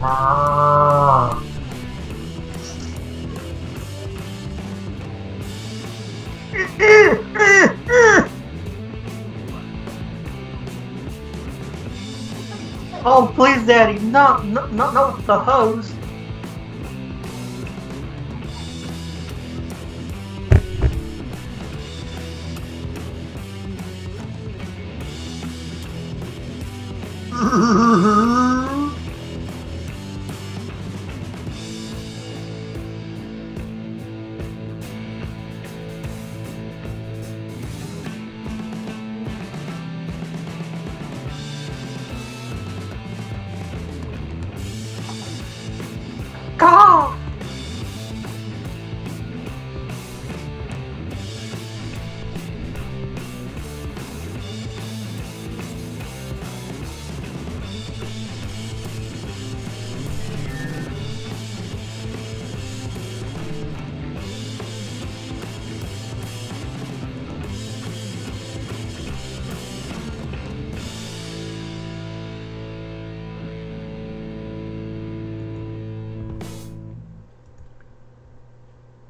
Oh, please, Daddy, not with the hose. God!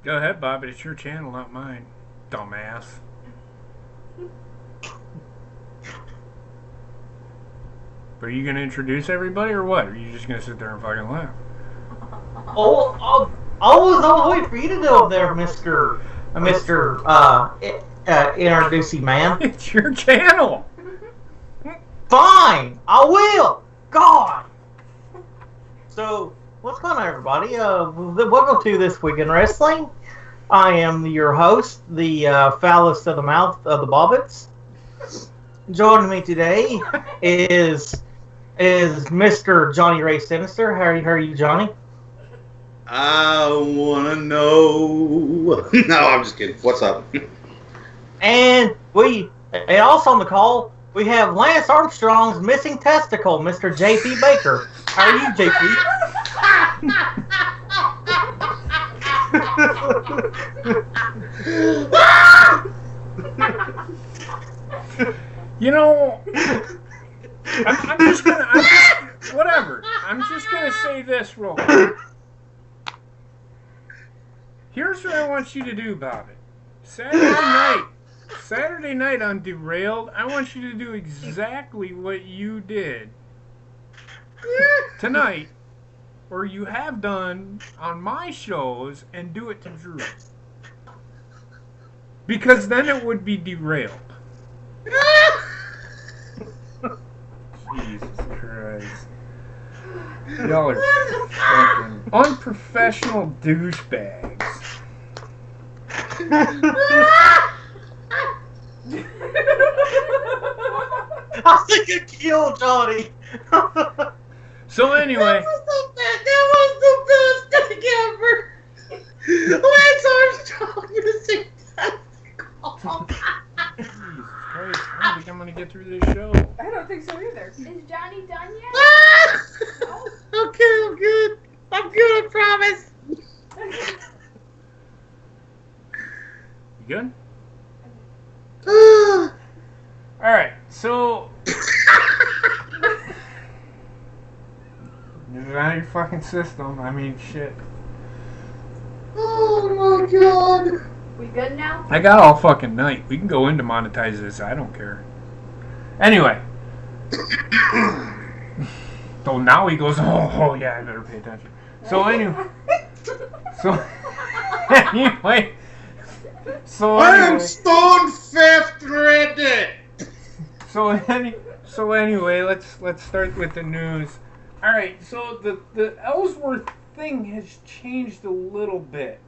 Go ahead, Bob, but it's your channel, not mine. Dumbass. But are you going to introduce everybody or what? Or are you just going to sit there and fucking laugh? Oh, I was waiting for you to go there, Mr. Introducing man. It's your channel. Fine, I will. God. So, what's going on, everybody? Welcome to This Week in Wrestling. I am your host, the foulest of the mouth of the Bobbits. Joining me today is Mr. Johnny Ray Sinizter. How are you, Johnny? I wanna know. No, I'm just kidding. What's up? And also on the call we have Lance Armstrong's missing testicle, Mr. JP Baker. How are you, JP? You know, I'm just gonna say this real quick. Here's what I want you to do about it. Saturday night on Derailed, I want you to do exactly what you did tonight, or you have done on my shows, and do it to Drew. Because then it would be derailed. Jesus Christ. Y'all are fucking unprofessional douchebags. I think you killed Johnny. So anyway. That was the best thing ever. Lance Armstrong missing testicle. Jesus Christ, I don't think I'm gonna get through this show. I don't think so either. Is Johnny done yet? No. Okay, I'm good. I'm good, I promise. You good? Alright, so this is out of your fucking system. I mean, shit. Oh my god. We good now? I got all fucking night. We can go in to monetize this. I don't care. Anyway. So now he goes, oh yeah, I better pay attention. So anyway. I am stone fifth ready. So anyway, let's start with the news. All right, so the Ellsworth thing has changed a little bit,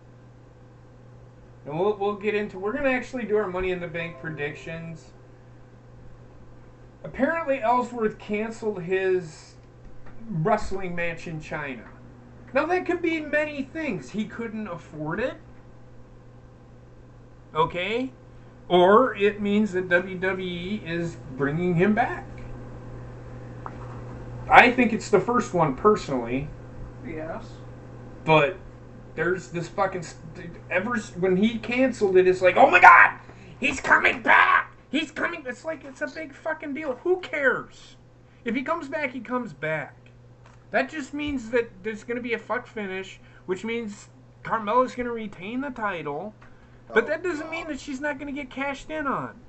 and we'll get into. We're gonna actually do our Money in the Bank predictions. Apparently, Ellsworth canceled his wrestling match in China. Now that could be many things. He couldn't afford it. Okay? Or it means that WWE is bringing him back. I think it's the first one, personally. Yes. But there's this fucking... when he canceled it, it's like, oh my god! He's coming back! He's coming... It's like, it's a big fucking deal. Who cares? If he comes back, he comes back. That just means that there's going to be a fuck finish, which means Carmella's going to retain the title. But that doesn't mean that she's not going to get cashed in on.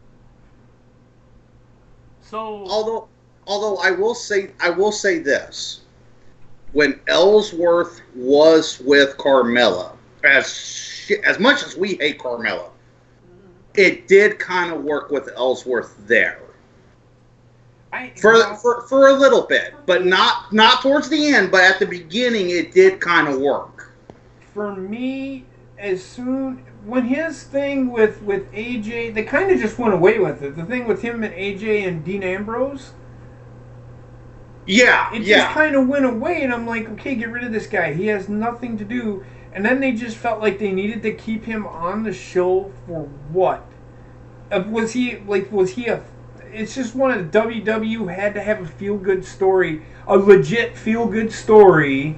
So, although I will say this: when Ellsworth was with Carmella, as much as we hate Carmella, it did kind of work with Ellsworth there. For a little bit, but not towards the end, but at the beginning it did kind of work. For me, when his thing with AJ, they kind of just went away with it. The thing with him and AJ and Dean Ambrose, it just kind of went away, and I'm like, okay, get rid of this guy. He has nothing to do. And then they just felt like they needed to keep him on the show for what? Was he a? It's just one of the WW had to have a feel-good story, a legit feel-good story.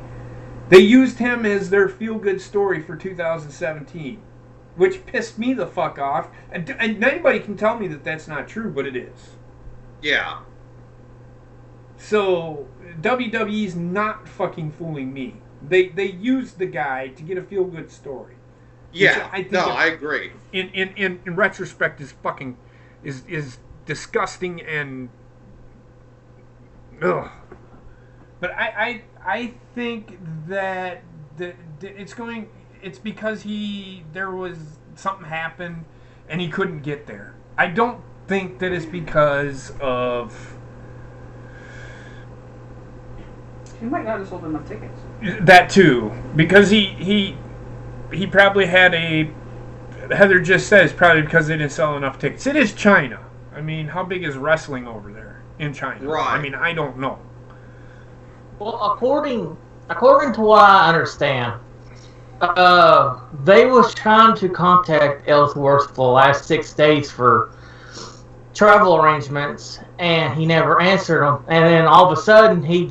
They used him as their feel-good story for 2017, which pissed me the fuck off. And anybody can tell me that that's not true, but it is. Yeah. So WWE's not fucking fooling me. They used the guy to get a feel-good story. Yeah. I agree. In retrospect, is fucking is disgusting and ugh. But I think that it's because there was something happened and he couldn't get there. I don't think that it's because of He might not have sold enough tickets. that too, because he probably had Heather just says probably because they didn't sell enough tickets. It is China. I mean, how big is wrestling over there in China? Right. I mean, I don't know. Well, according to what I understand, they was trying to contact Ellsworth for the last 6 days for travel arrangements, and he never answered them. And then all of a sudden, he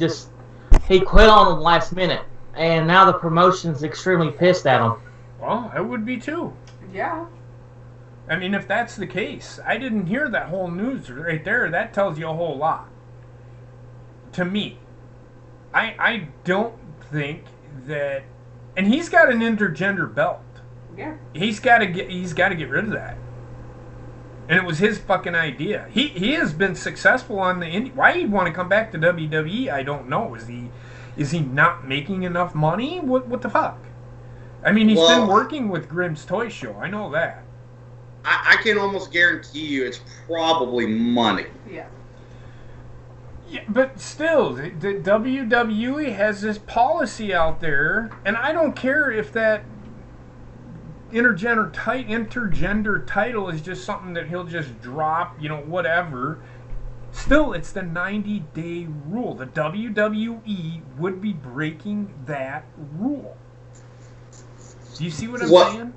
quit on them last minute, and now the promotion's extremely pissed at him. Well, I would be too. Yeah. I mean, if that's the case, I didn't hear that whole news right there. That tells you a whole lot. To me, I don't think that, and he's got an intergender belt. Yeah. He's got to get rid of that. And it was his fucking idea. He has been successful on the indie. Why he'd want to come back to WWE, I don't know. Is he not making enough money? What the fuck? I mean, he's been working with Grimm's Toy Show. I know that. I can almost guarantee you it's probably money. Yeah. Yeah, but still, the WWE has this policy out there, and I don't care if that intergender title is just something that he'll just drop, whatever. Still, it's the 90-day rule. The WWE would be breaking that rule. Do you see what I'm saying?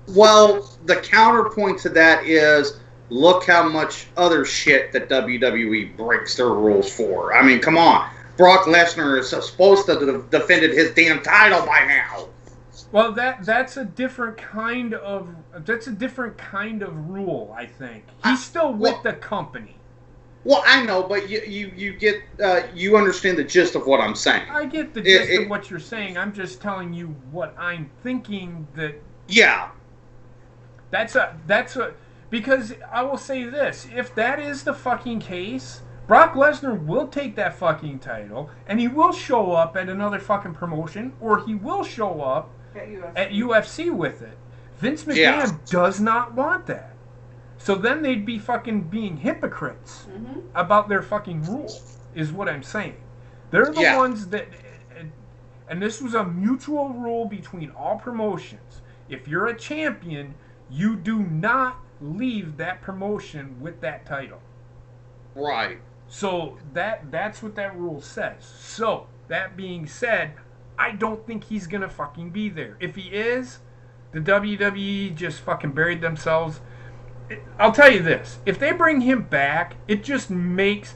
Well, the counterpoint to that is, look how much other shit that WWE breaks their rules for. I mean, come on. Brock Lesnar is supposed to have defended his damn title by now. Well, that's a different kind of rule, I think. He's still with the company. Well, I know, but you get you understand the gist of what I'm saying. I get the gist of what you're saying. I'm just telling you what I'm thinking that. Yeah. That's a because I will say this: if that is the fucking case, Brock Lesnar will take that fucking title and he will show up at another fucking promotion, or he will show up at UFC with it. Vince McMahon does not want that. So then they'd be fucking being hypocrites about their fucking rule, is what I'm saying. They're the ones that, and this was a mutual rule between all promotions. If you're a champion, you do not leave that promotion with that title. Right. So that's what that rule says. So, that being said, I don't think he's going to fucking be there. If he is, the WWE just fucking buried themselves. I'll tell you this. If they bring him back, it just makes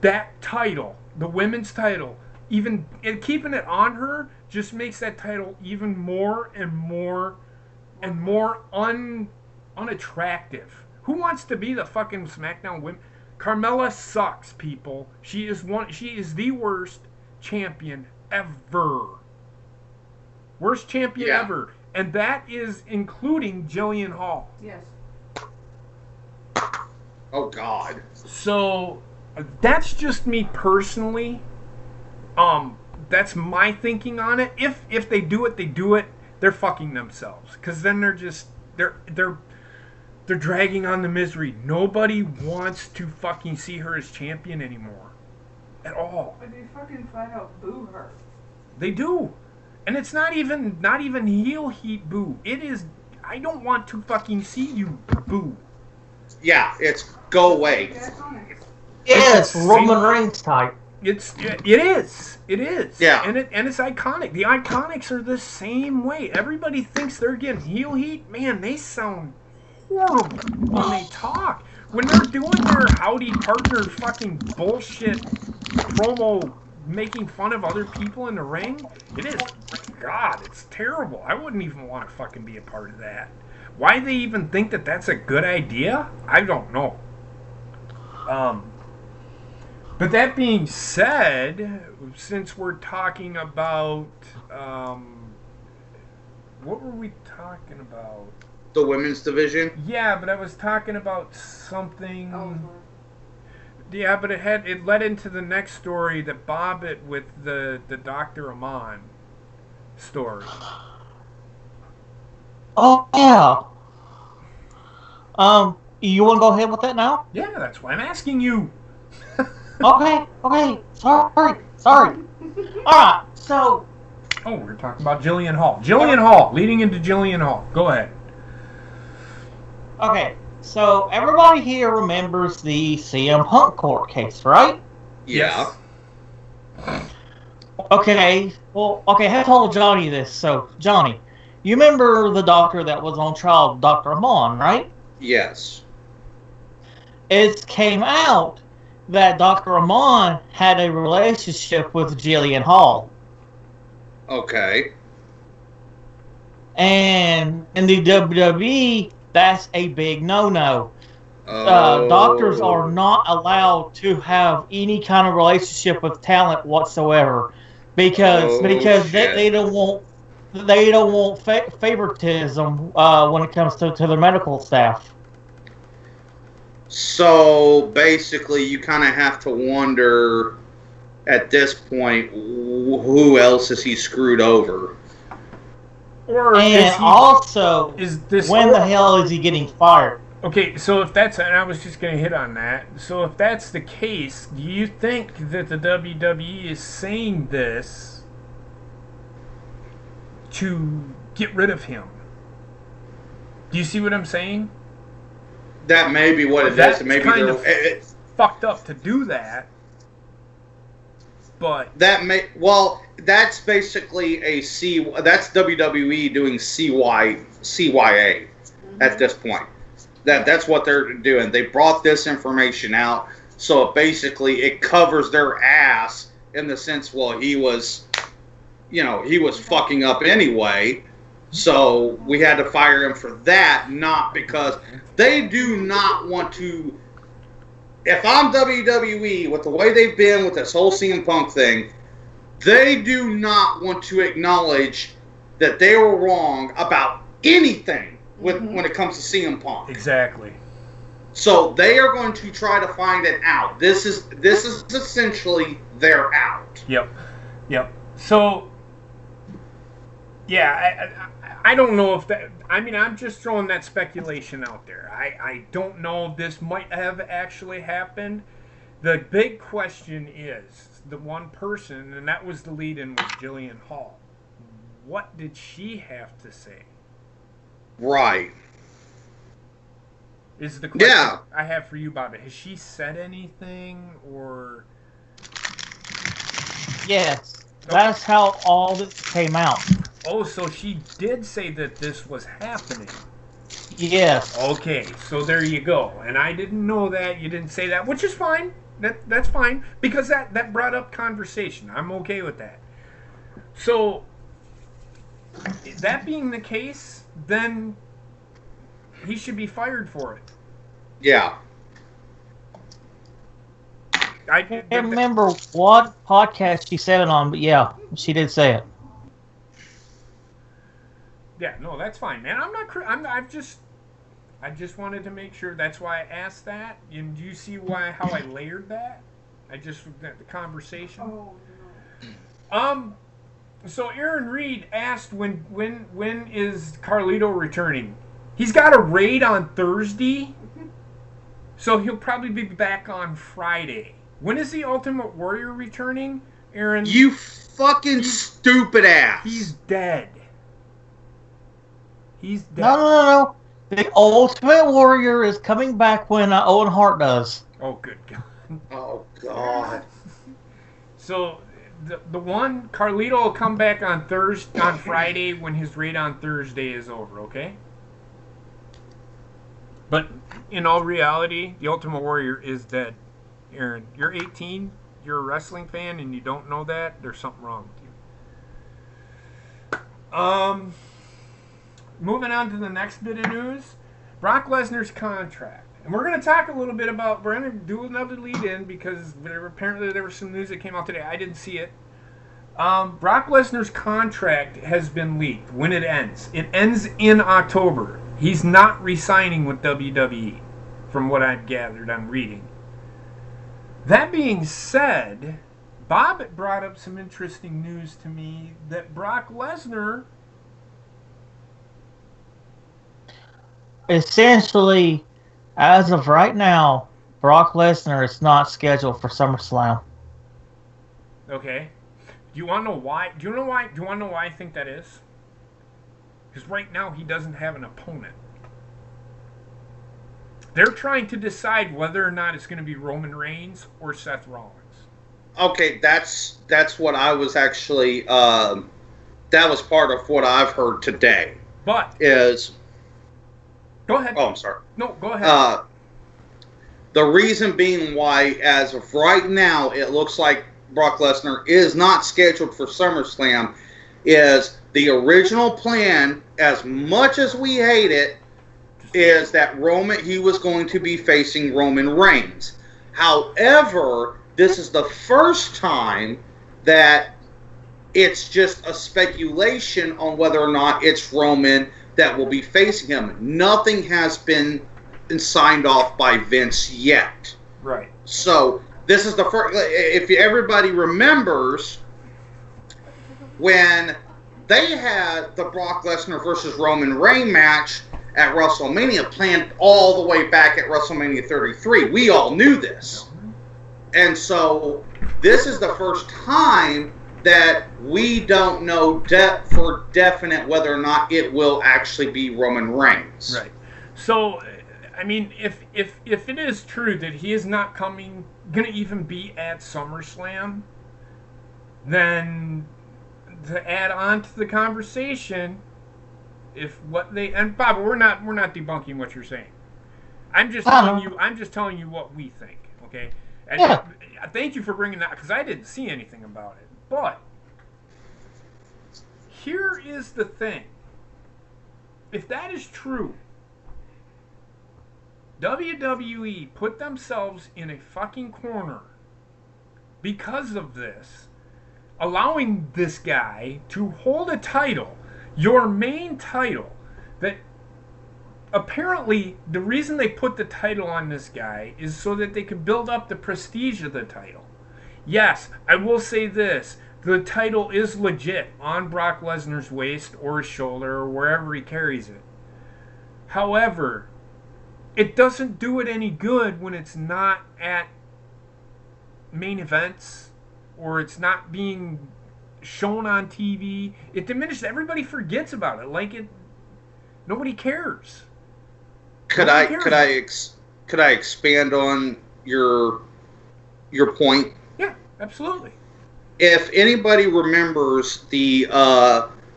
that title, the women's title, even and keeping it on her just makes that title even more and more and more unattractive. Who wants to be the fucking SmackDown women? Carmella sucks, people. She is the worst. champion ever. Worst champion ever. And that is including Jillian Hall. Yes. Oh, God. So, that's just me personally. That's my thinking on it. If they do it, they do it. They're fucking themselves. Because then they're dragging on the misery. Nobody wants to fucking see her as champion anymore. At all. But they fucking flat out boo her. They do. And it's not even heel heat boo. It is, I don't want to fucking see you boo. Yeah, it's go away. Yes, Roman Reigns type. It is. Yeah. And it's iconic. The Iconics are the same way. Everybody thinks they're getting heel heat. Man, they sound horrible when they talk. When they're doing their howdy partner fucking bullshit promo making fun of other people in the ring, it is, God, it's terrible. I wouldn't even want to fucking be a part of that. Why they even think that that's a good idea, I don't know. But that being said, since we're talking about, what were we talking about? The women's division? Yeah, but I was talking about something. Ellsworth. Yeah, but it led into the next story that bobbed it with the Dr. Amon story. Oh yeah. You want to go ahead with that now? Yeah, that's why I'm asking you. Okay. Sorry. Alright, so... Oh, we're talking about Jillian Hall. Jillian Hall, leading into Jillian Hall. Go ahead. Okay, so everybody here remembers the CM Punk court case, right? Yeah. Okay, I have told Johnny this. So, Johnny, you remember the doctor that was on trial, Dr. Amon, right? Yes. It came out that Dr. Amon had a relationship with Jillian Hall. Okay. And in the WWE, that's a big no-no. Oh. Doctors are not allowed to have any kind of relationship with talent whatsoever because they don't want favoritism when it comes to the medical staff. So basically, you kind of have to wonder at this point who else is he screwed over. Or and also, when the hell is he getting fired? Okay, so if that's, and I was just going to hit on that. So if that's the case, do you think that the WWE is saying this to get rid of him? Do you see what I'm saying? That may be what it That's is. Maybe kind of fucked up to do that. But that's basically that's WWE doing CYA at this point. That's what they're doing. They brought this information out, so basically it covers their ass in the sense, well, he was fucking up anyway, so we had to fire him for that, not because they do not want to. If I'm WWE, with the way they've been with this whole CM Punk thing, they do not want to acknowledge that they were wrong about anything when it comes to CM Punk. Exactly. So they are going to try to find it out. This is essentially their out. Yep. So, yeah, I don't know if that. I mean, I'm just throwing that speculation out there. I don't know if this might have actually happened. The big question is the one person, and that was the lead-in, was Jillian Hall. What did she have to say? Right. Is the question I have for you about it. Has she said anything, or? Yes. That's how all this came out. Oh, so she did say that this was happening. Yes. Okay, so there you go. And I didn't know that. You didn't say that, which is fine. That's fine, because that brought up conversation. I'm okay with that. So, that being the case, then he should be fired for it. Yeah. I can't remember what podcast she said it on, but yeah, she did say it. Yeah, no, that's fine, man. I just wanted to make sure. That's why I asked that. And do you see how I layered that? The conversation. Oh no. So Aaron Reed asked when is Carlito returning? He's got a raid on Thursday, so he'll probably be back on Friday. When is the Ultimate Warrior returning, Aaron? You fucking stupid ass. He's dead. He's dead. No. The Ultimate Warrior is coming back when Owen Hart does. Oh, good God. Oh, God. So, the one, Carlito will come back on Friday when his raid on Thursday is over, okay? But, in all reality, the Ultimate Warrior is dead. Aaron, you're 18, you're a wrestling fan, and you don't know that, there's something wrong with you. Moving on to the next bit of news, Brock Lesnar's contract. And we're going to talk a little bit about, we're going to do another lead-in because apparently there was some news that came out today. I didn't see it. Brock Lesnar's contract has been leaked when it ends. It ends in October. He's not re-signing with WWE, from what I've gathered, I'm reading. That being said, Bob brought up some interesting news to me that Brock Lesnar... Essentially, as of right now, Brock Lesnar is not scheduled for SummerSlam. Okay. Do you want to know why? Do you want to know why I think that is? Because right now he doesn't have an opponent. They're trying to decide whether or not it's going to be Roman Reigns or Seth Rollins. Okay, that's what I was actually. That was part of what I've heard today. But is. Go ahead. Oh, I'm sorry. No, go ahead. The reason being why, as of right now, it looks like Brock Lesnar is not scheduled for SummerSlam is the original plan, as much as we hate it, is that he was going to be facing Roman Reigns. However, this is the first time that it's just a speculation on whether or not it's Roman that will be facing him. Nothing has been signed off by Vince yet. Right. So this is the first. If everybody remembers, when they had the Brock Lesnar versus Roman Reigns match at WrestleMania planned all the way back at WrestleMania 33, we all knew this, and so this is the first time that we don't know for definite whether or not it will actually be Roman Reigns. Right. So, I mean, if it is true that he is not going to even be at SummerSlam, then to add on to the conversation, and Bob, we're not debunking what you're saying. I'm just telling you what we think. Okay. And yeah. Thank you for bringing that because I didn't see anything about it. But here is the thing. If that is true, WWE put themselves in a fucking corner because of this, allowing this guy to hold a title, your main title, that apparently the reason they put the title on this guy is so that they could build up the prestige of the title. Yes, I will say this. The title is legit on Brock Lesnar's waist or his shoulder or wherever he carries it. However, it doesn't do it any good when it's not at main events or it's not being shown on TV. It diminishes. Everybody forgets about it. Nobody cares. Could I expand on your point? Yeah, absolutely. If anybody remembers the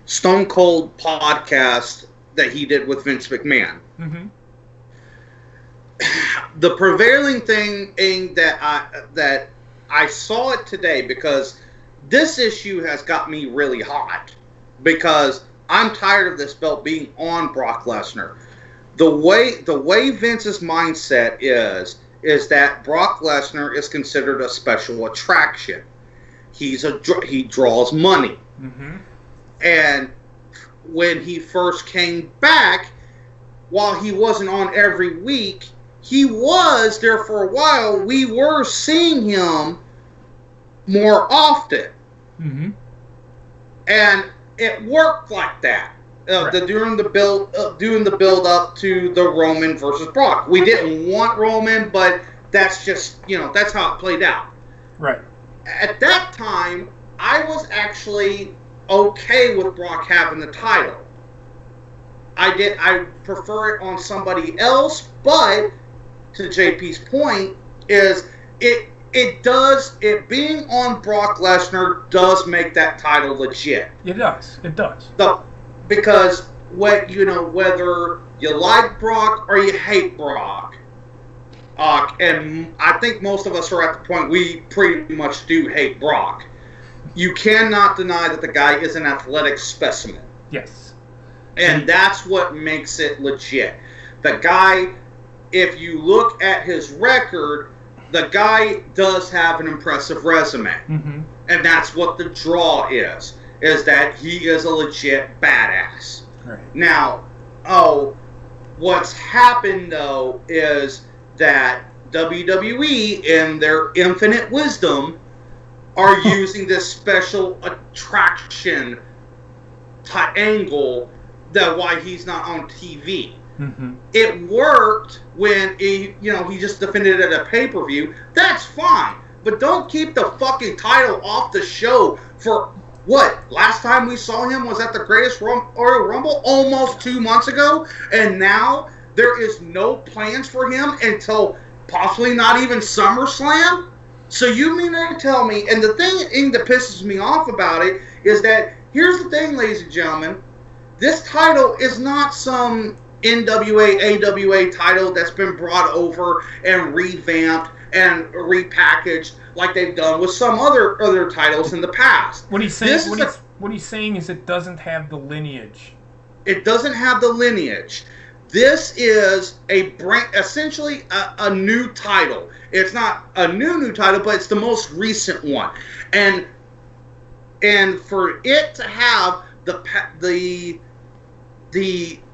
Stone Cold podcast that he did with Vince McMahon, mm-hmm. The prevailing thing that I saw it today, because this issue has got me really hot, because I'm tired of this belt being on Brock Lesnar. The way Vince's mindset is is that Brock Lesnar is considered a special attraction. He draws money. Mm-hmm. And when he first came back, while he wasn't on every week, he was there for a while. We were seeing him more often. Mm-hmm. And it worked like that. Right. Doing the build up to the Roman versus Brock. We didn't want Roman, but that's just, that's how it played out. Right. At that time, I was actually okay with Brock having the title. I prefer it on somebody else, but to JP's point is it being on Brock Lesnar does make that title legit. It does. Because whether you like Brock or you hate Brock, and I think most of us are at the point we pretty much do hate Brock. You cannot deny that the guy is an athletic specimen. Yes. And that's what makes it legit. The guy, if you look at his record, the guy does have an impressive resume. Mm-hmm. And that's what the draw is that he is a legit badass. Right. Now, what's happened, though, is that WWE, in their infinite wisdom, are using this special attraction angle that why he's not on TV. Mm-hmm. It worked when he just defended it at a pay-per-view. That's fine, but don't keep the fucking title off the show for what? Last time we saw him was at the Greatest Royal Rumble almost 2 months ago, and now there is no plans for him until possibly not even SummerSlam. So you mean to tell me? And the thing that pisses me off about it is that here's the thing, ladies and gentlemen. This title is not some NWA, AWA title that's been brought over and revamped and repackaged like they've done with some other titles in the past. What he's saying is it doesn't have the lineage. It doesn't have the lineage. This is essentially a new title. It's not a new title, but it's the most recent one. And for it to have the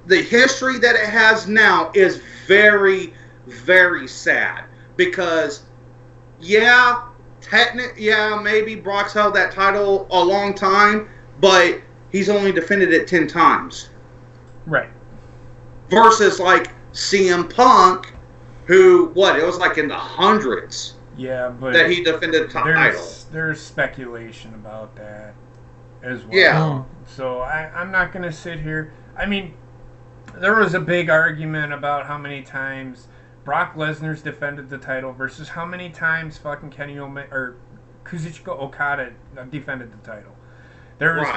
history that it has now is very, very sad. Because, maybe Brock's held that title a long time, but he's only defended it 10 times. Right. Versus, like, CM Punk, who, it was like in the hundreds. Yeah, but that he defended the title. There's speculation about that as well. Yeah. So I'm not going to sit here. I mean, there was a big argument about how many times Brock Lesnar's defended the title versus how many times fucking Kenny Omega or Kazuchika Okada defended the title. There was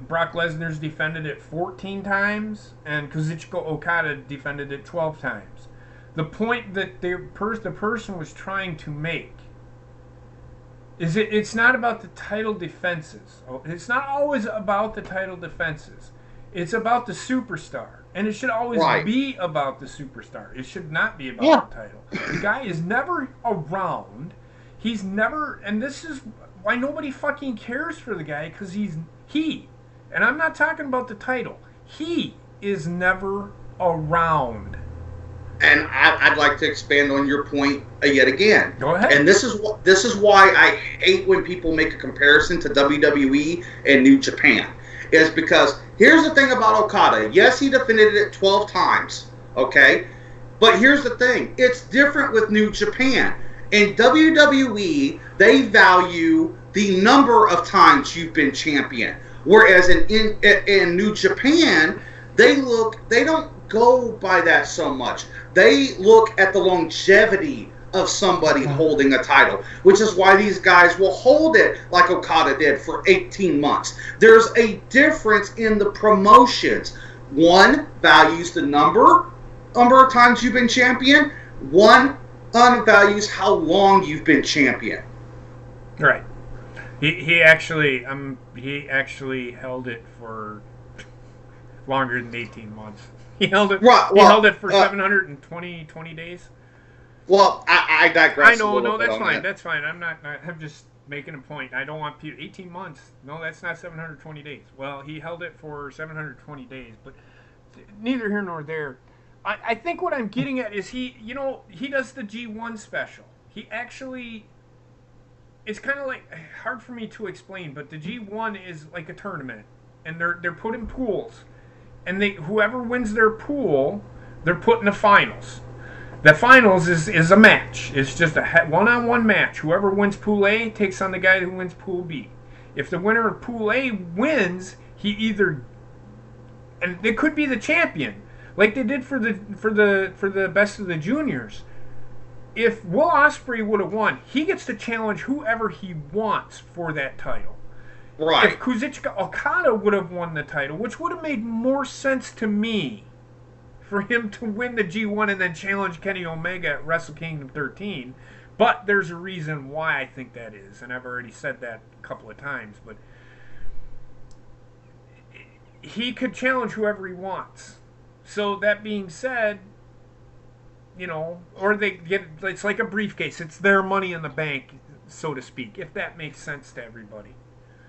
Brock Lesnar's defended it 14 times, and Kazuchika Okada defended it 12 times. The point that the person was trying to make is it's not about the title defenses. It's not always about the title defenses. It's about the superstar. And it should always be about the superstar. It should not be about the title. The guy is never around. He's never... And this is why nobody fucking cares for the guy, because he... And I'm not talking about the title. He is never around. And I'd like to expand on your point yet again. Go ahead. And this is why I hate when people make a comparison to WWE and New Japan. Is because here's the thing about Okada. Yes, he defended it 12 times. Okay? But here's the thing. It's different with New Japan. In WWE, they value the number of times you've been champion. Whereas in New Japan, they don't go by that so much. They look at the longevity of somebody holding a title, which is why these guys will hold it like Okada did for 18 months. There's a difference in the promotions. One values the number of times you've been champion. One values how long you've been champion. Right. He actually held it for longer than 18 months. He held it. He held it for 720 days. Well, I I digress. I know, a little no, bit that's on fine. that. That's fine. I'm just making a point. I don't want people 18 months. No, that's not 720 days. Well, he held it for 720 days, but neither here nor there. I think what I'm getting at is he does the G1 special. He actually, it's kind of like hard for me to explain, but the G1 is like a tournament, and they're put in pools, and whoever wins their pool, they're put in the finals. The finals is a match. It's just a one-on-one match. Whoever wins Pool A takes on the guy who wins Pool B. If the winner of Pool A wins, and it could be the champion, like they did for the best of the juniors. If Will Ospreay would have won, he gets to challenge whoever he wants for that title. Right. If Kazuchika Okada would have won the title, which would have made more sense to me, for him to win the G1 and then challenge Kenny Omega at Wrestle Kingdom 13. But there's a reason why I think that is, and I've already said that a couple of times. But he could challenge whoever he wants. So that being said, or they get, it's like a briefcase. It's their money in the bank, so to speak, if that makes sense to everybody.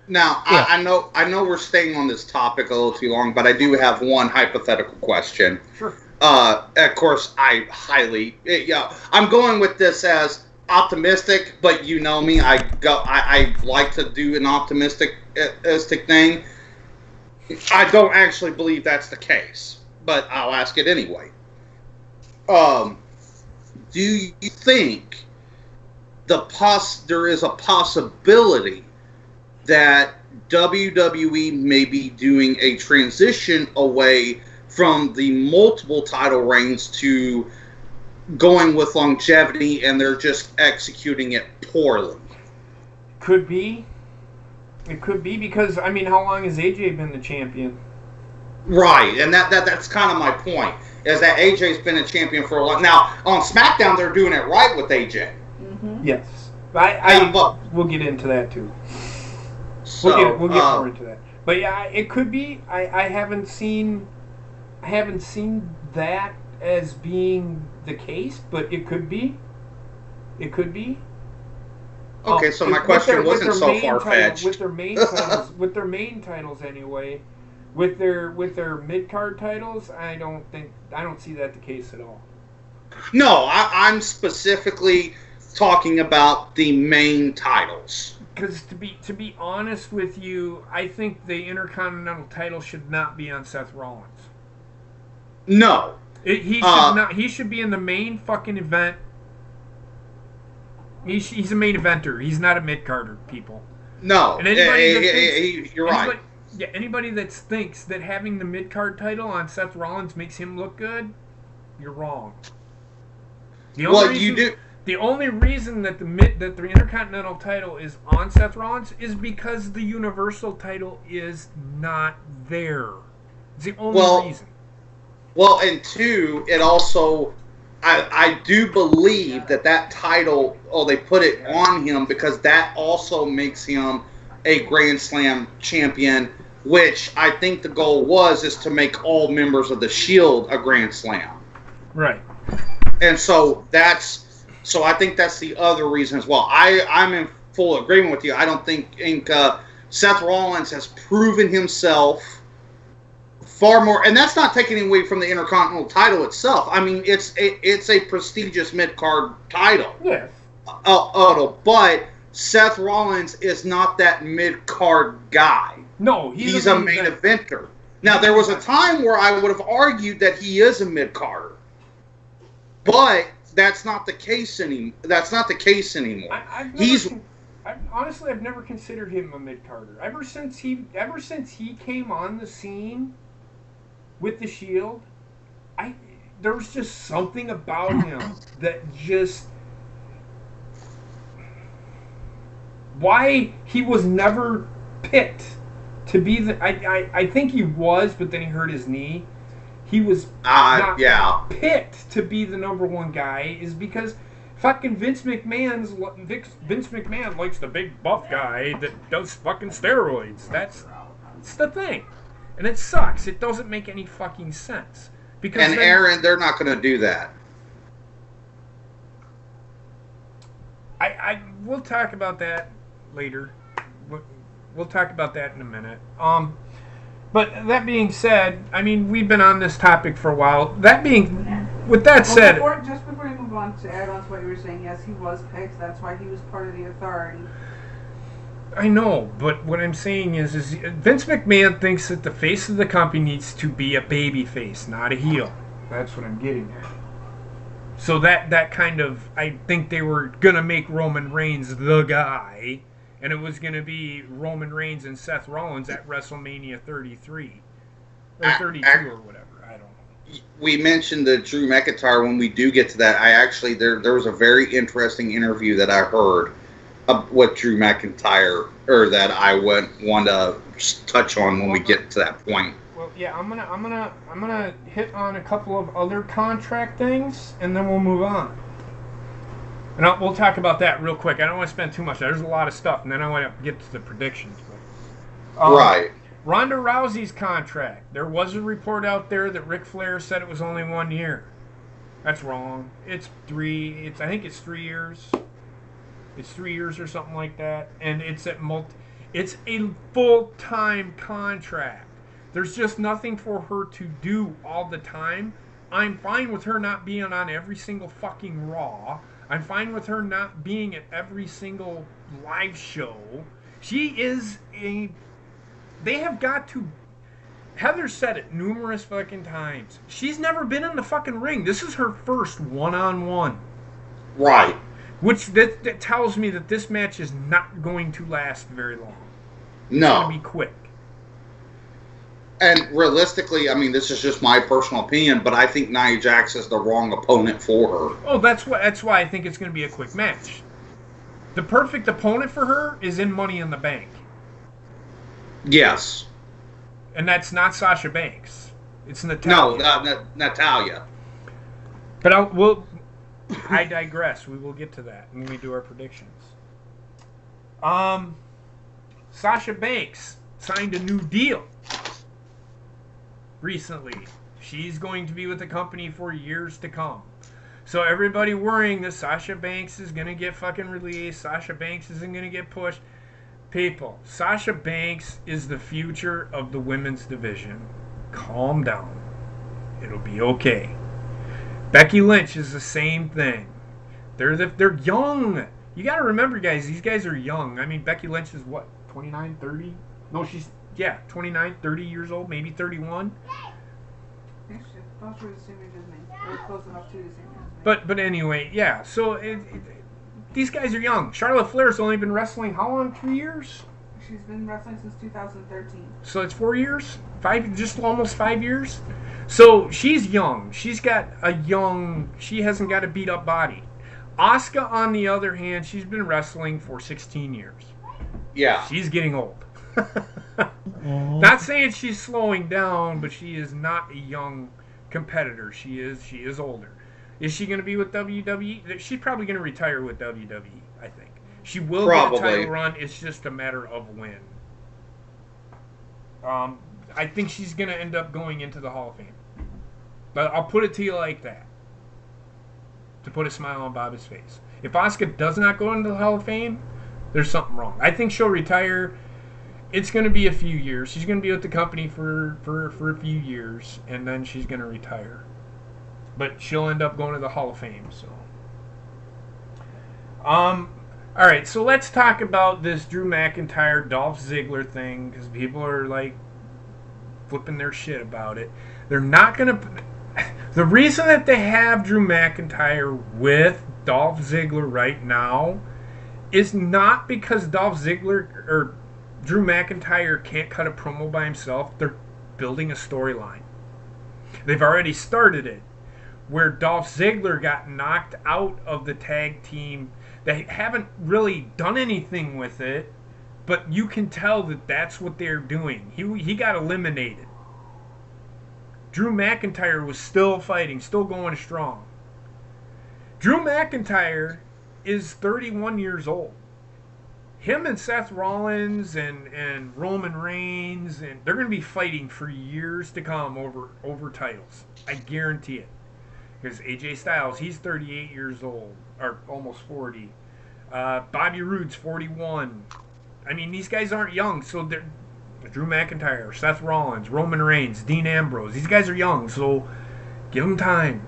Now, yeah. I know we're staying on this topic a little too long, but I do have one hypothetical question. Sure. Of course, I'm going with this as optimistic, but you know me, I like to do an optimistic thing. I don't actually believe that's the case, but I'll ask it anyway. Do you think there is a possibility that WWE may be doing a transition away from the multiple title reigns to going with longevity, and they're just executing it poorly? Could be. It could be, because, how long has AJ been the champion? Right, and that's kind of my point, is that AJ's been a champion for a while. Now, on SmackDown, they're doing it right with AJ. Mm-hmm. Yes. We'll get into that, too. So, we'll get more into that. But yeah, it could be. I haven't seen that as being the case, but it could be. It could be. Okay, so my question wasn't so far-fetched. With their main titles anyway, with their mid-card titles, I don't see that the case at all. No, I'm specifically talking about the main titles. Because to be honest with you, I think the Intercontinental title should not be on Seth Rollins. No. He should not. He should be in the main fucking event. He's a main eventer. He's not a mid-carder, people. No. And You're right. Yeah, anybody that thinks that having the mid-card title on Seth Rollins makes him look good, you're wrong. The only reason that the Intercontinental title is on Seth Rollins is because the Universal title is not there. It's the only reason. Well, and two, it also, I do believe that title, they put it on him because that also makes him a Grand Slam champion, which I think the goal is to make all members of the Shield a Grand Slam. Right. And so I think that's the other reason as well. I'm in full agreement with you. I don't think Seth Rollins has proven himself far more, and that's not taking away from the Intercontinental title itself. It's a prestigious mid-card title. Yes. But Seth Rollins is not that mid-card guy. No, he's a main eventer. Now, there was a time where I would have argued that he is a mid-carder, but that's not the case anymore. Honestly, I've never considered him a mid-carder. Ever since he came on the scene with the Shield, there was just something about him that just, why he was never picked to be the. I think he was, but then he hurt his knee. He was not picked to be the number one guy is because fucking Vince McMahon likes the big buff guy that does fucking steroids. That's the thing. And it sucks. It doesn't make any fucking sense. Aaron, they're not going to do that. We'll talk about that later. We'll talk about that in a minute. But that being said, I mean, we've been on this topic for a while. With that said, Just before you move on to add on to what you were saying, yes, he was picked. That's why he was part of the authority. I know, but what I'm saying is Vince McMahon thinks that the face of the company needs to be a baby face, not a heel. That's what I'm getting at. So that kind of, I think they were gonna make Roman Reigns the guy. And it was going to be Roman Reigns and Seth Rollins at WrestleMania 33. Or 32 or whatever. I don't know. We mentioned the Drew McIntyre. When we do get to that, I actually, there was a very interesting interview that I heard with Drew McIntyre, or that I want to touch on when we get to that point. Well, yeah, I'm gonna hit on a couple of other contract things, and then we'll move on. And we'll talk about that real quick. I don't want to spend too much. There's a lot of stuff, and then I want to get to the predictions. Right. Ronda Rousey's contract. There was a report out there that Ric Flair said it was only 1 year. That's wrong. It's 3. I think it's 3 years. It's 3 years or something like that, and it's It's a full-time contract. There's just nothing for her to do all the time. I'm fine with her not being on every single fucking Raw. I'm fine with her not being at every single live show. She is a... They have got to... Heather said it numerous fucking times. She's never been in the fucking ring. This is her first one-on-one. Right. Which that tells me that this match is not going to last very long. It's No. going to be quick. And realistically, I mean, this is just my personal opinion, but I think Nia Jax is the wrong opponent for her. Oh, that's why I think it's going to be a quick match. The perfect opponent for her is in Money in the Bank. Yes. And that's not Sasha Banks. It's Natalya. No, Natalya. But I digress. We will get to that when we do our predictions. Sasha Banks signed a new deal recently. She's going to be with the company for years to come. So everybody worrying that Sasha Banks is going to get fucking released, Sasha Banks isn't going to get pushed. People, Sasha Banks is the future of the women's division. Calm down. It'll be okay. Becky Lynch is the same thing. They're young. You got to remember, guys, these guys are young. I mean, Becky Lynch is what, 29, 30? No, she's 29, 30 years old, maybe 31. Those were the same age as me. They were close enough to the same age as me. But anyway, yeah. So these guys are young. Charlotte Flair's only been wrestling how long? 3 years? She's been wrestling since 2013. So it's 4 years? Just almost 5 years? So she's young. She hasn't got a beat up body. Asuka, on the other hand, she's been wrestling for 16 years. Yeah. She's getting old. Not saying she's slowing down, but she is not a young competitor. She is older. Is she going to be with WWE? She's probably going to retire with WWE, I think. She will get a title run. It's just a matter of when. I think she's going to end up going into the Hall of Fame. But I'll put it to you like that, to put a smile on Bobby's face. If Asuka does not go into the Hall of Fame, there's something wrong. I think she'll retire. It's going to be a few years. She's going to be with the company for a few years, and then she's going to retire. But she'll end up going to the Hall of Fame. So, all right. So let's talk about this Drew McIntyre, Dolph Ziggler thing, because people are like flipping their shit about it. They're not going to. The reason that they have Drew McIntyre with Dolph Ziggler right now is not because Dolph Ziggler or Drew McIntyre can't cut a promo by himself. They're building a storyline. They've already started it, where Dolph Ziggler got knocked out of the tag team. They haven't really done anything with it, but you can tell that that's what they're doing. He got eliminated. Drew McIntyre was still fighting, still going strong. Drew McIntyre is 31 years old. Him and Seth Rollins and Roman Reigns, and they're going to be fighting for years to come over titles. I guarantee it. Because AJ Styles, he's 38 years old, or almost 40. Bobby Roode's 41. I mean, these guys aren't young, so they're Drew McIntyre, Seth Rollins, Roman Reigns, Dean Ambrose. These guys are young, so give them time.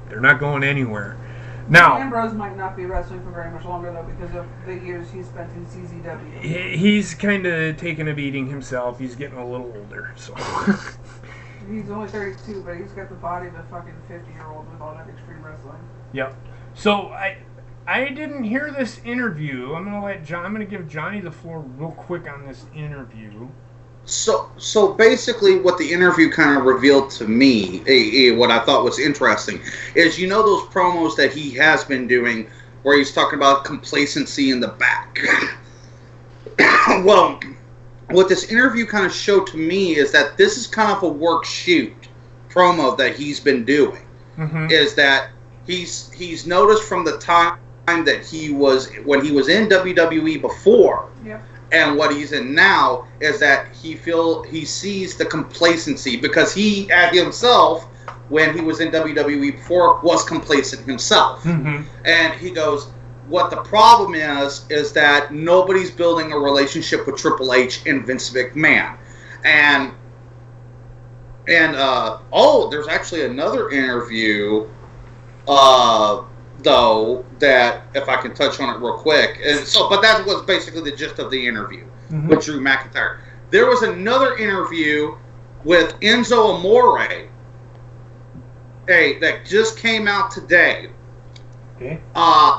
They're not going anywhere. Now, Ambrose might not be wrestling for very much longer, though, because of the years he spent in CZW. he's kind of taking a beating himself. He's getting a little older, so. He's only 32, but he's got the body of a fucking 50-year-old with all that extreme wrestling. Yep. So I didn't hear this interview. I'm gonna give Johnny the floor real quick on this interview. So basically, what the interview kind of revealed to me, what I thought was interesting, is those promos that he has been doing, where he's talking about complacency in the back. Well, what this interview kind of showed to me is that this is kind of a work shoot promo that he's been doing. Mm-hmm. Is that he's noticed from the time that when he was in WWE before. Yep. And what he's in now is that he sees the complacency, because he at himself, when he was in WWE before, was complacent himself. Mm-hmm. And he goes, what the problem is that nobody's building a relationship with Triple H and Vince McMahon. And there's actually another interview, though, that if I can touch on it real quick, but that was basically the gist of the interview with Drew McIntyre. There was another interview with Enzo Amore, that just came out today. Okay.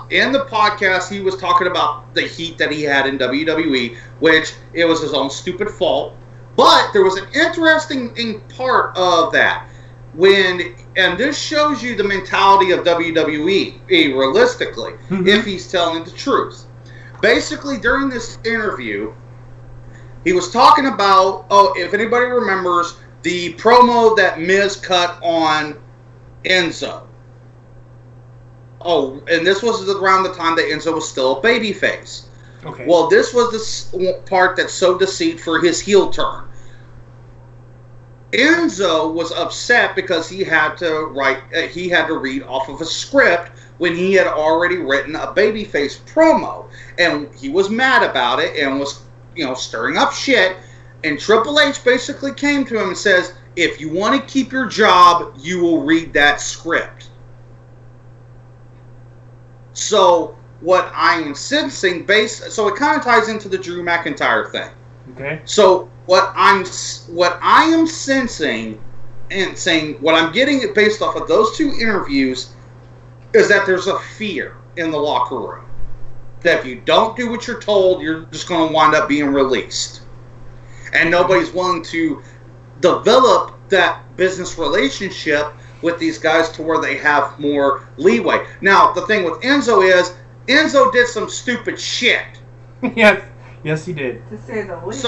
In the podcast, he was talking about the heat that he had in WWE, which it was his own stupid fault. But there was an interesting part of that. And this shows you the mentality of WWE, realistically, if he's telling the truth. Basically, during this interview, he was talking about, if anybody remembers, the promo that Miz cut on Enzo. And this was around the time that Enzo was still a babyface. Okay. Well, this was the part that sowed the seed for his heel turn. Enzo was upset because he had to read off of a script when he had already written a babyface promo, and he was mad about it and was, stirring up shit. And Triple H basically came to him and says, "If you want to keep your job, you will read that script." So what I am sensing, so it kind of ties into the Drew McIntyre thing. Okay. So what I am sensing and saying, what I'm getting based off of those two interviews, is that there's a fear in the locker room that if you don't do what you're told, you're just going to wind up being released, and nobody's willing to develop that business relationship with these guys to where they have more leeway. Now, the thing with Enzo is, Enzo did some stupid shit. Yes, he did. To say the least.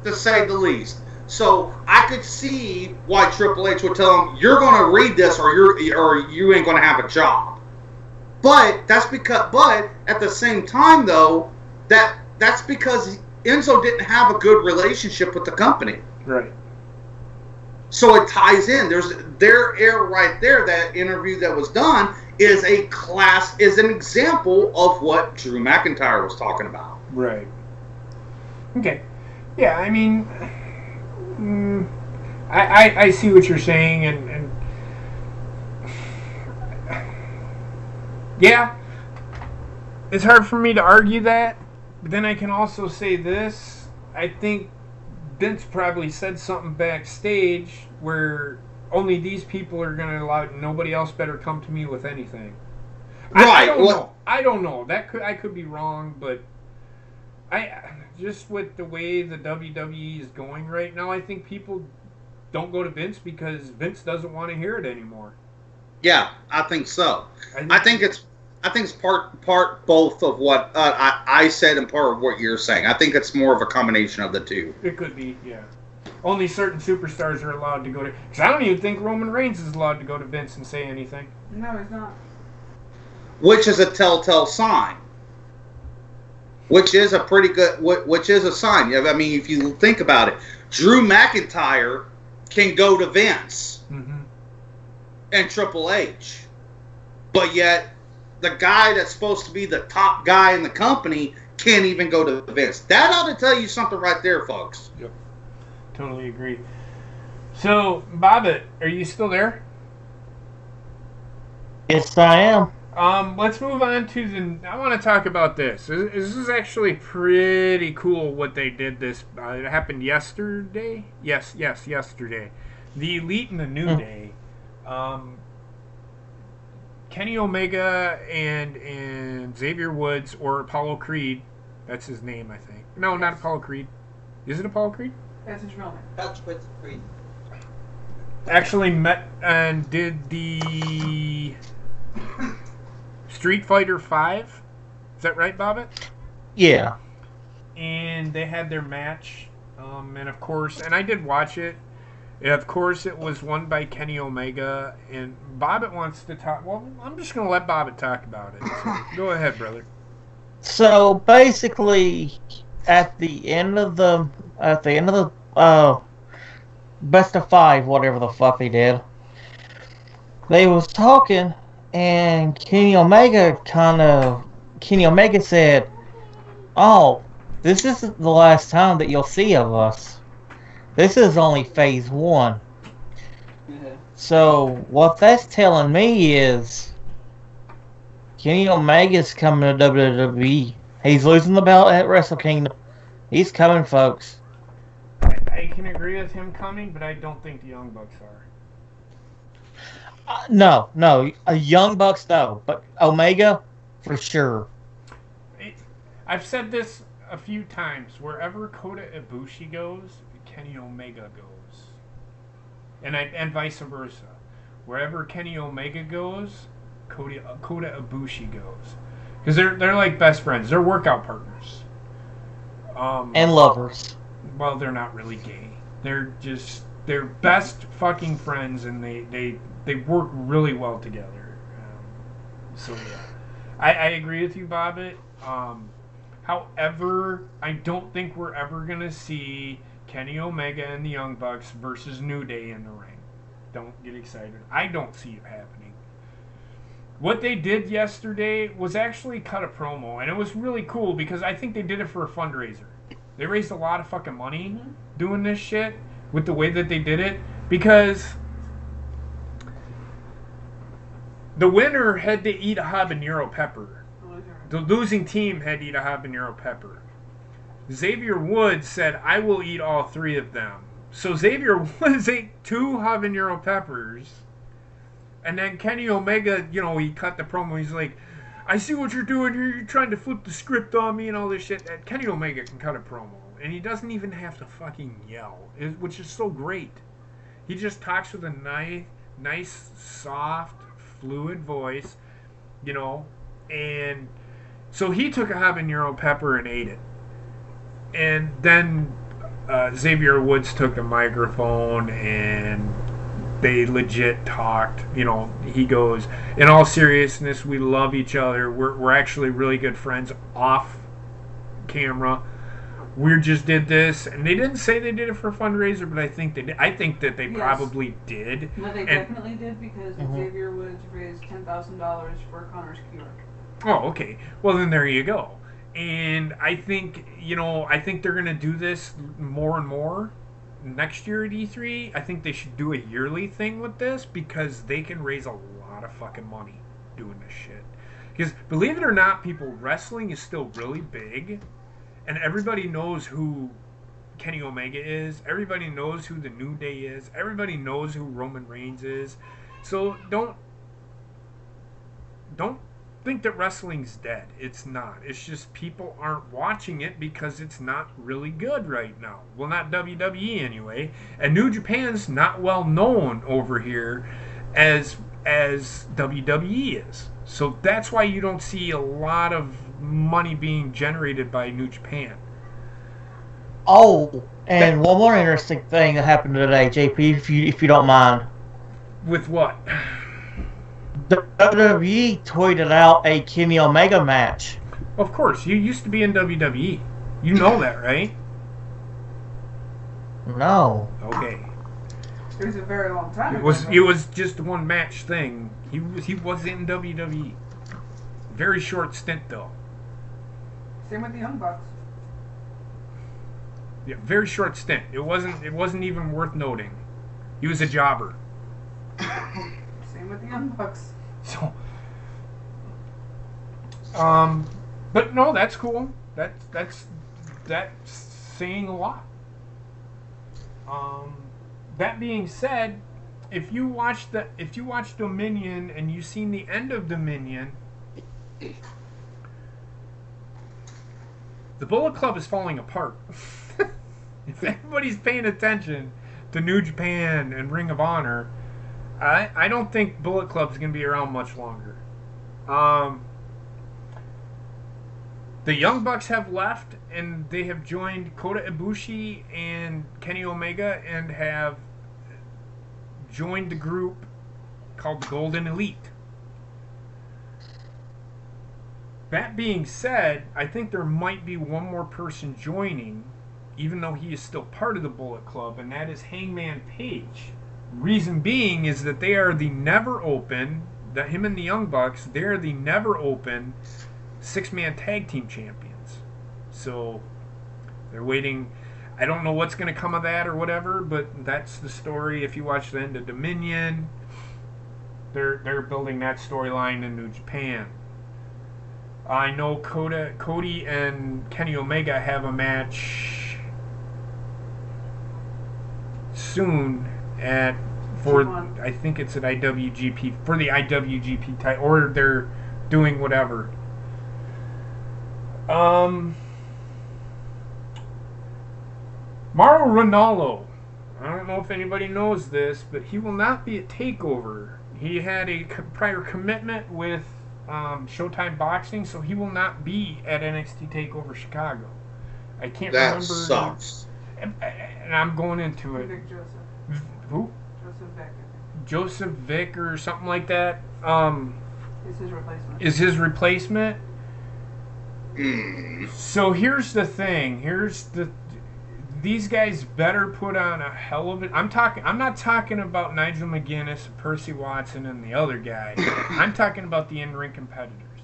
To say the least. So I could see why Triple H would tell him, "You're going to read this, or you ain't going to have a job." But at the same time, though, that's because Enzo didn't have a good relationship with the company. Right. So it ties in. There's right there. That interview that was done is an example of what Drew McIntyre was talking about. Right. Okay. Yeah, I mean, I see what you're saying, and yeah, it's hard for me to argue that, but then I can also say this. I think Vince probably said something backstage where only these people are going to allow, nobody else better come to me with anything. Right. I don't know. I could be wrong, but just with the way the WWE is going right now, I think people don't go to Vince because Vince doesn't want to hear it anymore. Yeah, I think so. I think it's part both of what I said and part of what you're saying. I think it's more of a combination of the two. It could be, yeah. Only certain superstars are allowed to go to... Because I don't even think Roman Reigns is allowed to go to Vince and say anything. No, he's not. Which is a telltale sign. Which is a pretty good... Which is a sign. I mean, if you think about it, Drew McIntyre can go to Vince and Triple H. But yet, the guy that's supposed to be the top guy in the company can't even go to events. That ought to tell you something right there, folks. Yep. Totally agree. So, Bobbit, are you still there? Yes, I am. Let's move on to the... I want to talk about this. This is actually pretty cool what they did this... it happened yesterday? Yes, yesterday. The Elite and the New Day. Kenny Omega and Xavier Woods, or Apollo Creed. That's his name, I think. No, not Apollo Creed. Is it Apollo Creed? That's his real name. That's with Creed. Actually met and did the... Street Fighter 5? Is that right, Bobbit? Yeah. And they had their match. And of course, and I did watch it. And of course, it was won by Kenny Omega. And Bobbit wants to talk. Well, I'm just going to let Bobbit talk about it. So go ahead, brother. So basically, at the end of the best of 5, whatever the fuck they did, they was talking, and Kenny Omega said, "Oh, this isn't the last time that you'll see of us. This is only phase 1. So what that's telling me is Kenny Omega's coming to WWE. He's losing the belt at Wrestle Kingdom. He's coming, folks." I can agree with him coming, but I don't think the Young Bucks are. No, Young Bucks no, but Omega for sure. I've said this a few times. Wherever Kota Ibushi goes, Kenny Omega goes, and vice versa. Wherever Kenny Omega goes, Kota Ibushi goes, because they're like best friends. They're workout partners. And lovers. Well, they're not really gay. They're best fucking friends, and they work really well together. So yeah, I agree with you, Bobbit. However, I don't think we're ever gonna see Kenny Omega and the Young Bucks versus New Day in the ring. Don't get excited. I don't see it happening. What they did yesterday was actually cut a promo, and it was really cool because I think they did it for a fundraiser. They raised a lot of fucking money doing this shit with the way that they did it, because the winner had to eat a habanero pepper. The losing team had to eat a habanero pepper. Xavier Woods said, "I will eat all 3 of them." So Xavier Woods ate 2 habanero peppers. And then Kenny Omega, he cut the promo. He's like, "I see what you're doing here. You're trying to flip the script on me and all this shit." And Kenny Omega can cut a promo. And he doesn't even have to fucking yell, which is so great. He just talks with a nice, soft, fluid voice, And so he took a habanero pepper and ate it. And then Xavier Woods took the microphone and they legit talked. He goes, "In all seriousness, we love each other. We're actually really good friends off camera. We just did this," and they didn't say they did it for a fundraiser, but I think they did. I think that they probably did. No, they definitely did, because Xavier Woods raised $10,000 for Connor's cure. Oh, okay. Well, then there you go. And I think, I think they're going to do this more and more next year at E3. I think they should do a yearly thing with this, because they can raise a lot of fucking money doing this shit. Because, believe it or not, people, wrestling is still really big. And everybody knows who Kenny Omega is. Everybody knows who the New Day is. Everybody knows who Roman Reigns is. So don't think that wrestling's dead. It's not. It's just people aren't watching it because it's not really good right now. Well, not WWE anyway. And New Japan's not well known over here as WWE is. So that's why you don't see a lot of money being generated by New Japan. Oh, and one more interesting thing that happened today, JP, if you don't mind. With what? The WWE tweeted out a Kenny Omega match. Of course, you used to be in WWE. You know that, right? No. Okay. It was a very long time ago. It was just one match thing. He was in WWE. Very short stint, though. Same with the Young Bucks. Yeah, very short stint. It wasn't even worth noting. He was a jobber. Same with the Young Bucks. So, but no, that's cool. That's saying a lot. That being said, if you watch Dominion and you've seen the end of Dominion, the Bullet Club is falling apart. If anybody's paying attention to New Japan and Ring of Honor, I don't think Bullet Club is going to be around much longer. The Young Bucks have left, and they have joined Kota Ibushi and Kenny Omega and have joined the group called the Golden Elite. That being said, I think there might be one more person joining, even though he is still part of the Bullet Club, and that is Hangman Page. Reason being is that they are the never open, that him and the Young Bucks, they're the never open 6-man tag team champions. So they're waiting. I don't know what's going to come of that or whatever, but that's the story. If you watch the end of Dominion, they're building that storyline in New Japan. I know Cody and Kenny Omega have a match soon I think it's at IWGP for the IWGP title, or they're doing whatever. Mauro Ranallo. I don't know if anybody knows this, but he will not be at TakeOver. He had a prior commitment with Showtime Boxing, so he will not be at NXT TakeOver Chicago. I can't remember. That sucks. And I'm going into it. Vic Joseph. Who? Joseph Vic. Joseph Vic or something like that. Is his replacement. Is his replacement. So here's the thing. These guys better put on a hell of it. I'm not talking about Nigel McGuinness, Percy Watson, and the other guy. I'm talking about the in-ring competitors.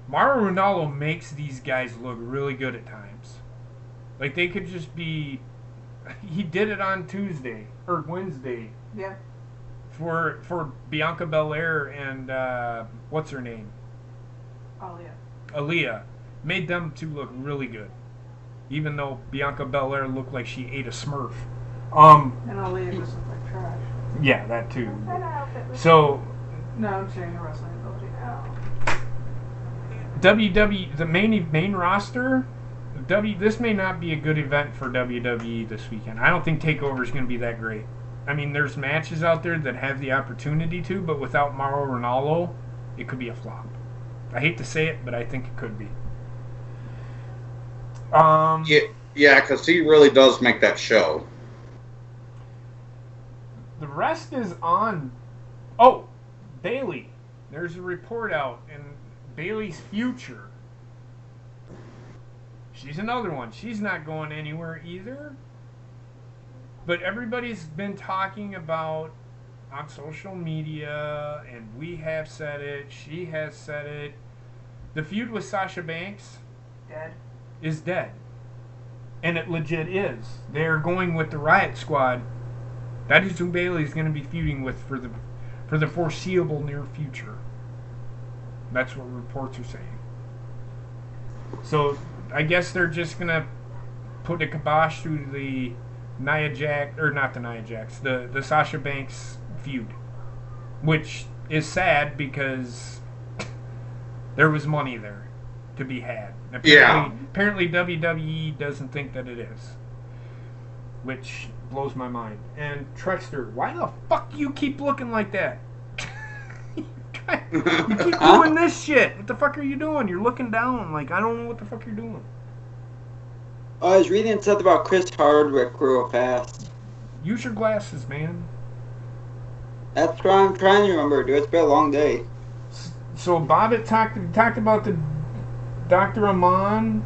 Mauro Ranallo makes these guys look really good at times. Like they could just be. He did it on Tuesday or Wednesday. Yeah. For Bianca Belair and what's her name? Aaliyah. Made them two look really good. Even though Bianca Belair looked like she ate a Smurf. And Aaliyah just looked like trash. Yeah, that too. So. No, I'm saying the wrestling ability. WWE, the main roster. This may not be a good event for WWE this weekend. I don't think TakeOver is going to be that great. I mean, there's matches out there that have the opportunity to, but without Mauro Ranallo, it could be a flop. I hate to say it, but I think it could be. Yeah, because he really does make that show. The rest is on. Oh, Bayley. There's a report out in Bayley's future. She's another one. She's not going anywhere either. But everybody's been talking about on social media, and we have said it, she has said it. The feud with Sasha Banks is dead. And it legit is. They're going with the Riot Squad. That is who Bayley's going to be feuding with for the foreseeable near future. That's what reports are saying. So I guess they're just going to put a kibosh through the the Sasha Banks feud. Which is sad because there was money there to be had. Apparently WWE doesn't think that it is. Which blows my mind. And Trexter, why the fuck do you keep looking like that? You keep doing this shit. What the fuck are you doing? You're looking down. Like, I don't know what the fuck you're doing. I was reading something about Chris Hardwick real fast. Use your glasses, man. That's what I'm trying to remember, dude. It's been a long day. So Bobbitt talked about the Dr. Amon.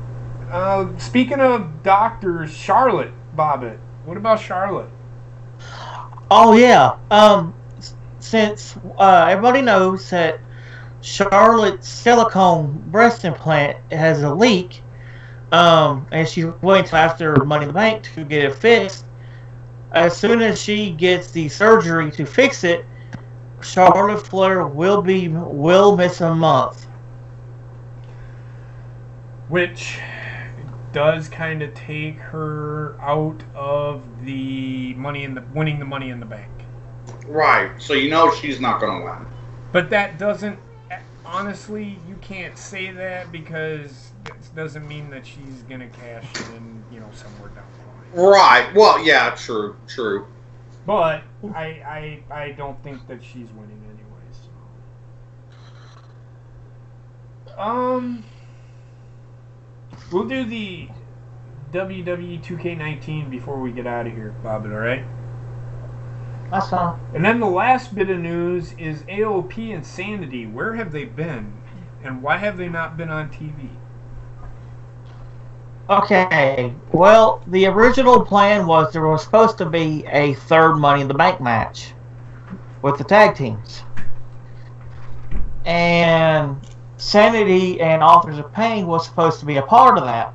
Speaking of doctors, Charlotte, Bobbitt. What about Charlotte? Oh yeah. Since everybody knows that Charlotte's silicone breast implant has a leak, and she waits after Money in the Bank to get it fixed. As soon as she gets the surgery to fix it, Charlotte Flair will miss a month. Which does kind of take her out of the winning the Money in the Bank. Right. So you know she's not going to win. But that doesn't, honestly, you can't say that because it doesn't mean that she's going to cash in, somewhere down the line. Right. Well, yeah, true. But I don't think that she's winning anyways. We'll do the WWE 2K19 before we get out of here, Bob, alright? That's fine. And then the last bit of news is AOP and Sanity. Where have they been? And why have they not been on TV? Okay, well, the original plan was there was supposed to be a third Money in the Bank match with the tag teams. And Sanity and Authors of Pain was supposed to be a part of that.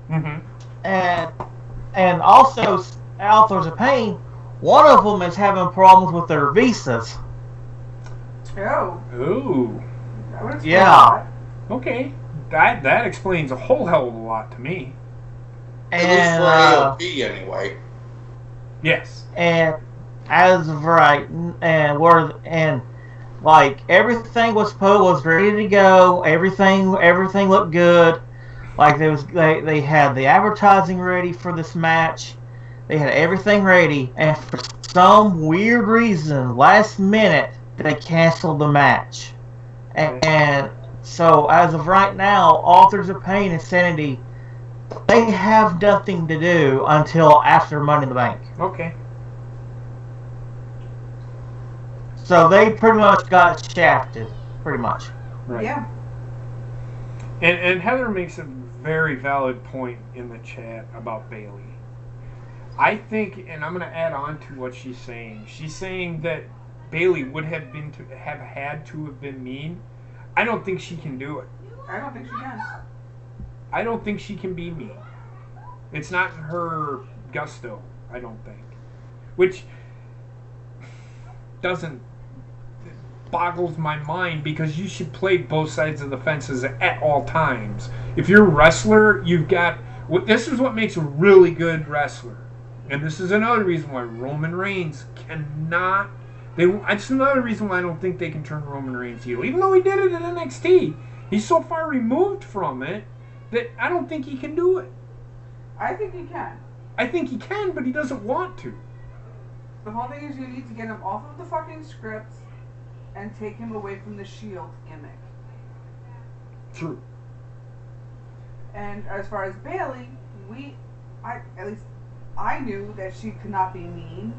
Mm-hmm. And also, Authors of Pain, one of them is having problems with their visas. Oh. Ooh. That would explain Yeah. that. Okay. That explains a whole hell of a lot to me. At least for AOP, anyway. Yes. And as of right, and like everything was ready to go. Everything looked good. Like they had the advertising ready for this match. They had everything ready, and for some weird reason, last minute they canceled the match. And so as of right now, Authors of Pain and Sanity, they have nothing to do until after Money in the Bank. Okay. So they pretty much got shafted, pretty much. Right. Yeah. And Heather makes a very valid point in the chat about Bayley. I think, and I'm going to add on to what she's saying. She's saying that Bayley would have had to have been mean. I don't think she can do it. I don't think she can. I don't think she can be mean. It's not in her gusto, I don't think. Which boggles my mind because you should play both sides of the fences at all times. If you're a wrestler, this is what makes a really good wrestler. And this is another reason why Roman Reigns cannot... It's another reason why I don't think they can turn Roman Reigns heel. Even though he did it at NXT, he's so far removed from it that I don't think he can do it. I think he can. I think he can, but he doesn't want to. The whole thing is you need to get him off of the fucking script and take him away from the Shield gimmick. True. And as far as Bayley, I knew that she could not be mean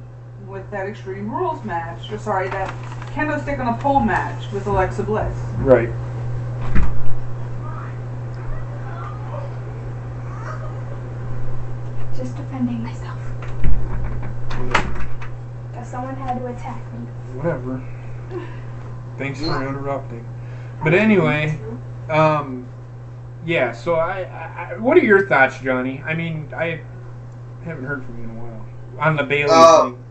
with that Extreme Rules match. That kendo stick on a pole match with Alexa Bliss. Right. Just defending myself. Because someone had to attack me. Whatever. Thanks for interrupting. But anyway, yeah, so I what are your thoughts, Johnny? I mean, I haven't heard from you in a while. On the Bayley thing.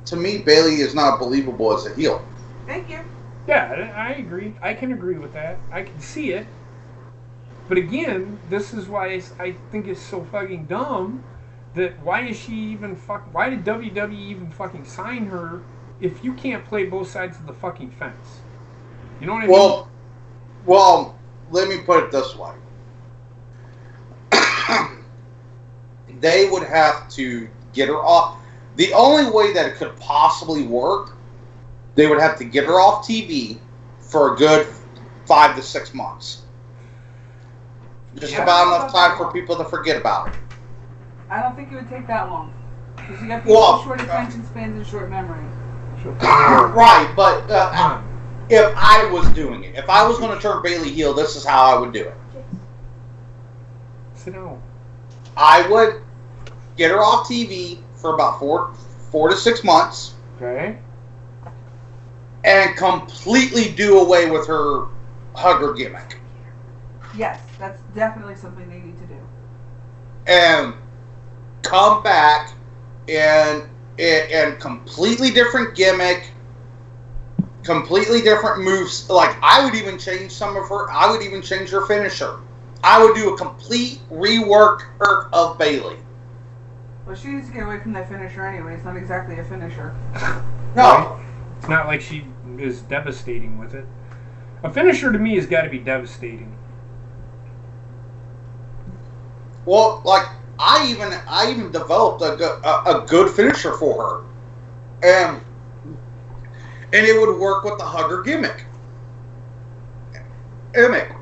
To me, Bayley is not believable as a heel. Thank you. Yeah, I agree. I can agree with that. I can see it. But again, this is why I think it's so fucking dumb that why did WWE even fucking sign her if you can't play both sides of the fucking fence? You know what I mean? Well, let me put it this way. They would have to get her off. The only way that it could possibly work, they would have to get her off TV for a good 5 to 6 months. Just about enough time for people to forget about it. I don't think it would take that long. Because you got people with short attention spans and short memory. Right, but if I was doing it, if I was going to turn Bayley heel, this is how I would do it. Sit down. I would get her off TV for about 4 to 6 months. Okay. and completely do away with her hugger gimmick. Yes, that's definitely something they need to do. And come back and completely different gimmick, completely different moves. Like, I would even change some of her. I would even change her finisher. I would do a complete rework of Bayley. Well, she needs to get away from that finisher anyway. It's not exactly a finisher. No. Right? It's not like she is devastating with it. A finisher to me has got to be devastating. Well, like, I even developed a good finisher for her, and it would work with the hugger gimmick.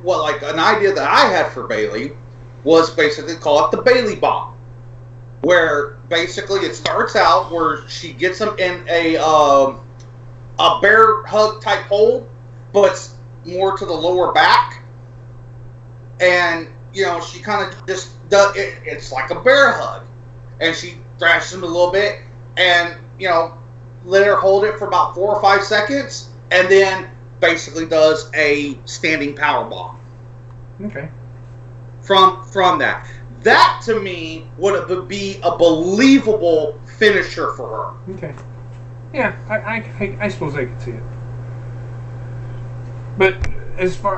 Well, like, an idea that I had for Bayley was basically call it the Bayley Bomb, where basically it starts out where she gets them in a bear hug type hold, but it's more to the lower back, and she kind of just does it. It's like a bear hug, and she thrashes him a little bit, and let her hold it for about 4 or 5 seconds, and then basically does a standing power bomb. Okay. From that. That, to me, would be a believable finisher for her. Okay. Yeah, I suppose I could see it. But as far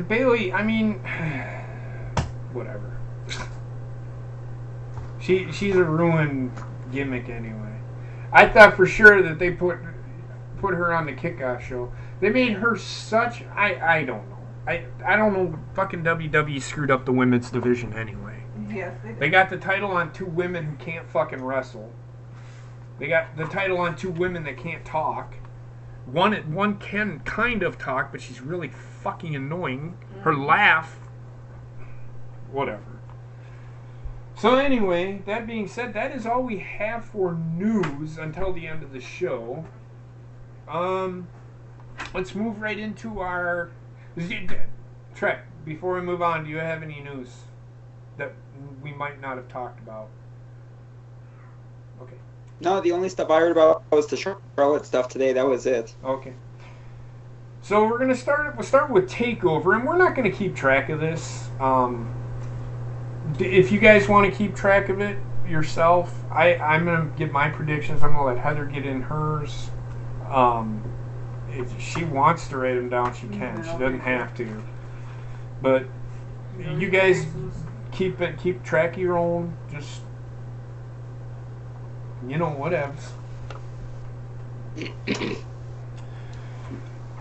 Bayley, I mean, whatever. She's a ruined gimmick anyway. I thought for sure that they put her on the kickoff show. They made her such I don't know. I don't know. Fucking WWE screwed up the women's division anyway. Yes, they did. They got the title on 2 women who can't fucking wrestle. They got the title on 2 women that can't talk. One can kind of talk, but she's really fucking annoying. Her laugh, whatever. So anyway, that being said, that is all we have for news until the end of the show. Let's move right into our... Trek, before we move on, do you have any news that we might not have talked about? Okay. No, the only stuff I heard about was the Charlotte stuff today. That was it. Okay. So we're gonna start with Takeover, and we're not gonna keep track of this. If you guys want to keep track of it yourself, I'm gonna give my predictions. I'm gonna let Heather get in hers. If she wants to write them down, she can. She doesn't have to. But you guys keep track of your own. Just whatevs.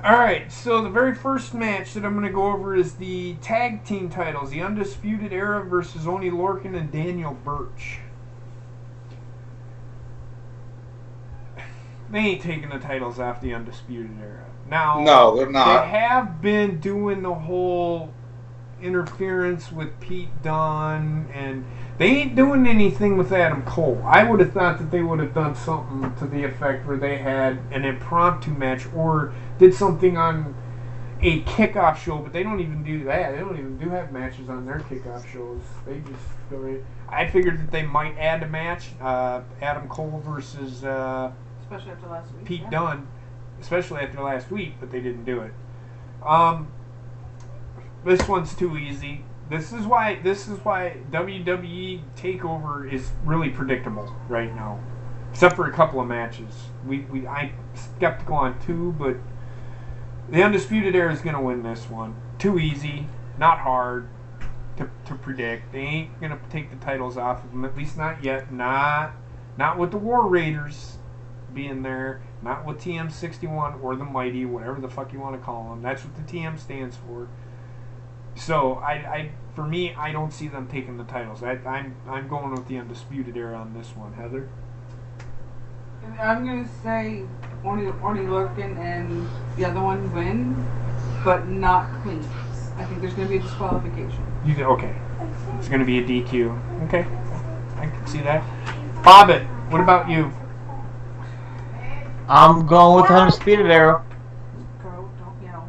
Alright, so the very first match that I'm going to go over is the tag team titles. The Undisputed Era versus Oney Lorcan and Daniel Burch. They ain't taking the titles off the Undisputed Era. Now, no, they're not. They have been doing the whole interference with Pete Dunne, and they ain't doing anything with Adam Cole. I would have thought that they would have done something to the effect where they had an impromptu match or did something on a kickoff show, but they don't even do that. They don't even have matches on their kickoff shows. They just go right. I figured that they might add a match, Adam Cole versus especially after last week. Pete Dunne, especially after last week, but they didn't do it. This one's too easy. This is why WWE Takeover is really predictable right now, except for a couple of matches. I'm skeptical on 2, but the Undisputed Era is going to win this one. Too easy, not hard to predict. They ain't going to take the titles off of them, at least not yet. Not with the War Raiders being there. Not with TM61 or the Mighty, whatever the fuck you want to call them. That's what the TM stands for. So for me, I don't see them taking the titles. I'm going with the Undisputed Era on this one. Heather? I'm gonna say Oney Lorcan and the other one win, but not clean. I think there's gonna be a disqualification. Okay. It's gonna be a DQ. Okay. I can see that. Bobbit, what about you? I'm going with the Undisputed Era. Go, don't yell.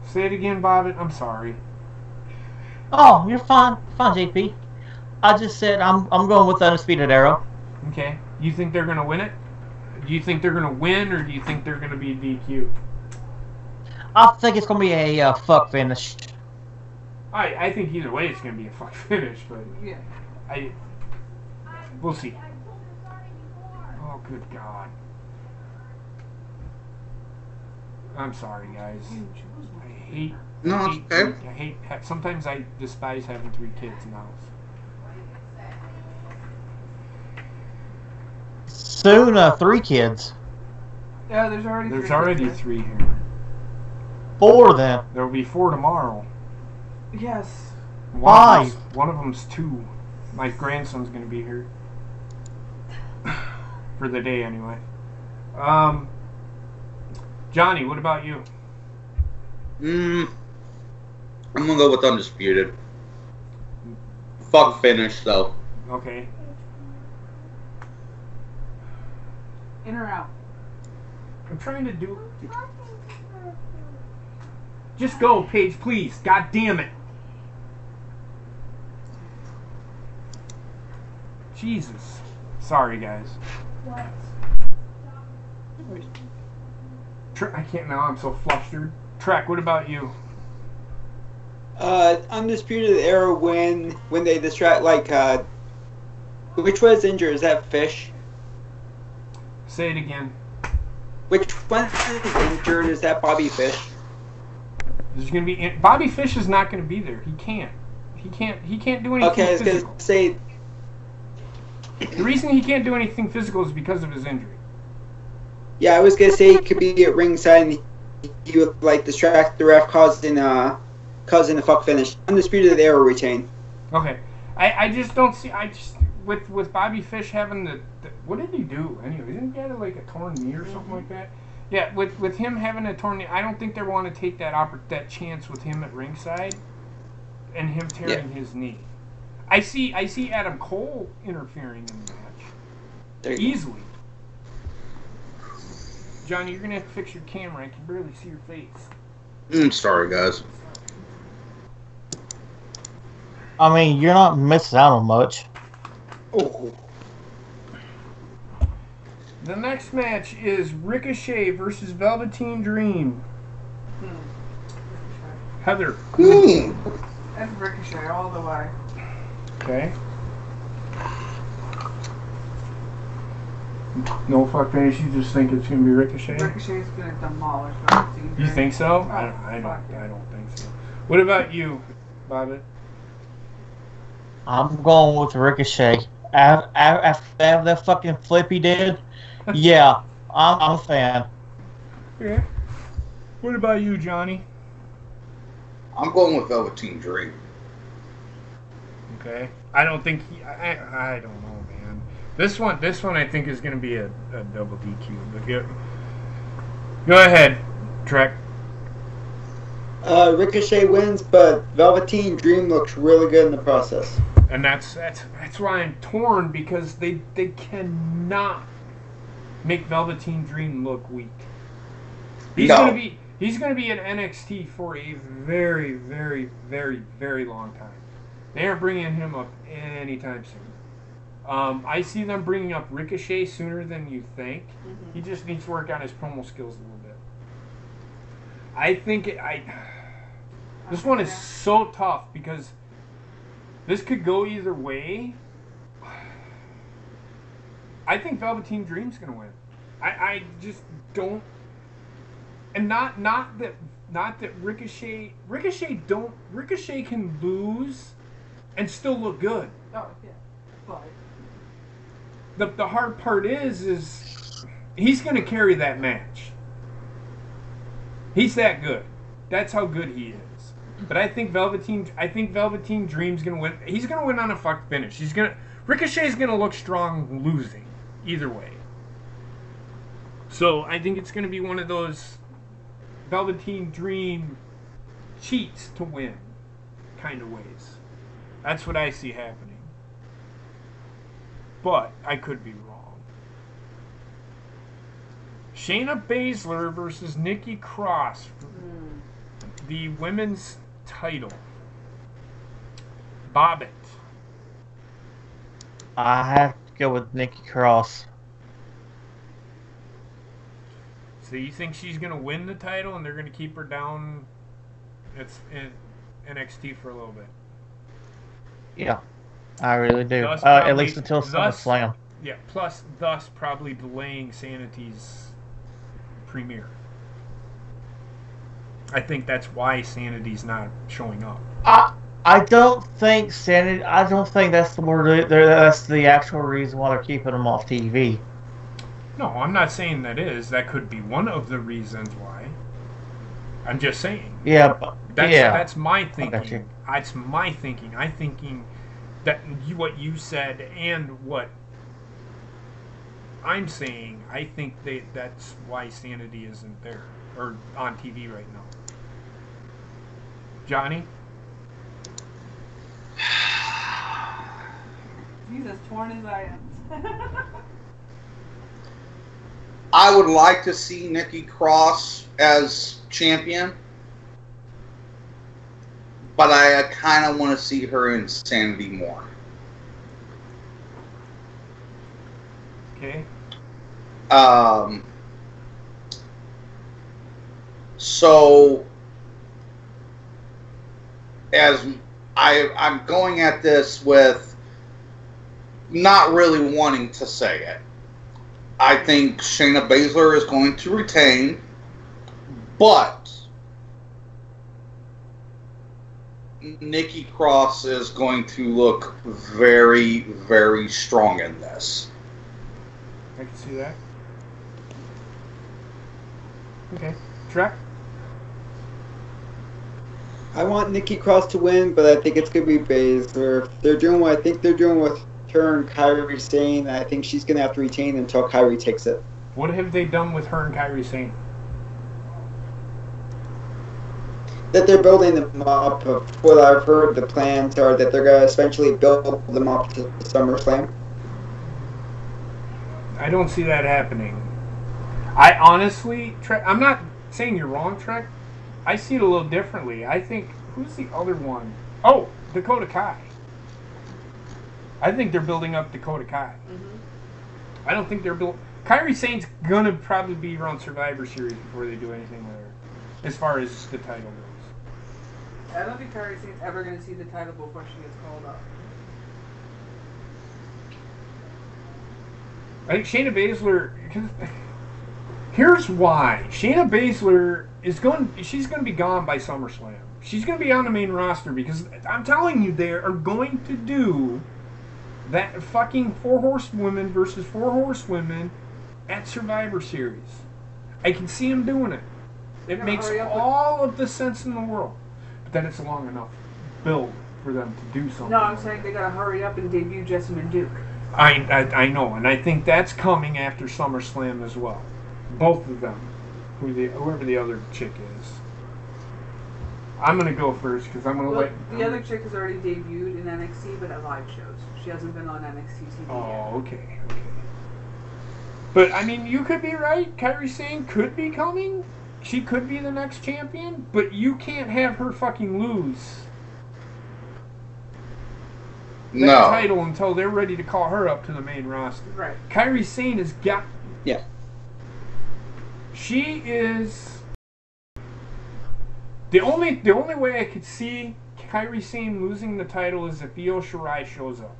Say it again, Bobbit. I'm sorry. Oh, you're fine. Fine, JP. I just said I'm going with the Undisputed Era. Okay. You think they're going to win it? Do you think they're going to win, or do you think they're going to be DQ? I think it's going to be a fuck finish. I think either way it's going to be a fuck finish, but Yeah. We'll see. Oh, good God. I'm sorry, guys. I hate. No, it's okay. I hate. Sometimes I despise having 3 kids in the house. Soon, 3 kids. Yeah, there's already There's 3 already kids. 3 here. 4 then. There will be 4 tomorrow. Yes. Why? One of them's 2. My grandson's gonna be here for the day anyway. Johnny, what about you? I'm gonna go with undisputed. Fuck finish though. Okay. In or out? I'm trying to do. Just go, Paige, please. God damn it. Jesus. Sorry, guys. What? I can't now. I'm so flustered. Trek, what about you? Undisputed Era when they distract, which was injured? Is that Fish? Say it again. Which one is injured? Is that Bobby Fish? There's gonna be Bobby Fish is not gonna be there. He can't. He can't do anything Okay, I was physical. gonna say. The reason he can't do anything physical is because of his injury. Yeah, I was gonna say he could be at ringside and he would distract the ref, causing a fuck finish. Undisputed Era retain. Okay, I just don't see. With Bobby Fish having the what did he do anyway? Didn't he have a torn knee or something like that? Yeah, with him having a torn knee, I don't think they want to take that chance with him at ringside and him tearing his knee. I see Adam Cole interfering in the match easily. Johnny, you're gonna have to fix your camera. I can barely see your face. I'm sorry, guys. I mean, you're not missing out on much. Oh. The next match is Ricochet versus Velveteen Dream. Heather. That's Ricochet all the way. Okay. No fuck finish. You just think it's gonna be Ricochet? Ricochet's gonna demolish Velveteen Dream. You think so? Oh, I fuck yeah. don't think so. What about you, Bobbitt? I'm going with Ricochet. After that fucking flip he did, yeah, I'm a fan. Yeah. What about you, Johnny? I'm going with Velveteen Dream. Okay. I don't think I don't know, man. This one I think is going to be a double DQ. But go ahead, Trek. Ricochet wins, but Velveteen Dream looks really good in the process. And that's why I'm torn, because they cannot make Velveteen Dream look weak. He's gonna be at NXT for a very, very, very, very long time. They aren't bringing him up anytime soon. I see them bringing up Ricochet sooner than you think. Mm-hmm. He just needs to work on his promo skills a little bit. I think this one is so tough because this could go either way. I think Velveteen Dream's gonna win. I just don't, and not that Ricochet can lose and still look good. Oh yeah, but The hard part is he's gonna carry that match. He's that good. That's how good he is. But I think Velveteen Dream's gonna win. He's gonna win on a fuck finish. Ricochet's gonna look strong losing either way. So I think it's gonna be one of those Velveteen Dream cheats to win kind of ways. That's what I see happening. But I could be wrong. Shayna Baszler versus Nikki Cross for the women's title. Bobbitt. I have to go with Nikki Cross. So you think she's going to win the title and they're going to keep her down in NXT for a little bit? Yeah, I really do. Thus At probably- least until thus- SummerSlam. Yeah, plus thus probably delaying Sanity's premiere. I think that's why Sanity's not showing up. I don't think Sanity. I don't think that's the word. That's the actual reason why they're keeping them off TV. No, I'm not saying that is. That could be one of the reasons why. I'm just saying. Yeah, but That's my got you. thinking. That's my thinking. I'm thinking that what you said and what I'm saying, I think that's why Sanity isn't there or on TV right now. Johnny? He's as torn as I am. I would like to see Nikki Cross as champion, but I kind of want to see her in Sanity more. Okay. So as I'm going at this with not really wanting to say it, I think Shayna Baszler is going to retain, but Nikki Cross is going to look very, very strong in this. I can see that. Okay. Trek? I want Nikki Cross to win, but I think it's going to be Baszler. If they're doing what I think they're doing with her and Kairi Sane, I think she's going to have to retain until Kairi takes it. What have they done with her and Kairi Sane? That they're building them up. Of what I've heard, the plans are that they're going to eventually build them up to SummerSlam. I don't see that happening. I honestly, Trek, I'm not saying you're wrong, Trek. I see it a little differently. I think, who's the other one? Oh, Dakota Kai. I think they're building up Dakota Kai. Mm-hmm. I don't think they're building... Kairi Sane's going to probably be around Survivor Series before they do anything with her, as far as the title goes. I don't think Kairi Sane's ever going to see the title before she gets called up. I think Shayna Baszler... Here's why. Shayna Baszler is she's going to be gone by SummerSlam. She's going to be on the main roster because I'm telling you, they are going to do that fucking 4 horsewomen versus 4 horsewomen at Survivor Series. I can see them doing it. It makes all of the sense in the world. But then it's a long enough build for them to do something. No, I'm saying they got to hurry up and debut Jessamine Duke. I know, and I think that's coming after SummerSlam as well. Both of them, whoever the other chick is. I'm gonna go first because I'm gonna let. The other chick has already debuted in NXT, but at live shows. She hasn't been on NXT TV yet. Oh, okay. But I mean, you could be right. Kairi Sane could be coming. She could be the next champion, but you can't have her fucking lose that title until they're ready to call her up to the main roster. Right. Kairi Sane has got. Yeah. She is the only way I could see Kairi Sane losing the title is if Io Shirai shows up.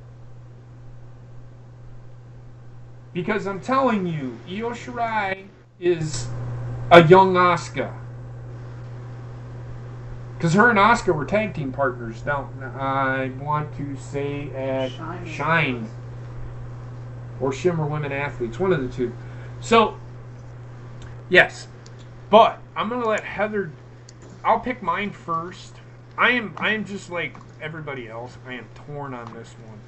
Because I'm telling you, Io Shirai is a young Asuka. Because her and Asuka were tag team partners down, I want to say, at Shine. Or Shimmer Women Athletes, one of the two. So, yes. But, I'm going to let Heather... I'll pick mine first. I am just like everybody else. I am torn on this one.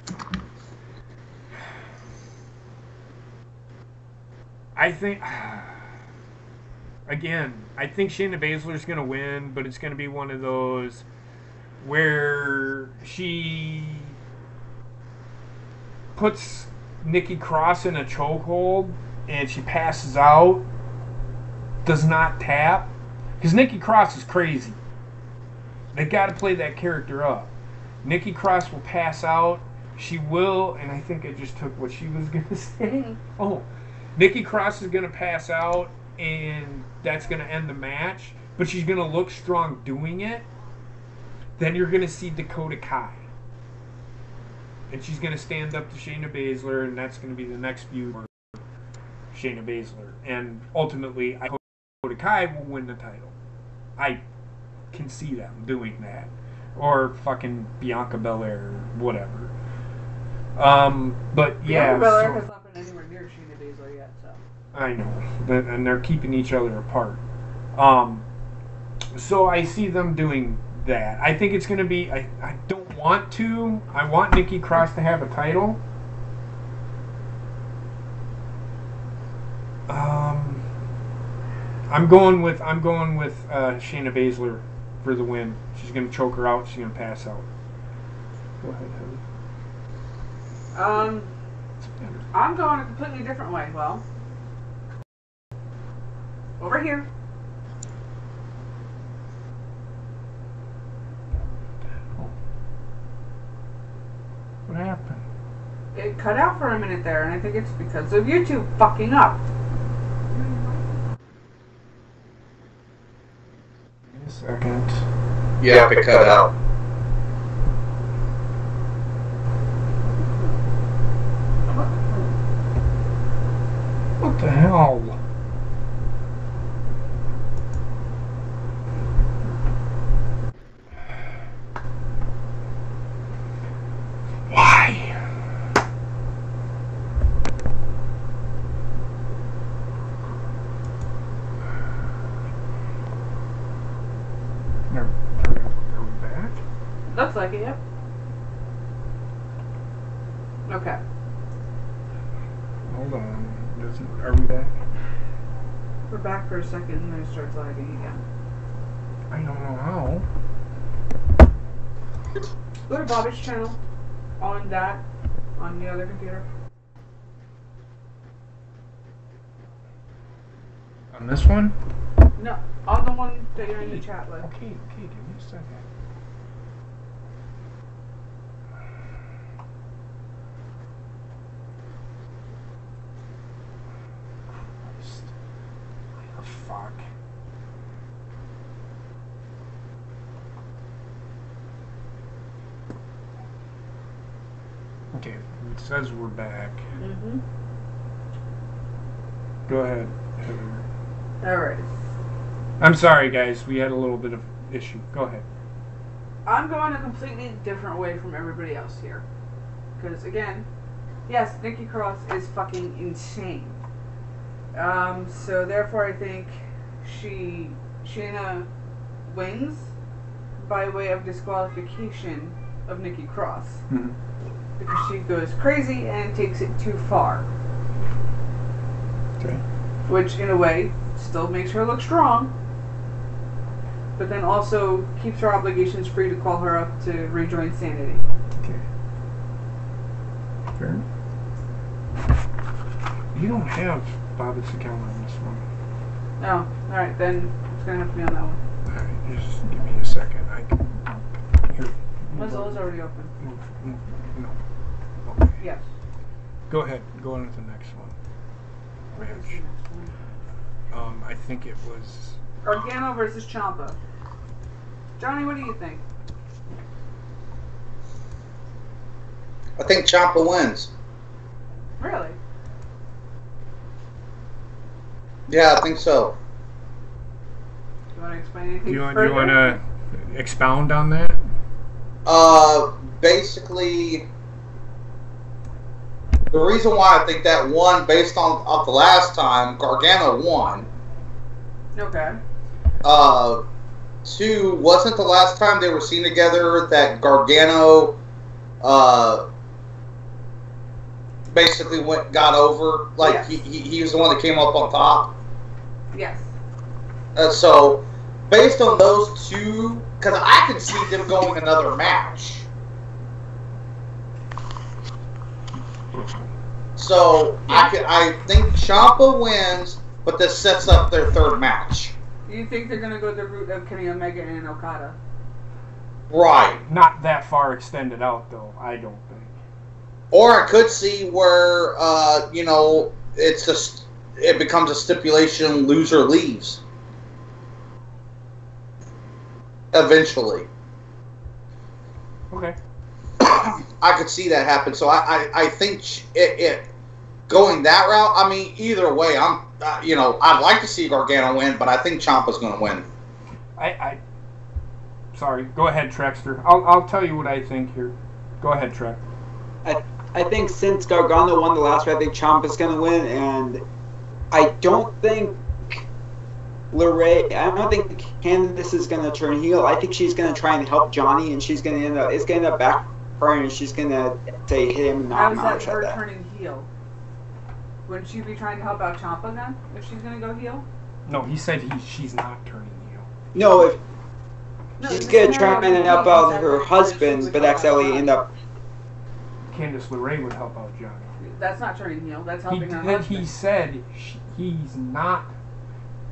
I think... Again, I think Shayna Baszler's going to win, but it's going to be one of those where she puts Nikki Cross in a chokehold and she passes out, does not tap, because Nikki Cross is crazy. They got to play that character up. Nikki Cross will pass out. She will, and I think I just took what she was going to say. Oh, Nikki Cross is going to pass out. and that's going to end the match, but she's going to look strong doing it, then you're going to see Dakota Kai. And she's going to stand up to Shayna Baszler, and that's going to be the next feud for Shayna Baszler. And ultimately, I hope Dakota Kai will win the title. I can see them doing that. Or fucking Bianca Belair or whatever. But yeah. Bianca Belair has not been anywhere near Shayna Baszler yet, so. I know. And they're keeping each other apart. So I see them doing that. I think it's going to be... I don't want to. I want Nikki Cross to have a title. I'm going with Shayna Baszler for the win. She's going to choke her out. She's going to pass out. Go ahead, Heather. I'm going a completely different way. Well, over here. What happened? It cut out for a minute there, and I think it's because of you two fucking up. Give me a second. Yeah, it cut out. What the hell? Why? Are we back? Looks like it, yep. Okay. Hold on. Are we back? We're back for a second, and then it starts lagging again. I don't know how. Go to Bobby's channel on the other computer. On this one? No, on the one that you're in the chat with. Okay, give me a second. Christ. Why the fuck? Okay, it says we're back. Mm-hmm. Go ahead, Heather. Alright. I'm sorry, guys. We had a little bit of issue. Go ahead. I'm going a completely different way from everybody else here. Because, again, yes, Nikki Cross is fucking insane. So, therefore, I think Shayna wins by way of disqualification of Nikki Cross. Mm-hmm. Because she goes crazy and takes it too far. Okay. Which, in a way, still makes her look strong. But then also keeps her obligations free to call her up to rejoin Sanity. Okay. Fair. You don't have Bobbitt's account on this one. Oh, alright, then it's gonna have to be on that one. Alright, just give me a second. Here. Muzzle already open. No. Okay. Yes. Go ahead. Go on to the next one. Match. I think it was... Gargano versus Ciampa. Johnny, what do you think? I think Ciampa wins. Really? Yeah, I think so. Do you want to explain anything Do you further? want to expound on that? Basically, the reason why I think that won, based on the last time, Gargano won. Okay. 2, wasn't the last time they were seen together that Gargano basically got over? Like, yes. he was the one that came up on top? Yes. So, based on those two, because I can see them going another match. So, I think Ciampa wins, but this sets up their third match. Do you think they're going to go the route of Kenny Omega and Okada? Right. Not that far extended out, though, I don't think. Or I could see where, it's just it becomes a stipulation, loser leaves. Eventually. Okay. I could see that happen. So I think it going that route. I mean, either way, I'm I'd like to see Gargano win, but I think Ciampa's going to win. Sorry. Go ahead, Trexter. I'll tell you what I think here. Go ahead, Trek. I think since Gargano won the last fight, I think Ciampa's going to win, and I don't think I don't think Candice is going to turn heel. I think she's going to try and help Johnny, and she's going to end up. It's going to end up backfiring, and she's going to say hit him and knock him out. How is that her turning heel? Wouldn't she be trying to help out Ciampa then, if she's going to go heel? No, he said she's not turning heel. No, she's going to try and help out her husband, but accidentally end up. Candice LeRae would help out Johnny. That's not turning heel. That's helping her husband. He said he's not.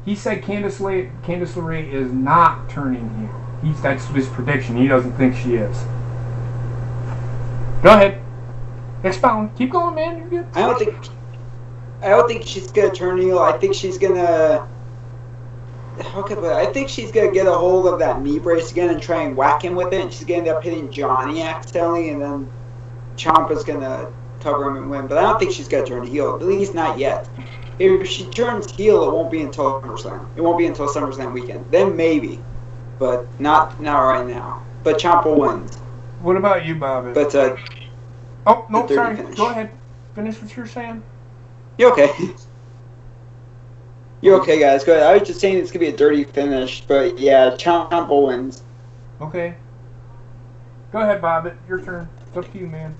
He said Candice LeRae is not turning heel. That's his prediction. He doesn't think she is. Go ahead. Expound. Keep going, man. You're good. I don't think she's gonna turn heel. I think she's gonna. I think she's gonna get a hold of that knee brace again and try and whack him with it. And she's gonna end up hitting Johnny accidentally, and then Ciampa's gonna cover him and win. But I don't think she's gonna turn heel. At least not yet. If she turns heel, it won't be until SummerSlam. It won't be until SummerSlam weekend. Then maybe, but not right now. But Ciampa wins. What about you, Bobby? But oh no, sorry. Finish. Go ahead. Finish what you're saying. You're okay. You're okay, guys. Go ahead. I was just saying it's gonna be a dirty finish, but yeah, Ciampa wins. Okay. Go ahead, Bob. Your turn. It's up to you, man.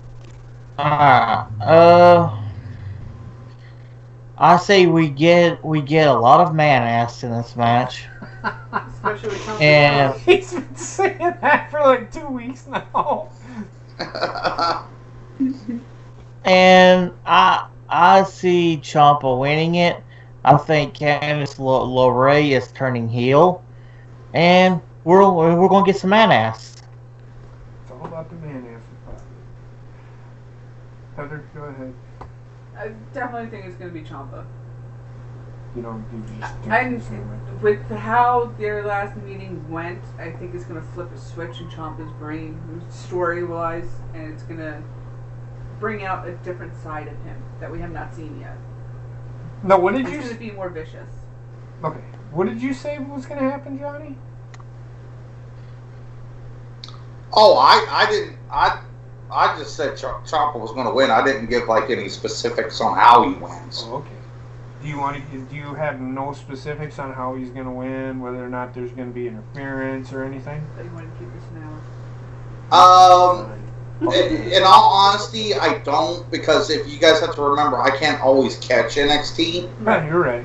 I say we get a lot of man-ass in this match. Especially when it comes And He's been saying that for like 2 weeks now. and I see Ciampa winning it. I think Candice LeRae is turning heel, and we're gonna get some man-ass. It's all about the man-ass. Heather, go ahead. I definitely think it's going to be Ciampa. You don't do And with how their last meeting went, I think it's going to flip a switch in Ciampa's brain, story-wise, and it's going to bring out a different side of him that we have not seen yet. No, what did It's you going to be more vicious. Okay. What did you say was going to happen, Johnny? Oh, I didn't. I just said Ciampa was going to win. I didn't give like any specifics on how he wins. Oh, okay. Do you have no specifics on how he's going to win, whether or not there's going to be interference or anything? So you want to keep this an hour? In all honesty, I don't, because if you guys have to remember, I can't always catch NXT. Yeah, you're right.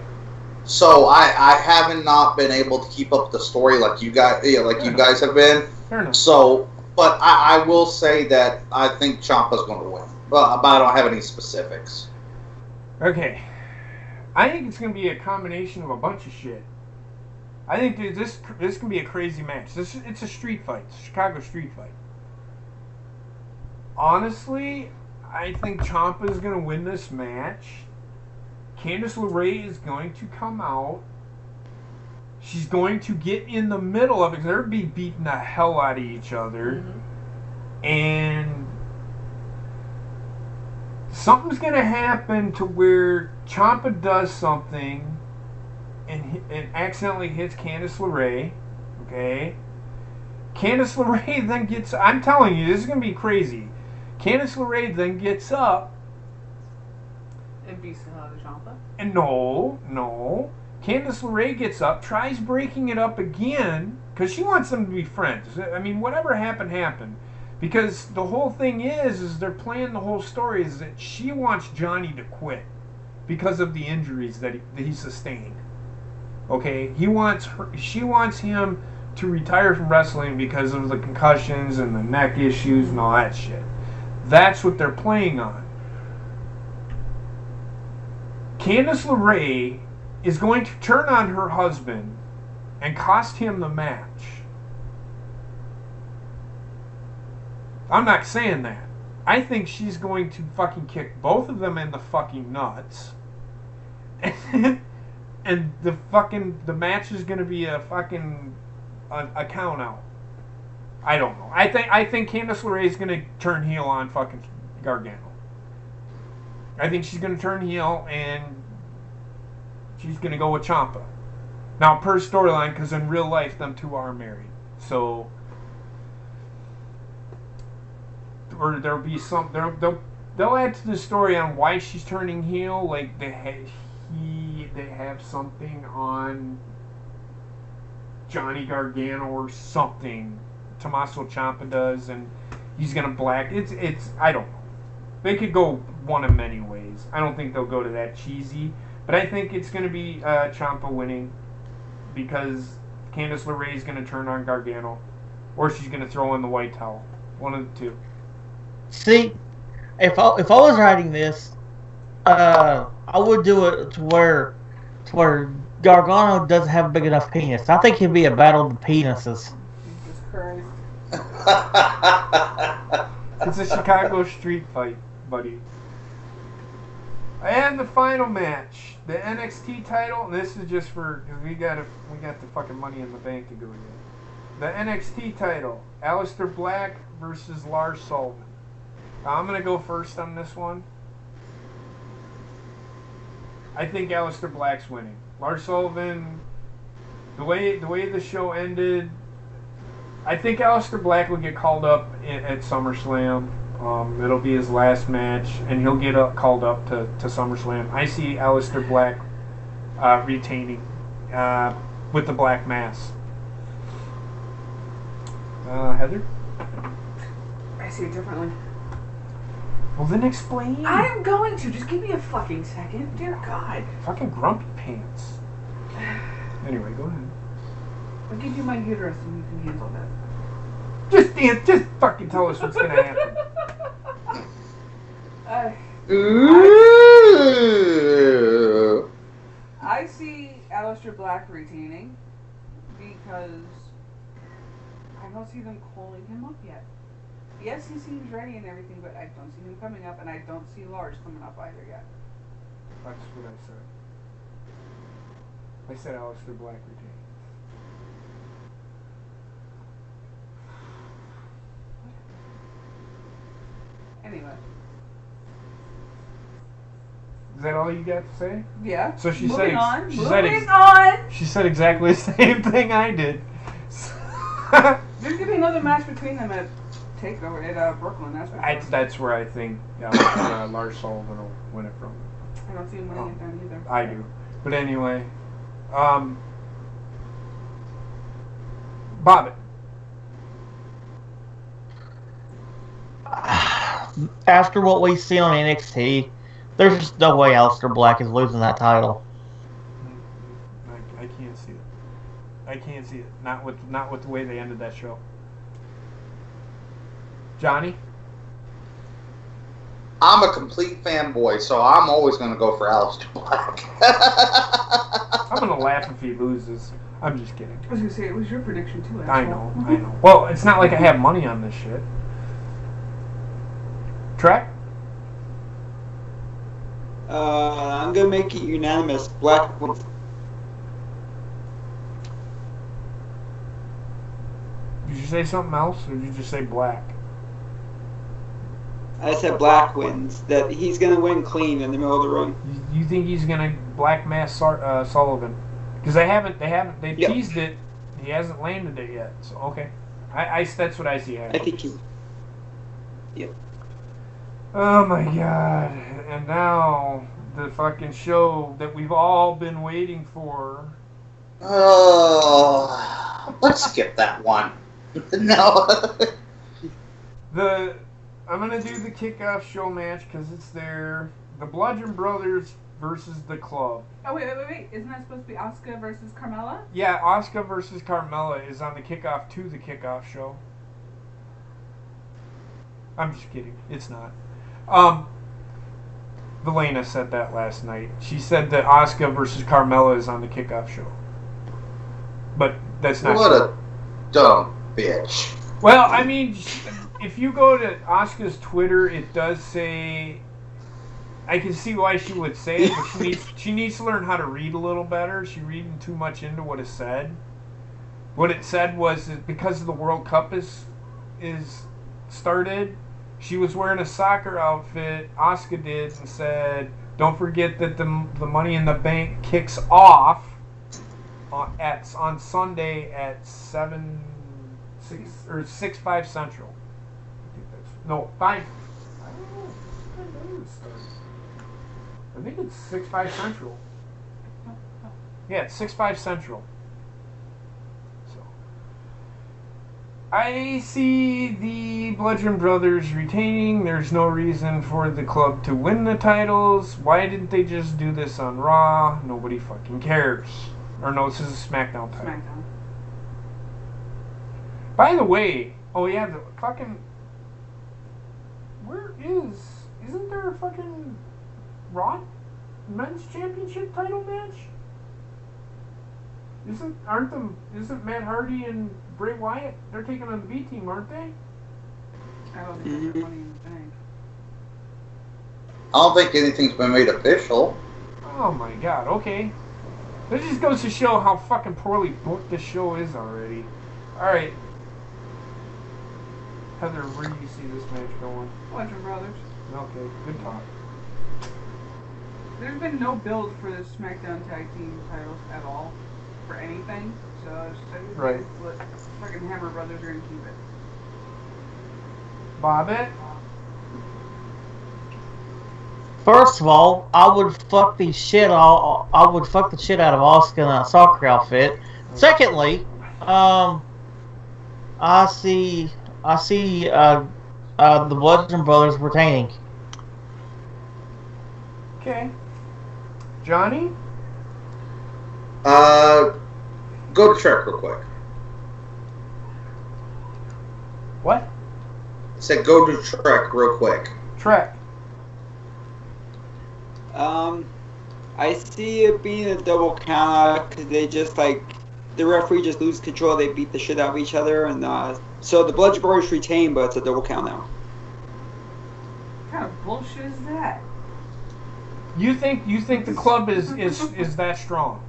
So I haven't not been able to keep up the story like you guys, you guys have been. Fair enough. So, but I will say that I think Ciampa's going to win, but I don't have any specifics. Okay. I think it's going to be a combination of a bunch of shit. I think this can be a crazy match. It's a street fight. It's a Chicago street fight. Honestly, I think Ciampa is going to win this match. Candice LeRae is going to come out. She's going to get in the middle of it because they're beating the hell out of each other. Mm-hmm. And something's going to happen to where Ciampa does something and accidentally hits Candice LeRae. Okay? Candice LeRae then gets... I'm telling you, this is going to be crazy. Candice LeRae then gets up. And beats the hell out of Ciampa? And no. Candice LeRae gets up, tries breaking it up again, because she wants them to be friends. I mean, whatever happened. Because the whole thing is they're playing the whole story is that she wants Johnny to quit because of the injuries that he sustained. Okay? She wants him to retire from wrestling because of the concussions and the neck issues and all that shit. That's what they're playing on. Candice LeRae is going to turn on her husband and cost him the match. I'm not saying that. I think she's going to fucking kick both of them in the fucking nuts. and the match is gonna be a fucking a count out. I don't know. I think Candice LeRae is gonna turn heel on fucking Gargano. I think she's gonna turn heel and she's gonna go with Ciampa. Now, per storyline, because in real life, them two are married. So, or there'll be some. They'll add to the story on why she's turning heel. Like they have something on Johnny Gargano or something. Tommaso Ciampa does, and he's gonna black. It's. I don't know. They could go one of many ways. I don't think they'll go to that cheesy, but I think it's gonna be Ciampa winning. Because Candice LeRae is going to turn on Gargano, or she's going to throw in the white towel. One of the two. See, if I was writing this, I would do it to where Gargano doesn't have a big enough penis. I think it'd be a battle of the penises. Jesus Christ. It's a Chicago street fight, buddy. And the final match, the NXT title. And this is just for because we got the fucking Money in the Bank to go get. The NXT title, Aleister Black versus Lars Sullivan. Now, I'm gonna go first on this one. I think Aleister Black's winning. Lars Sullivan, the way the show ended, I think Aleister Black will get called up at SummerSlam. It'll be his last match, and he'll get called up to SummerSlam. I see Aleister Black retaining with the Black Mass. Heather? I see it differently. Well, then explain. I'm going to. Just give me a fucking second. Dear God. Fucking grumpy pants. Anyway, go ahead. I'll give you my uterus and you can handle that. Just fucking tell us what's gonna happen. Ooh. I see Aleister Black retaining because I don't see them calling him up yet. Yes, he seems ready and everything, but I don't see him coming up, and I don't see Lars coming up either yet. That's what I said. I said Aleister Black retaining. Anyway. Is that all you got to say? Yeah. So she Moving said. on. She Moving said. on. She said exactly the same thing I did. There's gonna be another match between them at Takeover at Brooklyn. That's where I think Lars Sullivan will win it from. I don't see him winning it then either. I do, but anyway, Bobbitt. After what we've seen on NXT, there's just no way Aleister Black is losing that title. I can't see it. I can't see it. Not with the way they ended that show. Johnny? I'm a complete fanboy, so I'm always going to go for Aleister Black. I'm going to laugh if he loses. I'm just kidding. I was going to say, it was your prediction too, I know. Well, it's not like I have money on this shit. Trek? I'm gonna make it unanimous. Black. Did you say something else, or did you just say black? I said Black wins. That he's gonna win clean in the middle of the ring. You think he's gonna black mass Sullivan? Because they teased it. He hasn't landed it yet. So okay, that's what I see happening. I think he. Yep. Oh my god! And now the fucking show that we've all been waiting for. Oh, let's skip that one. No. I'm gonna do the kickoff show match because it's there. The Bludgeon Brothers versus the Club. Oh wait! Isn't that supposed to be Asuka versus Carmella? Yeah, Asuka versus Carmella is on the kickoff to the kickoff show. I'm just kidding. It's not. Velena said that last night. She said that Asuka versus Carmella is on the kickoff show. But that's not What true. a dumb bitch. Well, I mean, if you go to Asuka's Twitter, it does say I can see why she would say it, but she needs to learn how to read a little better. She's reading too much into what is said. What it said was that because the World Cup is started, she was wearing a soccer outfit. Asuka did, and said, "Don't forget that the Money in the Bank kicks off on Sunday at 6 5 Central." I think that's, no, 5. I don't know. What time does it start? I think it's 6 5 Central. Yeah, it's 6 5 Central. So I see the Bludgeon Brothers retaining. There's no reason for the club to win the titles. Why didn't they just do this on Raw? Nobody fucking cares. Or no, this is a SmackDown title. SmackDown. By the way, oh yeah, the fucking... Isn't there a fucking Raw Men's Championship title match? Isn't Matt Hardy and Bray Wyatt, they're taking on the B team, aren't they? I don't think there's Money in the Bank. I don't think anything's been made official. Oh my god, okay. This just goes to show how fucking poorly booked this show is already. Alright. Heather, where do you see this match going? Bludgeon Brothers. Okay, good talk. There's been no build for the SmackDown Tag Team titles at all. For anything. So I just said, Right. Fucking Hammer Brothers are gonna keep it. Bobbit? First of all, I would fuck the shit out of Asuka in that soccer outfit. Secondly, I see the Bludgeon Brothers retaining. Okay. Johnny? Go to Trek real quick. What? I said go to Trek real quick. Trek. I see it being a double count because they just the referee just loses control. They beat the shit out of each other, and so the Bludgeon Brothers retain, but it's a double count now. What kind of bullshit is that? You think the club is that strong?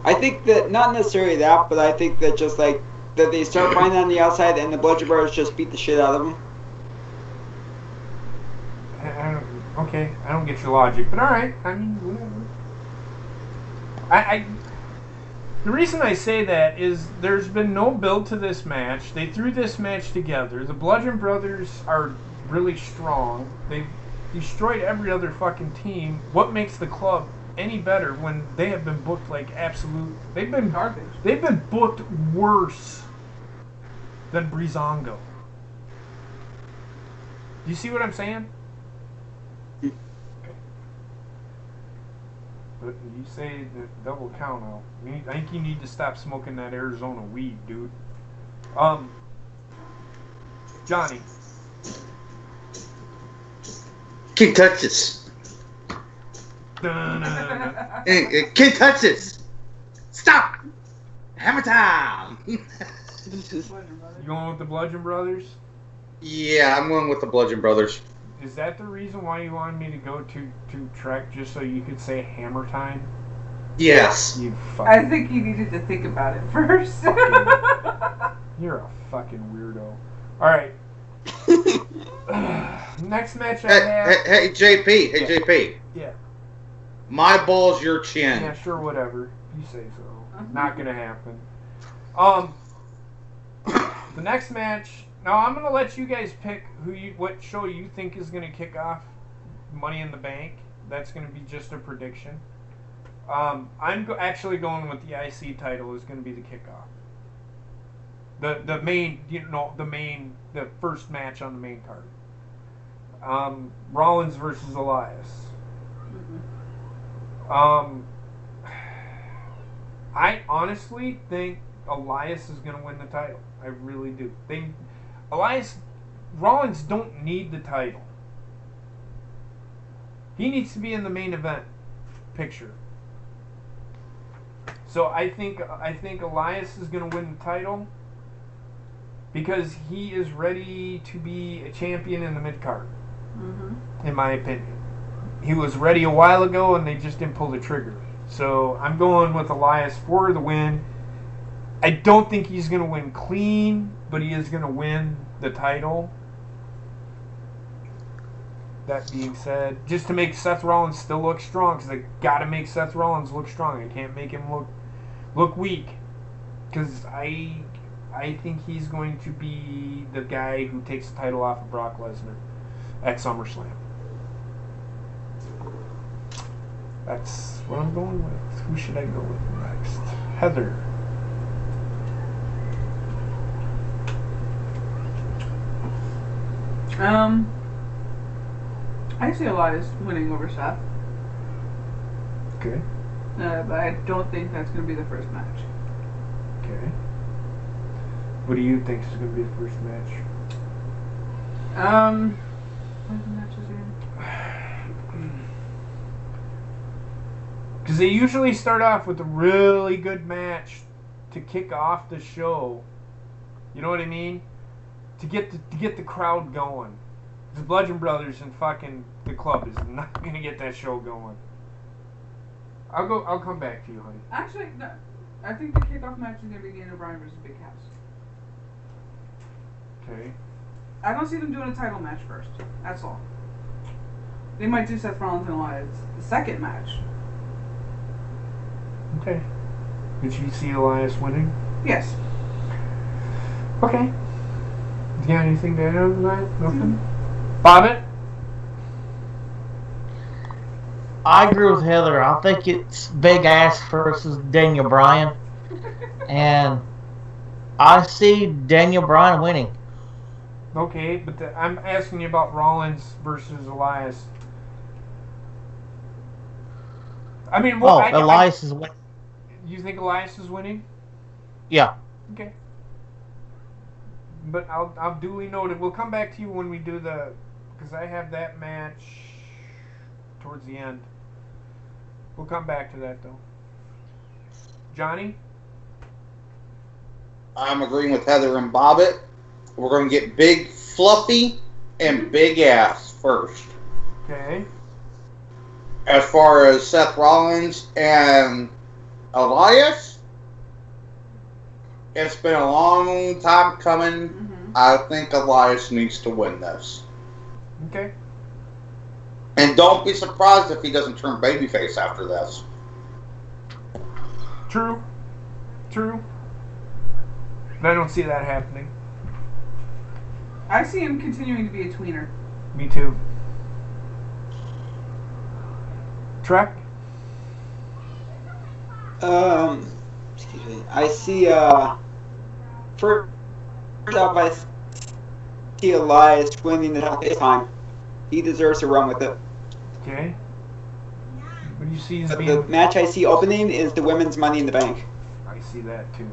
I think that not necessarily that, but I think that just that they start fighting on the outside, and the Bludgeon Brothers just beat the shit out of them. Okay, I don't get your logic, but all right. I mean, whatever. The reason I say that is there's been no build to this match. They threw this match together. The Bludgeon Brothers are really strong. They've destroyed every other fucking team. What makes the club any better when they have been booked like absolute? They've been Garbage. They've been booked worse than Breezango. Do you see what I'm saying? But you say the double count out. I think you need to stop smoking that Arizona weed, dude. Johnny. Can't touch this. Can't touch this. Stop. Hammer time. You going with the Bludgeon Brothers? Yeah, I'm going with the Bludgeon Brothers. Is that the reason why you wanted me to go to Trek, just so you could say hammer time? Yes. You fucking... I think you needed to think about it first. You're a fucking weirdo. Alright. Next match I have... Hey, JP. Yeah. My ball's your chin. Yeah, sure, whatever. You say so. Not gonna happen. The next match... Now, I'm going to let you guys pick what show you think is going to kick off Money in the Bank. That's going to be just a prediction. I'm actually going with the IC title is going to be the kickoff. The main, the first match on the main card. Rollins versus Elias. I honestly think Elias is going to win the title. I really do. Rollins don't need the title. He needs to be in the main event picture. So I think Elias is going to win the title because he is ready to be a champion in the mid card. in my opinion. He was ready a while ago, and they just didn't pull the trigger. So I'm going with Elias for the win. I don't think he's going to win clean, but he is going to win the title. That being said, just to make Seth Rollins still look strong, because I got to make Seth Rollins look strong. I can't make him look weak, because I think he's going to be the guy who takes the title off of Brock Lesnar at SummerSlam. That's what I'm going with. Who should I go with next? Heather. I see Elias winning over Seth. Okay. But I don't think that's going to be the first match. Okay. What do you think is going to be the first match? What's the matches again? Because they usually start off with a really good match to kick off the show. You know what I mean? To get the crowd going. The Bludgeon Brothers and fucking the club is not gonna get that show going. I'll come back to you, honey. Actually, no. I think the kickoff match is gonna be Daniel Bryan versus Big Cass. Okay. I don't see them doing a title match first. That's all. They might do Seth Rollins and Elias the second match. Okay. Did you see Elias winning? Yes. Okay. Do you got anything to add on that? Nothing? Bobbit? I agree with Heather. I think it's Big Ass versus Daniel Bryan. And I see Daniel Bryan winning. Okay, but I'm asking you about Rollins versus Elias. I mean, Elias is winning. You think Elias is winning? Yeah. Okay. But I'll duly note it. We'll come back to you when we do because I have that match towards the end. We'll come back to that though. Johnny? I'm agreeing with Heather and Bobbit. We're going to get Big Fluffy and Big Ass first. Okay. As far as Seth Rollins and Elias, it's been a long time coming. Mm-hmm. I think Elias needs to win this. Okay. And don't be surprised if he doesn't turn babyface after this. True. But I don't see that happening. I see him continuing to be a tweener. Me too. Trek? Excuse me. I see, first off, I see Elias winning the title this time. He deserves to run with it. Okay. What do you see as But being... the match I see opening is the women's Money in the Bank. I see that too.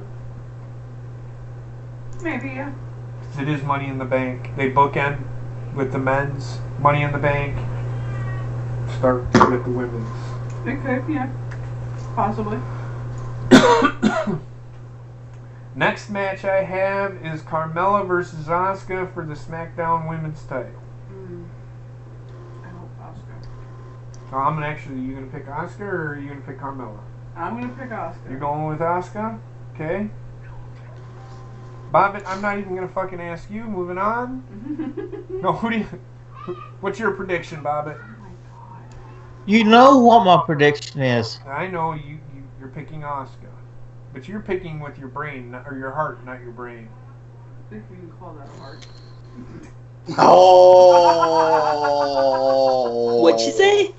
Maybe, yeah. 'Cause it is Money in the Bank. They bookend with the men's Money in the Bank. Start with the women's. It could, yeah. Possibly. Next match I have is Carmella versus Asuka for the SmackDown Women's title. I hope Asuka. So you gonna pick Asuka or are you gonna pick Carmella? I'm gonna pick Asuka. You're going with Asuka? Okay. Bobbit, I'm not even gonna fucking ask you. Moving on. No, what's your prediction, Bobbit? Oh my god. You know what my prediction is. I know you're picking Asuka, but you're picking with your brain or your heart, not your brain. I think we can call that heart. Oh. What'd you say?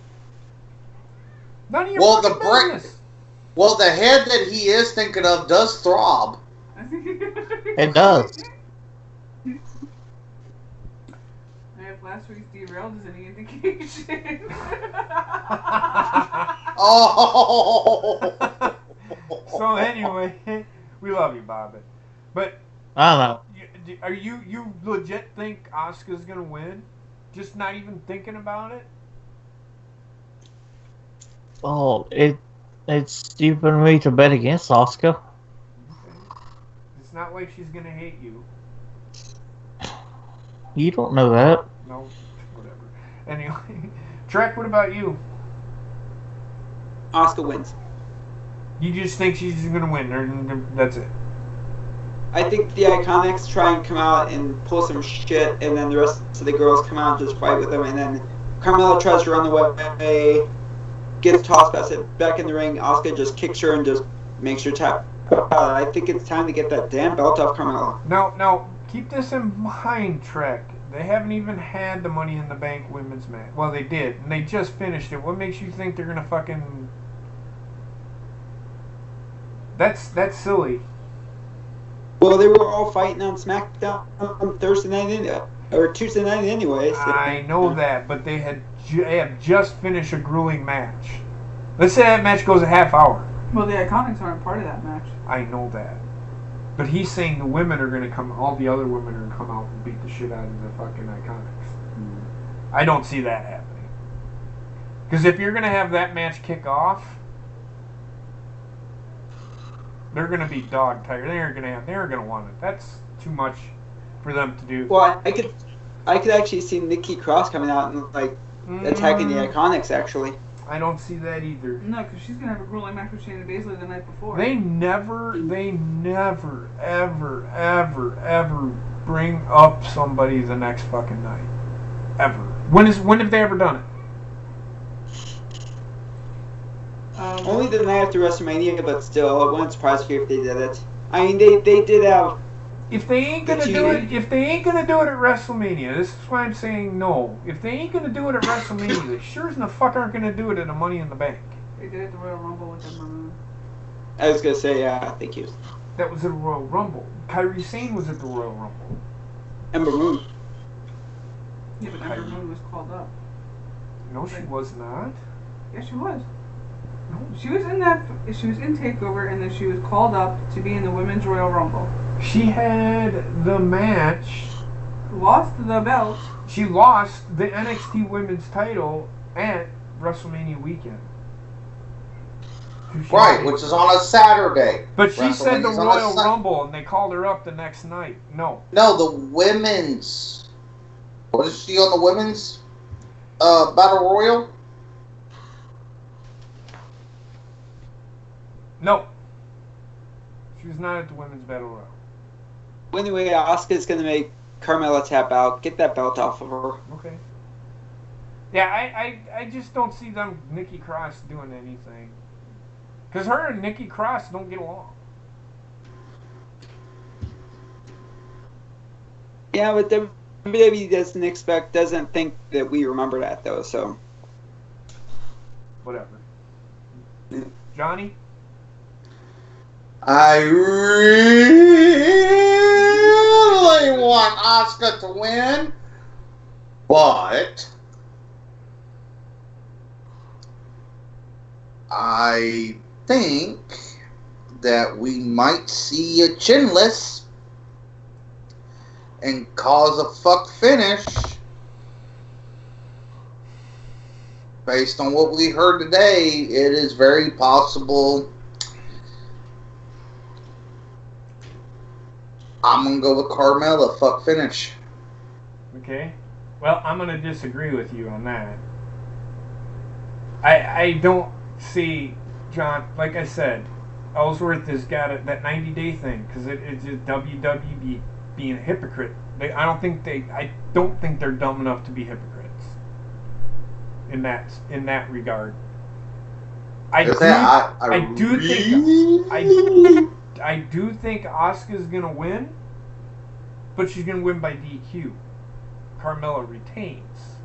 None of your Well, fucking business. Well, the head that he is thinking of does throb. It does. If last week's derailed is any indication. Oh. So anyway, we love you, Bobbit. But I don't know. are you legit think Asuka's gonna win? Just not even thinking about it? Oh, it's stupid of me to bet against Asuka. It's not like she's gonna hate you. You don't know that. No, whatever. Anyway, Trek, what about you? Asuka wins. You just think she's going to win, or that's it? I think the Iconics try and come out and pull some shit, and then the rest of the girls come out and just fight with them, and then Carmella tries to run the way, gets tossed back in the ring. Asuka just kicks her and just makes her tap out. I think it's time to get that damn belt off Carmella. Now, keep this in mind, Trek. They haven't even had the Money in the Bank women's match. Well, they did, and they just finished it. What makes you think they're going to fucking... That's silly. Well, they were all fighting on Smackdown on Thursday night, or Tuesday night anyway. So. I know that, but they have just finished a grueling match. Let's say that match goes a half hour. Well, the Iconics aren't part of that match. I know that. But he's saying the women are going to come, all the other women are going to come out and beat the shit out of the fucking Iconics. I don't see that happening. Because if you're going to have that match kick off, they're going to be dog tired. They're going to want it. That's too much for them to do. Well, I could actually see Nikki Cross coming out and attacking the Iconics. Actually, I don't see that either. No, because she's gonna have a grueling match with Shayna Baszler the night before. They never, ever bring up somebody the next fucking night. Ever. When have they ever done it? Only the night after WrestleMania, but still, it wouldn't surprise me if they did it. I mean, they did have. If they ain't gonna do it at WrestleMania, this is why I'm saying no. If they ain't gonna do it at WrestleMania, they sure as the fuck aren't gonna do it at a Money in the Bank. They did it at the Royal Rumble with Ember Moon. I was gonna say, yeah, thank you. That was at a Royal Rumble. Kairi Sane was at the Royal Rumble. Ember Moon. Yeah, but Ember Moon was called up. No, she was not. Yes, she was. She was in Takeover, and then she was called up to be in the Women's Royal Rumble. She had the match. Lost the belt. She lost the NXT Women's title at WrestleMania weekend. Right, which is on a Saturday. But she said the WrestleMania's on a Royal Rumble, and they called her up the next night. No, the women's. What is she on the women's Battle Royal? no. She was not at the Women's Battle Royal. Anyway, Asuka's gonna make Carmella tap out. Get that belt off of her. Okay. Yeah, I just don't see them, Nikki Cross, doing anything. Because her and Nikki Cross don't get along. Yeah, but WWE doesn't think that we remember that though. So. Whatever. Johnny? I really want Asuka to win, but I think that we might see a chinless and cause a fuck finish based on what we heard today. It is very possible. I'm going to go with Carmella, fuck finish. Okay. Well, I'm going to disagree with you on that. I don't see, John, like I said, Ellsworth has got that 90-day thing, because it's just WWE being a hypocrite. I don't think they're dumb enough to be hypocrites in that regard. I do think Asuka's gonna win, but she's gonna win by DQ. Carmella retains.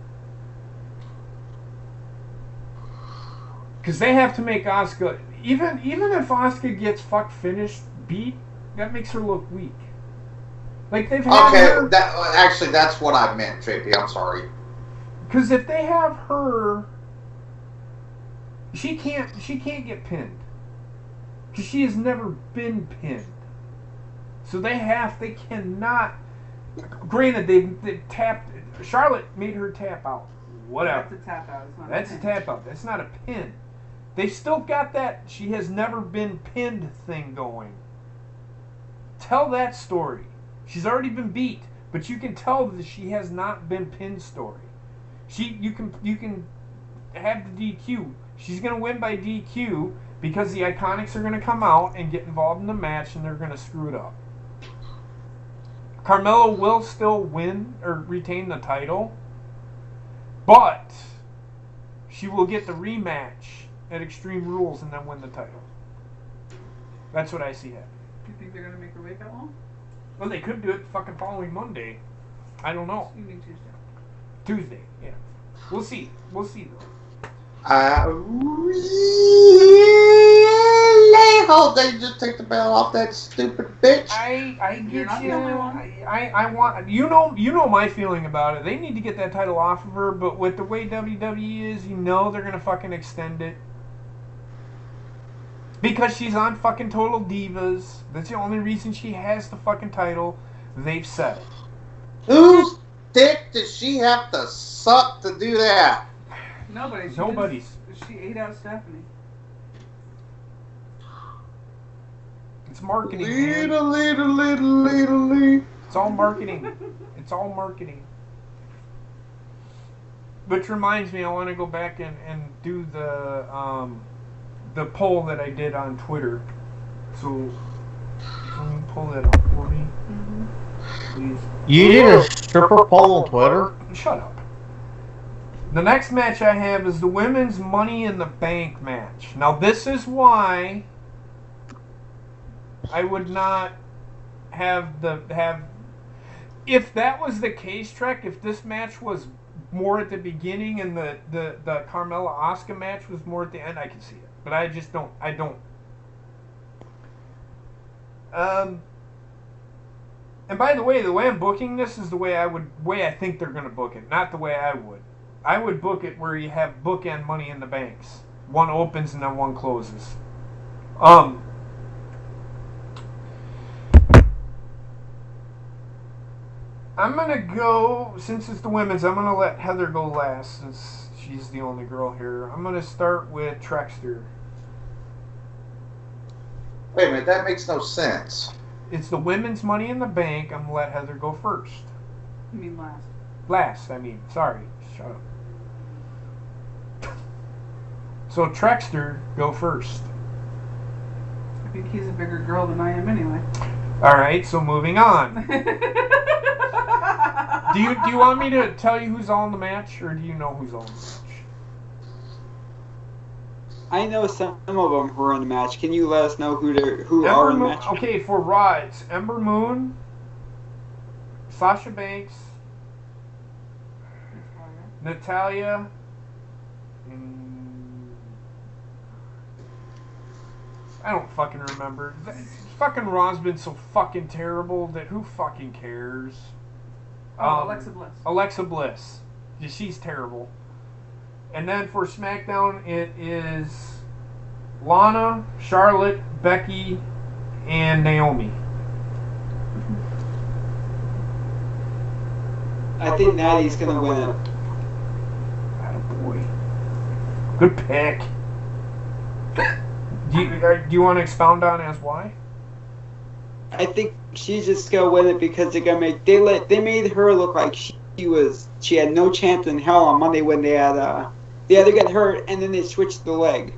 Because they have to make Asuka, even if Asuka gets finished, beat, that makes her look weak. Like they've had her, that's what I meant, JP. I'm sorry. Because if they have her, she can't get pinned. Because she has never been pinned. So they cannot. Granted, they tapped. Charlotte made her tap out. Whatever. That's a tap out. That's a tap out. That's not a pin. They still got that she has never been pinned thing going. Tell that story. She's already been beat, but you can tell that she has not been pinned story. You can have the DQ. She's gonna win by DQ because the Iconics are gonna come out and get involved in the match, and they're gonna screw it up. Carmella will still win or retain the title, but she will get the rematch at Extreme Rules and then win the title. That's what I see happening. You think they're gonna make her wait that long? Well, they could do it fucking following Monday. I don't know. You mean Tuesday? Tuesday, yeah. We'll see. We'll see though. I really hope they just take the belt off that stupid bitch. I You're get not you. the only one. I want you know my feeling about it. They need to get that title off of her, but with the way WWE is, they're gonna fucking extend it. Because she's on fucking Total Divas. That's the only reason she has the fucking title. They've said it. Whose dick does she have to suck to do that? Nobody's. Nobody's. She ate out Stephanie. It's marketing, man. Little. It's all marketing. It's all marketing. Which reminds me, I want to go back and do the poll that I did on Twitter. So, can you pull that up for me? Please. You did a stripper poll on Twitter? Shut up. The next match I have is the Women's Money in the Bank match. Now, this is why I would not have if that was the case, Trek, if this match was more at the beginning and the Carmella Asuka match was more at the end, I could see it. But I just don't. I don't. And by the way I'm booking this is the way I think they're gonna book it, not the way I would. I would book it where you have bookend Money in the Banks. One opens and then one closes. I'm gonna go, since it's the women's, I'm gonna let Heather go last since she's the only girl here. I'm gonna start with Trexter. Wait a minute, that makes no sense. It's the Women's Money in the Bank. I'm gonna let Heather go first. You mean last? Last, I mean. Sorry. Shut up. So, Trexter, go first. I think he's a bigger girl than I am anyway. Alright, so moving on. Do you want me to tell you who's all in the match, or do you know who's all in the match? I know some of them who are in the match. Can you let us know who are in the match? Okay, for Raw, it's Ember Moon, Sasha Banks, Natalya, I don't fucking remember. Fucking Raw's been so fucking terrible that who fucking cares? Alexa Bliss. Alexa Bliss. Yeah, she's terrible. And then for SmackDown, it is Lana, Charlotte, Becky, and Naomi. I think Natty's gonna win it. Attaboy. Good pick. Do you want to expound on as why? I think she's just gonna win it because they're gonna make they made her look like she had no chance in hell on Monday when they had to get hurt and then they switched the leg.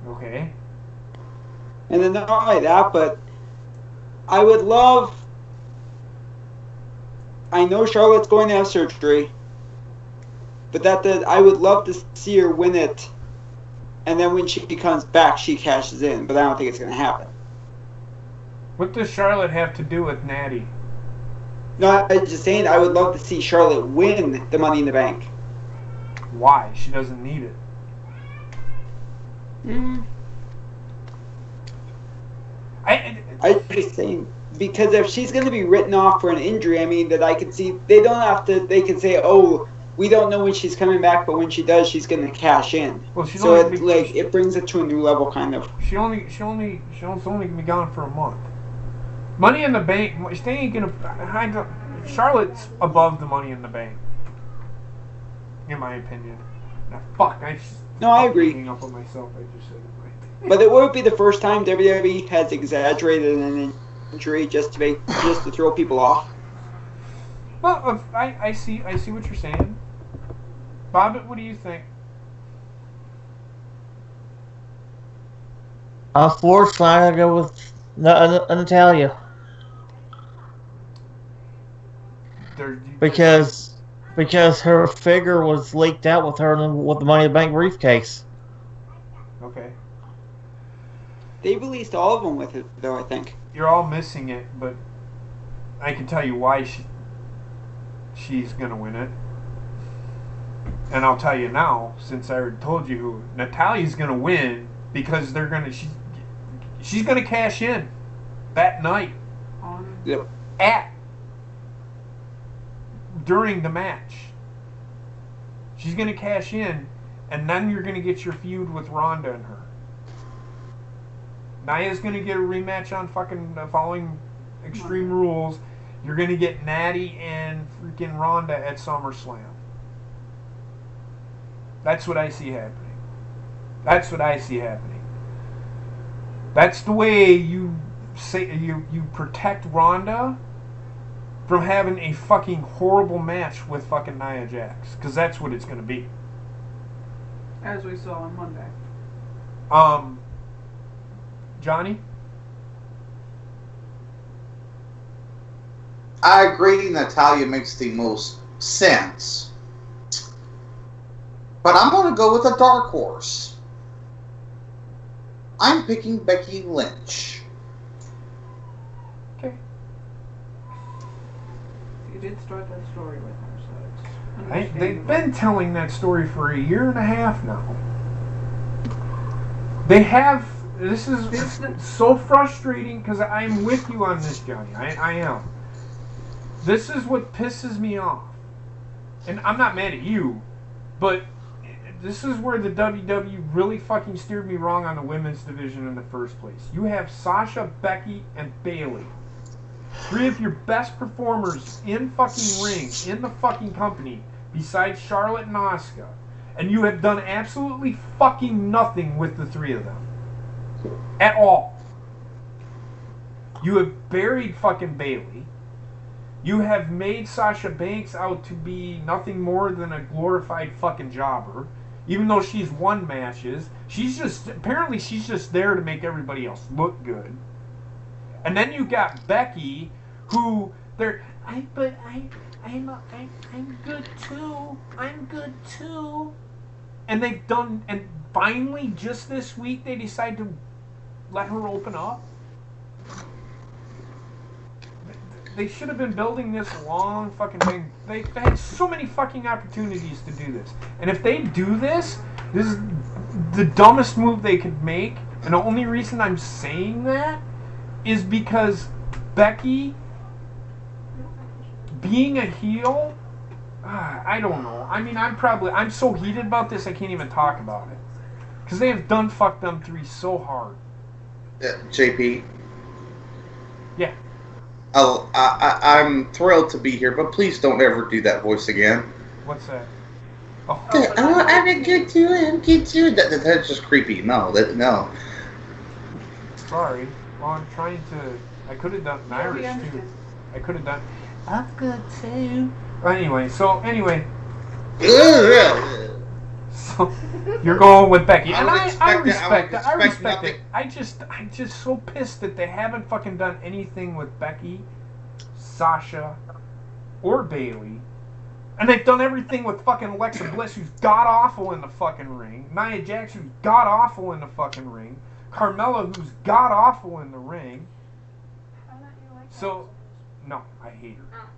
Okay. And then not only that, but I know Charlotte's going to have surgery, but I would love to see her win it, and then when she comes back, she cashes in. But I don't think it's going to happen. What does Charlotte have to do with Natty? No, I'm just saying I would love to see Charlotte win the Money in the Bank. Why? She doesn't need it. I'm just saying, because if she's going to be written off for an injury, I mean, that I could see, they can say, oh, we don't know when she's coming back, but when she does, she's going to cash in. Well, she's so only it brings it to a new level, kind of. She's only gonna be gone for a month. Money in the Bank, they ain't gonna. Charlotte's above the Money in the Bank, in my opinion. Now, I agree. Hanging up on myself. I just said it. But it would be the first time WWE has exaggerated an injury just to throw people off. Well, I see what you're saying. Bobbit, what do you think? Unfortunately, I gotta go with Natalia. Because her figure was leaked out with her with the Money in the Bank briefcase. Okay. They released all of them with it, though, I think. You're all missing it, but I can tell you why she's going to win it. And I'll tell you now, since I already told you who. Natalia's going to win because they're going to... She's going to cash in that night. Yep. During the match. She's going to cash in, and then you're going to get your feud with Ronda and her. Nia's going to get a rematch on fucking following Extreme Rules. You're going to get Natty and freaking Ronda at SummerSlam. That's what I see happening. That's what I see happening. That's the way you say you protect Ronda from having a fucking horrible match with fucking Nia Jax, because that's what it's going to be. As we saw on Monday. Johnny? I agree Natalia makes the most sense. But I'm going to go with a dark horse. I'm picking Becky Lynch. Okay. You did start that story with her, so it's They've been telling that story for a year and a half now. They have... This is so frustrating because I'm with you on this, Johnny. I am. This is what pisses me off. And I'm not mad at you, but this is where the WWE really fucking steered me wrong on the women's division in the first place. You have Sasha, Becky, and Bayley. 3 of your best performers in fucking ring, in the fucking company, besides Charlotte and Asuka. And you have done absolutely fucking nothing with the 3 of them. At all. You have buried fucking Bayley. You have made Sasha Banks out to be nothing more than a glorified fucking jobber. Even though she's won matches. Apparently she's just there to make everybody else look good. And then you got Becky, who I'm good too. I'm good too. And finally, just this week, they decide to let her open up. They should have been building this long fucking thing. They had so many fucking opportunities to do this. And if they do this is the dumbest move they could make. And the only reason I'm saying that is because Becky being a heel, I don't know. I mean, I'm so heated about this I can't even talk about it. Because they have done fuck them 3 so hard. JP. Yeah. I'm thrilled to be here, but please don't ever do that voice again. What's that? Oh, I'm good too. I'm good too. That's just creepy. No. Sorry. Well, I'm trying to. I could have done Irish too. I could have done. I'm good too. Anyway. So you're going with Becky, and I respect it. I respect it. I'm just so pissed that they haven't fucking done anything with Becky, Sasha, or Bayley, and they've done everything with fucking Alexa Bliss, who's god awful in the fucking ring, Nia Jax, who's god awful in the fucking ring, Carmella, who's god awful in the ring. So, no, I hate her.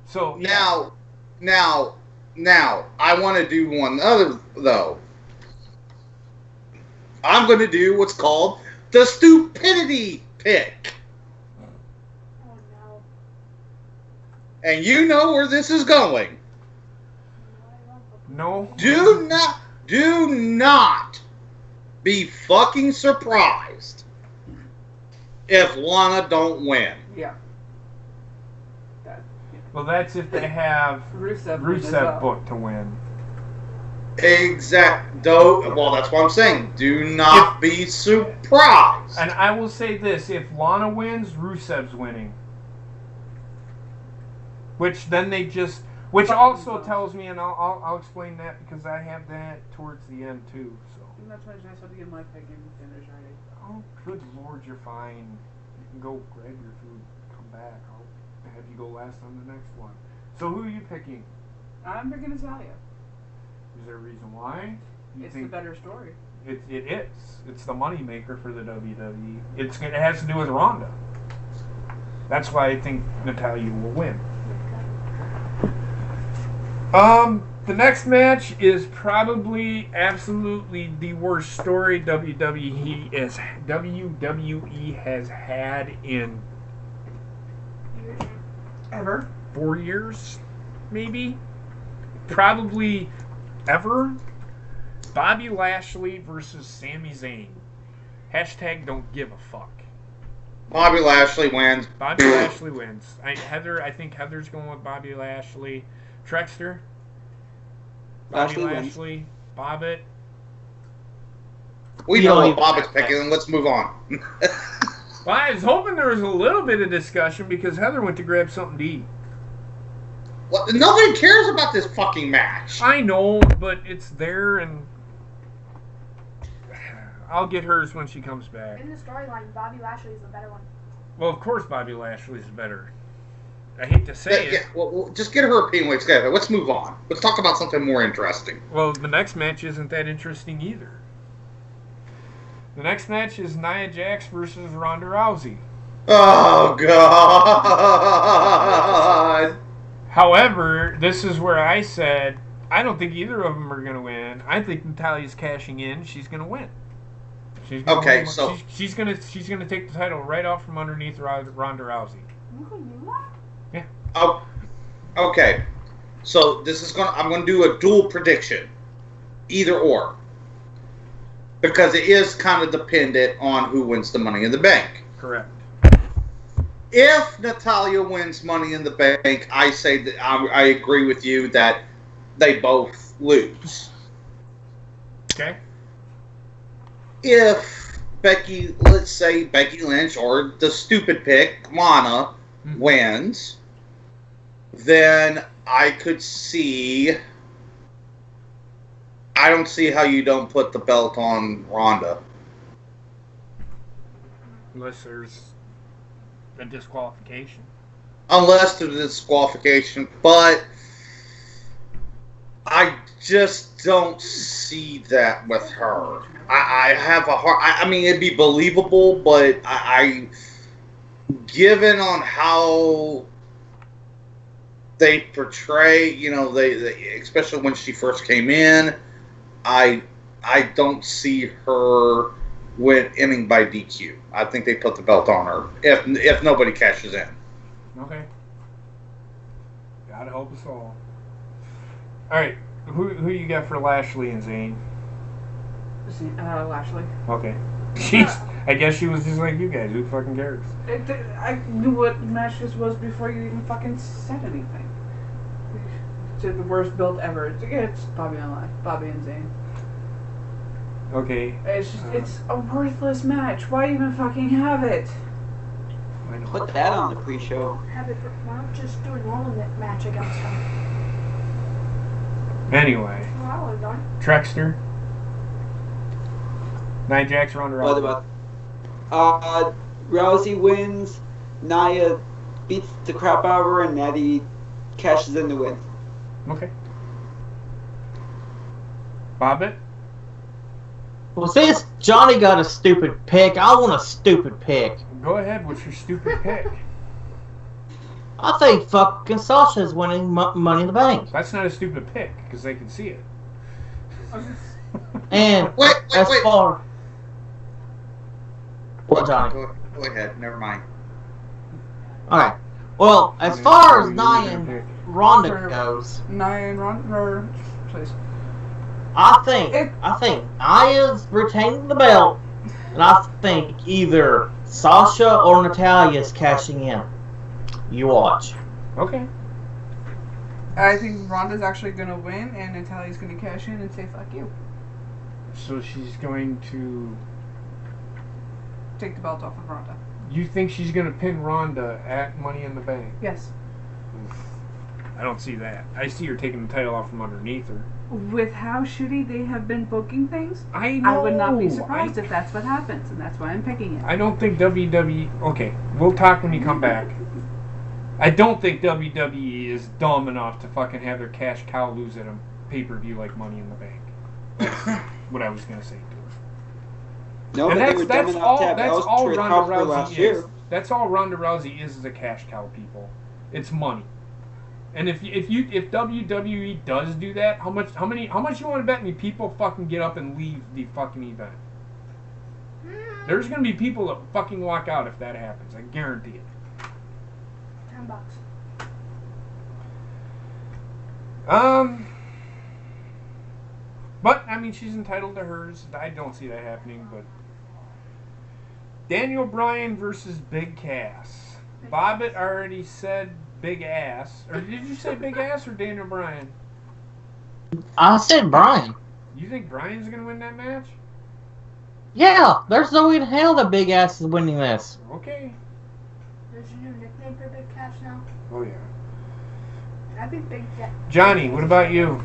So yeah. Now, I want to do one other, though. I'm going to do what's called the stupidity pick. Oh no. And you know where this is going. No. Do not be fucking surprised if Lana don't win. Yeah. Well, that's if they have Rusev booked to win. Well, that's what I'm saying. Do not be surprised. And I will say this: if Lana wins, Rusev's winning. Which then they just, which also tells me, and I'll explain that because I have that towards the end too. So. Not much nice to get my pick and finish already. Oh, good lord, you're fine. You can go grab your food, come back. I'll have you go last on the next one. So who are you picking? I'm picking Natalia. Is there a reason why? It's the better story. It is. It's the money maker for the WWE. It has to do with Ronda. That's why I think Natalia will win. The next match is probably absolutely the worst story WWE has had in Ever. 4 years, maybe. Probably ever. Bobby Lashley versus Sami Zayn. Hashtag don't give a fuck. Bobby Lashley wins. Bobby Lashley wins. I think Heather's going with Bobby Lashley. Trexter? Bobby Lashley. Bobbit. We know what Bobbitt's picking, and let's move on. Well, I was hoping there was a little bit of discussion because Heather went to grab something to eat. Well, nobody cares about this fucking match. I know, but it's there, and I'll get hers when she comes back. In the storyline, Bobby Lashley is the better one. Well, of course Bobby Lashley's better. I hate to say it. Yeah, well, just get her opinion. Let's move on. Let's talk about something more interesting. Well, the next match isn't that interesting either. The next match is Nia Jax versus Ronda Rousey. Oh, God. However, this is where I said, I don't think either of them are going to win. I think Natalia's cashing in. She's going to win. She's gonna win. So she's gonna take the title right off from underneath Ronda Rousey. You can do that? Yeah. Oh, okay. So I'm gonna do a dual prediction, either or, because it is kind of dependent on who wins the Money in the Bank. Correct. If Natalya wins Money in the Bank, I say that I agree with you that they both lose. Okay. If let's say Becky Lynch or the stupid pick, Lana, wins, then I could see. I don't see how you don't put the belt on Ronda. Unless there's a disqualification. Unless there's a disqualification, but I just don't see that with her. I have a hard. I mean, it'd be believable, but I given on how they portray, they especially when she first came in, I don't see her winning by DQ. I think they put the belt on her if nobody cashes in. Okay. Gotta help us all. All right, who you got for Lashley and Zayn? Lashley. Okay. I guess she was just like you guys. Who fucking cares? I knew what match this was before you even fucking said anything. It's the worst build ever. It's Bobby and Zayn. Okay. It's a worthless match. Why even fucking have it? Put that on the pre-show. Have it, why not just do a normal match against him? Anyway. Well, I would have done. Trexter. Nia Jax, Ronda Rousey. What about? Rousey wins. Nia beats the crap out of her, and Natty cashes in the win. Okay. Bobbit. Well, since Johnny got a stupid pick, I want a stupid pick. Go ahead. What's your stupid pick? I think fucking Sasha's winning Money in the Bank. That's not a stupid pick because they can see it. And Wait. far. What, Johnny? Go ahead. Never mind. Alright. Well, as far as Nia and Ronda goes, Nia and Ronda, please. I think Nia's retaining the belt, and I think either Sasha or Natalya's cashing in. You watch. Okay. I think Ronda's actually gonna win, and Natalya's gonna cash in and say "fuck you." So she's going to. Take the belt off of Ronda. You think she's going to pin Ronda at Money in the Bank? Yes. I don't see that. I see her taking the title off from underneath her. With how shitty they have been booking things, I know. I would not be surprised if that's what happens, and that's why I'm picking it. I don't think WWE... Okay, we'll talk when you come back. I don't think WWE is dumb enough to fucking have their cash cow lose at a pay-per-view like Money in the Bank. That's what I was going to say to her. No, And but they were dumb enough to have that's Els all to Ronda recover Rousey last is. year. That's all Ronda Rousey is a cash cow, people. It's money. And if WWE does do that, how much you want to bet me people fucking get up and leave the fucking event? There's gonna be people that fucking walk out if that happens. I guarantee it. $10. But I mean, she's entitled to hers. I don't see that happening. But Daniel Bryan versus Big Cass. Bobbitt already said Big Ass. Or did you say Big Ass or Daniel Bryan? I said Bryan. You think Bryan's gonna win that match? Yeah, there's no way in hell that Big Ass is winning this. Okay. There's a new nickname for Big Cass now. Oh yeah. And I think Big Cass. Johnny, what about you?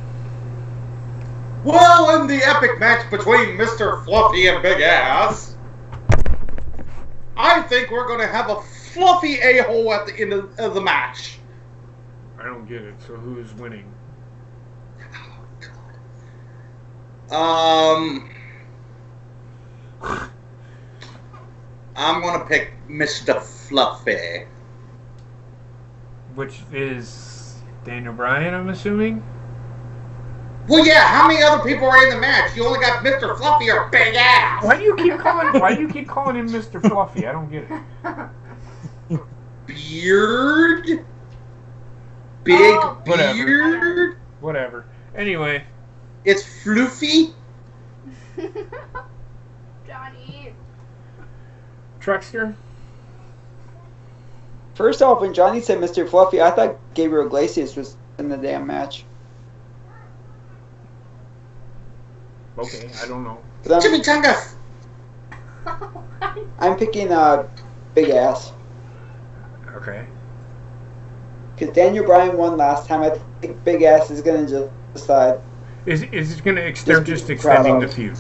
Well, in the epic match between Mr. Fluffy and Big Ass, I think we're going to have a fluffy a-hole at the end of the match. I don't get it. So who's winning? I'm going to pick Mr. Fluffy. Which is Daniel Bryan, I'm assuming? Well, yeah, how many other people are in the match? You only got Mr. Fluffy or Big Ass. Why do you keep calling him Mr. Fluffy? I don't get it. Beard? Big beard? Whatever. Anyway. It's Floofy? Johnny. Truckster? First off, when Johnny said Mr. Fluffy, I thought Gabriel Iglesias was in the damn match. Okay, I don't know. Jimmy Chungus! I'm picking Big Ass. Okay. Because Daniel Bryan won last time. I think Big Ass is going to just decide. Is it going to extend extending the feud?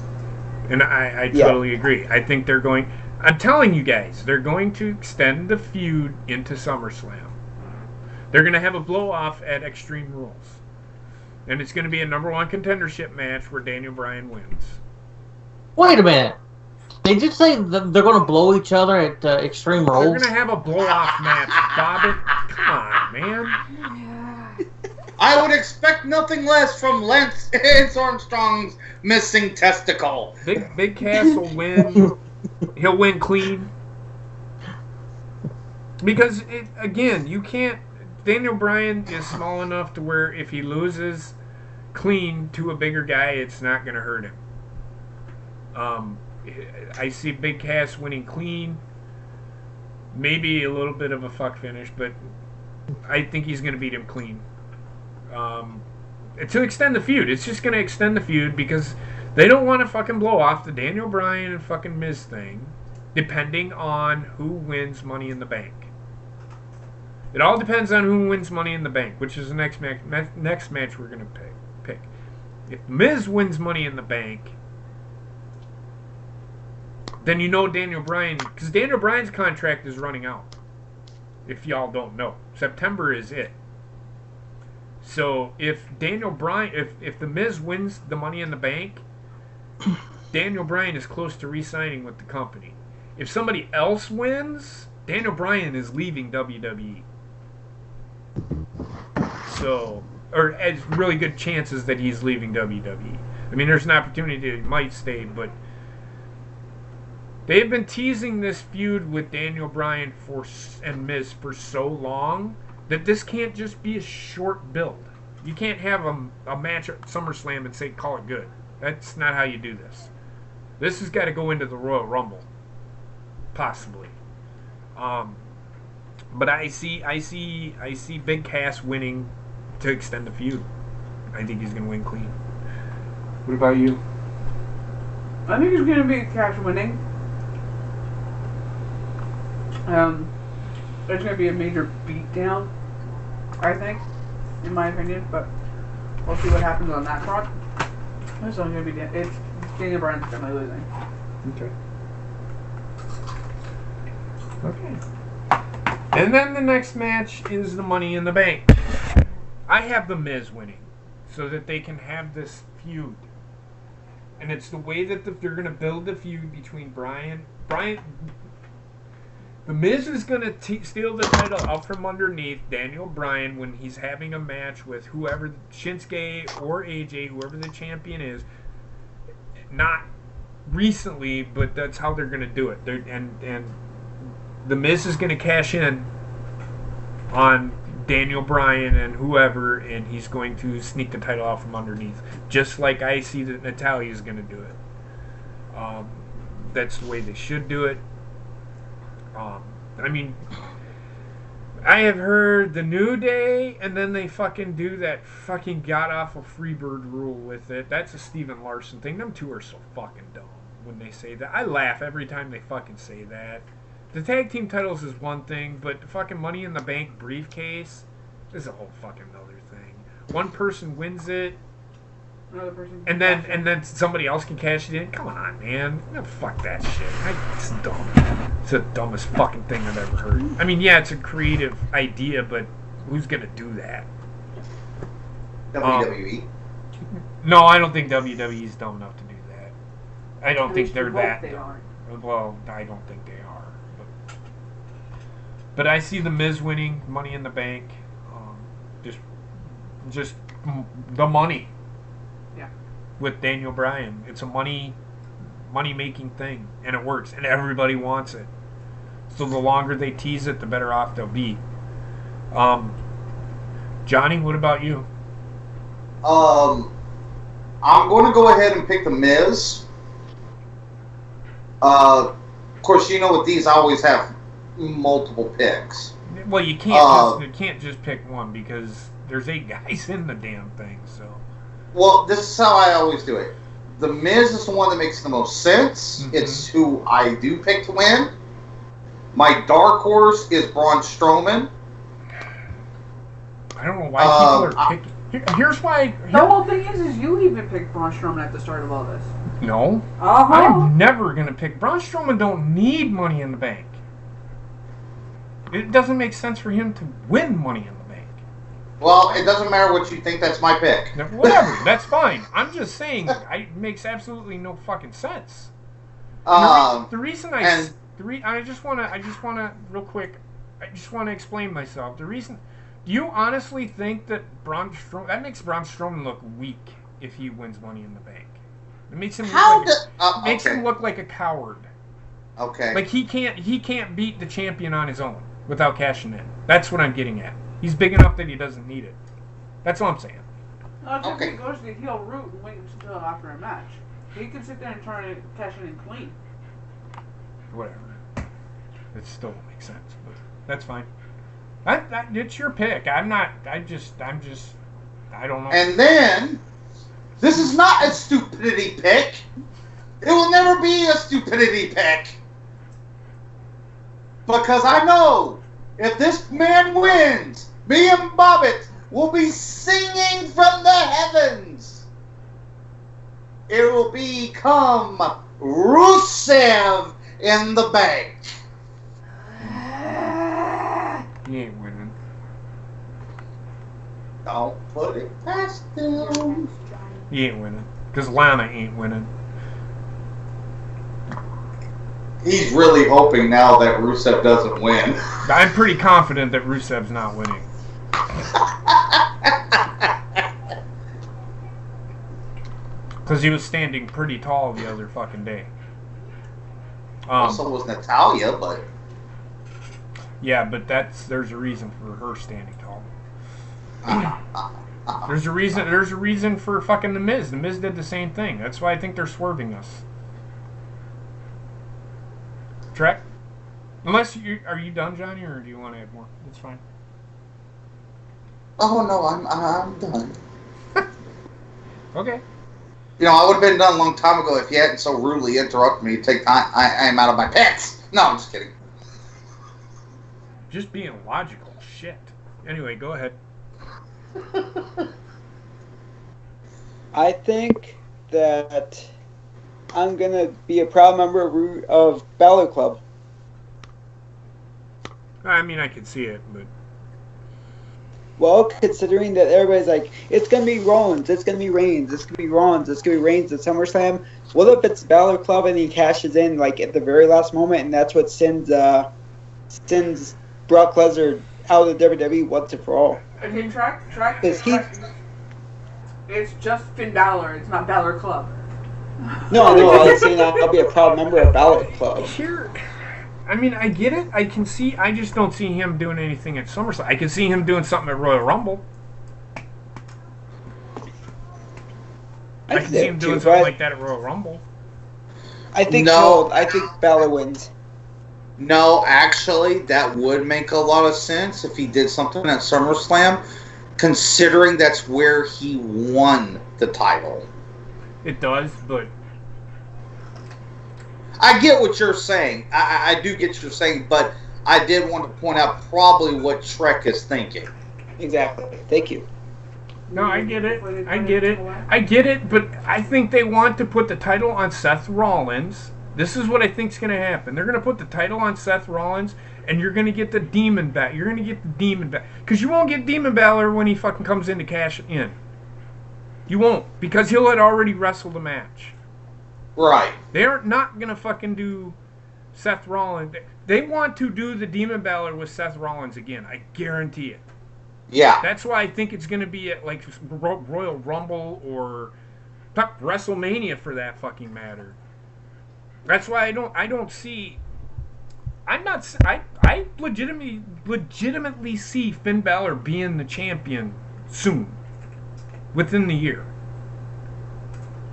And I totally agree. I think they're going... I'm telling you guys, they're going to extend the feud into SummerSlam. They're going to have a blow-off at Extreme Rules. And it's going to be a #1 contendership match where Daniel Bryan wins. Wait a minute. Did you say that they're going to blow each other at Extreme Rules? They're going to have a blow-off match, Bobbitt. Come on, man. I would expect nothing less from Lance Armstrong's missing testicle. Big Cass will win. He'll win clean. Because, again, you can't... Daniel Bryan is small enough to where if he loses clean to a bigger guy, it's not going to hurt him. I see Big Cass winning clean. Maybe a little bit of a fuck finish, but I think he's going to beat him clean. To extend the feud. It's just going to extend the feud because they don't want to fucking blow off the Daniel Bryan and fucking Miz thing, depending on who wins Money in the Bank. It all depends on who wins Money in the Bank, which is the next match we're going to pick. If Miz wins Money in the Bank, then you know Daniel Bryan, because Daniel Bryan's contract is running out. If y'all don't know, September is it. So if Daniel Bryan, if the Miz wins the Money in the Bank, Daniel Bryan is close to re-signing with the company. If somebody else wins, Daniel Bryan is leaving WWE. So, or has really good chances that he's leaving WWE. I mean, there's an opportunity that he might stay, but they've been teasing this feud with Daniel Bryan and Miz for so long that this can't just be a short build. You can't have a match at SummerSlam and say, call it good. That's not how you do this. This has got to go into the Royal Rumble. Possibly. But I see Big Cass winning to extend the feud. I think he's going to win clean. What about you? I think it's going to be Cash winning. There's going to be a major beatdown, I think. in my opinion. But we'll see what happens on that front. It's only gonna be it's Daniel Bryan's definitely losing. Okay. Okay. And then the next match is the Money in the Bank. I have the Miz winning, so that they can have this feud. And it's the way that they're going to build the feud between Bryan. The Miz is going to steal the title out from underneath Daniel Bryan when he's having a match with whoever, Shinsuke or AJ, whoever the champion is. Not recently, but that's how they're going to do it. And the Miz is going to cash in on Daniel Bryan and whoever, and he's going to sneak the title out from underneath. Just like I see that Natalya is going to do it. That's the way they should do it. I mean, I have heard the New Day, and then they fucking do that fucking god-awful Freebird rule with it. That's a Steven Larson thing. Them two are so fucking dumb when they say that. I laugh every time they fucking say that. The tag team titles is one thing, but the fucking Money in the Bank briefcase is a whole fucking other thing. One person wins it, Another person. and then somebody else can cash it in. Come on, man. No, fuck that shit. It's dumb. It's the dumbest fucking thing I've ever heard. I mean, yeah, it's a creative idea, but who's gonna do that? WWE. No, I don't think WWE's dumb enough to do that. I don't think they're that They dumb. are. Well, I don't think they are. But I see the Miz winning Money in the Bank. Just the money. Yeah. With Daniel Bryan, it's a money-making thing, and it works, and everybody wants it. So the longer they tease it, the better off they'll be. Johnny, what about you? I'm going to go ahead and pick the Miz. Of course, you know with these, I always have multiple picks. Well, you can't just pick one because there's 8 guys in the damn thing. So. Well, this is how I always do it. The Miz is the one that makes the most sense. Mm-hmm. It's who I do pick to win. My dark horse is Braun Strowman. I don't know why people are picking. Here's why. The whole thing is you even picked Braun Strowman at the start of all this. No. Uh-huh. I'm never going to pick. Braun Strowman don't need Money in the Bank. It doesn't make sense for him to win Money in the Bank. Well, it doesn't matter what you think. That's my pick. Now, whatever. That's fine. I'm just saying it makes absolutely no fucking sense. The reason I just want to real quick. I just want to explain myself. The reason. Do you honestly think that that makes Braun Strowman look weak if he wins Money in the Bank? It makes him him look like a coward. Okay. Like he can't beat the champion on his own without cashing in. That's what I'm getting at. He's big enough that he doesn't need it. That's all I'm saying. No, if he goes the heel route and waits until after a match. He can sit there and try to cash it in clean. Whatever. It still don't make sense, but that's fine. It's your pick. I don't know. And then, this is not a stupidity pick. It will never be a stupidity pick. Because I know, if this man wins, me and Bobbitt will be singing from the heavens. It will become Rusev in the Bank. He ain't winning. Don't put it past him. He ain't winning. Because Lana ain't winning. He's really hoping now that Rusev doesn't win. I'm pretty confident that Rusev's not winning. Because he was standing pretty tall the other fucking day. Also was Natalya, but... Yeah, but there's a reason for her standing tall. There's a reason for fucking The Miz. The Miz did the same thing. That's why I think they're swerving us. Trek? Unless are you done, Johnny, or do you want to add more? That's fine. Oh no, I'm done. Okay. You know, I would have been done a long time ago if you hadn't so rudely interrupted me to take time. I am out of my pants. No, I'm just kidding. Just being logical. Shit. Anyway, go ahead. I think that I'm gonna be a proud member of Balor Club. I mean, I could see it, but Well, considering that everybody's like, it's gonna be Rollins, it's gonna be Reigns, it's gonna be Rollins, it's gonna be Reigns at SummerSlam. What if it's Balor Club and he cashes in like at the very last moment, and that's what sends Brock Lesnar out of WWE once and for all? Okay, Is he- It's just Finn Balor. It's not Balor Club. No, I was saying I'll be a proud member of Balor Club. sure. I mean, I get it. I can see. I just don't see him doing anything at SummerSlam. I can see him doing something at Royal Rumble. I can see him doing something like that at Royal Rumble. I think No. I think Balor wins. No, actually, that would make a lot of sense if he did something at SummerSlam, considering that's where he won the title. It does, but I get what you're saying. I do get what you're saying, but I did want to point out probably what Trek is thinking. Exactly. Thank you. no, I get it. I get it. I get it, but I think they want to put the title on Seth Rollins. This is what I think's going to happen. They're going to put the title on Seth Rollins, and you're going to get the Demon back. You're going to get the Demon back. Because you won't get Demon Balor when he fucking comes in to cash in. You won't, because he'll had already wrestled a match. Right. They're not going to fucking do Seth Rollins. They want to do the Demon Balor with Seth Rollins again. I guarantee it. Yeah. That's why I think it's going to be at like Royal Rumble or WrestleMania for that fucking matter. That's why I legitimately see Finn Balor being the champion soon, within the year.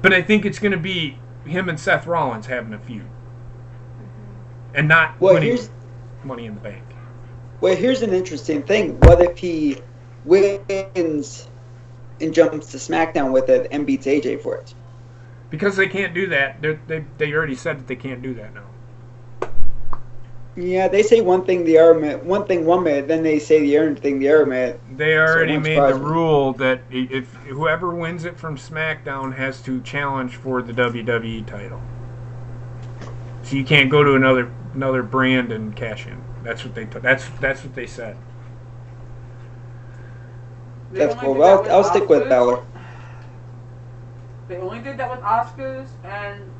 But I think it's going to be him and Seth Rollins having a feud, and not winning Money in the Bank. Well, here's an interesting thing. What if he wins and jumps to SmackDown with it and beats AJ for it? Because they can't do that. They already said that they can't do that now. Yeah, they say one thing one minute, then they say the other thing the other minute. They already So made the rule that if whoever wins it from SmackDown has to challenge for the WWE title. So you can't go to another brand and cash in. That's what they said. That's cool. Well, I'll stick with Balor. They only did that with Asuka's and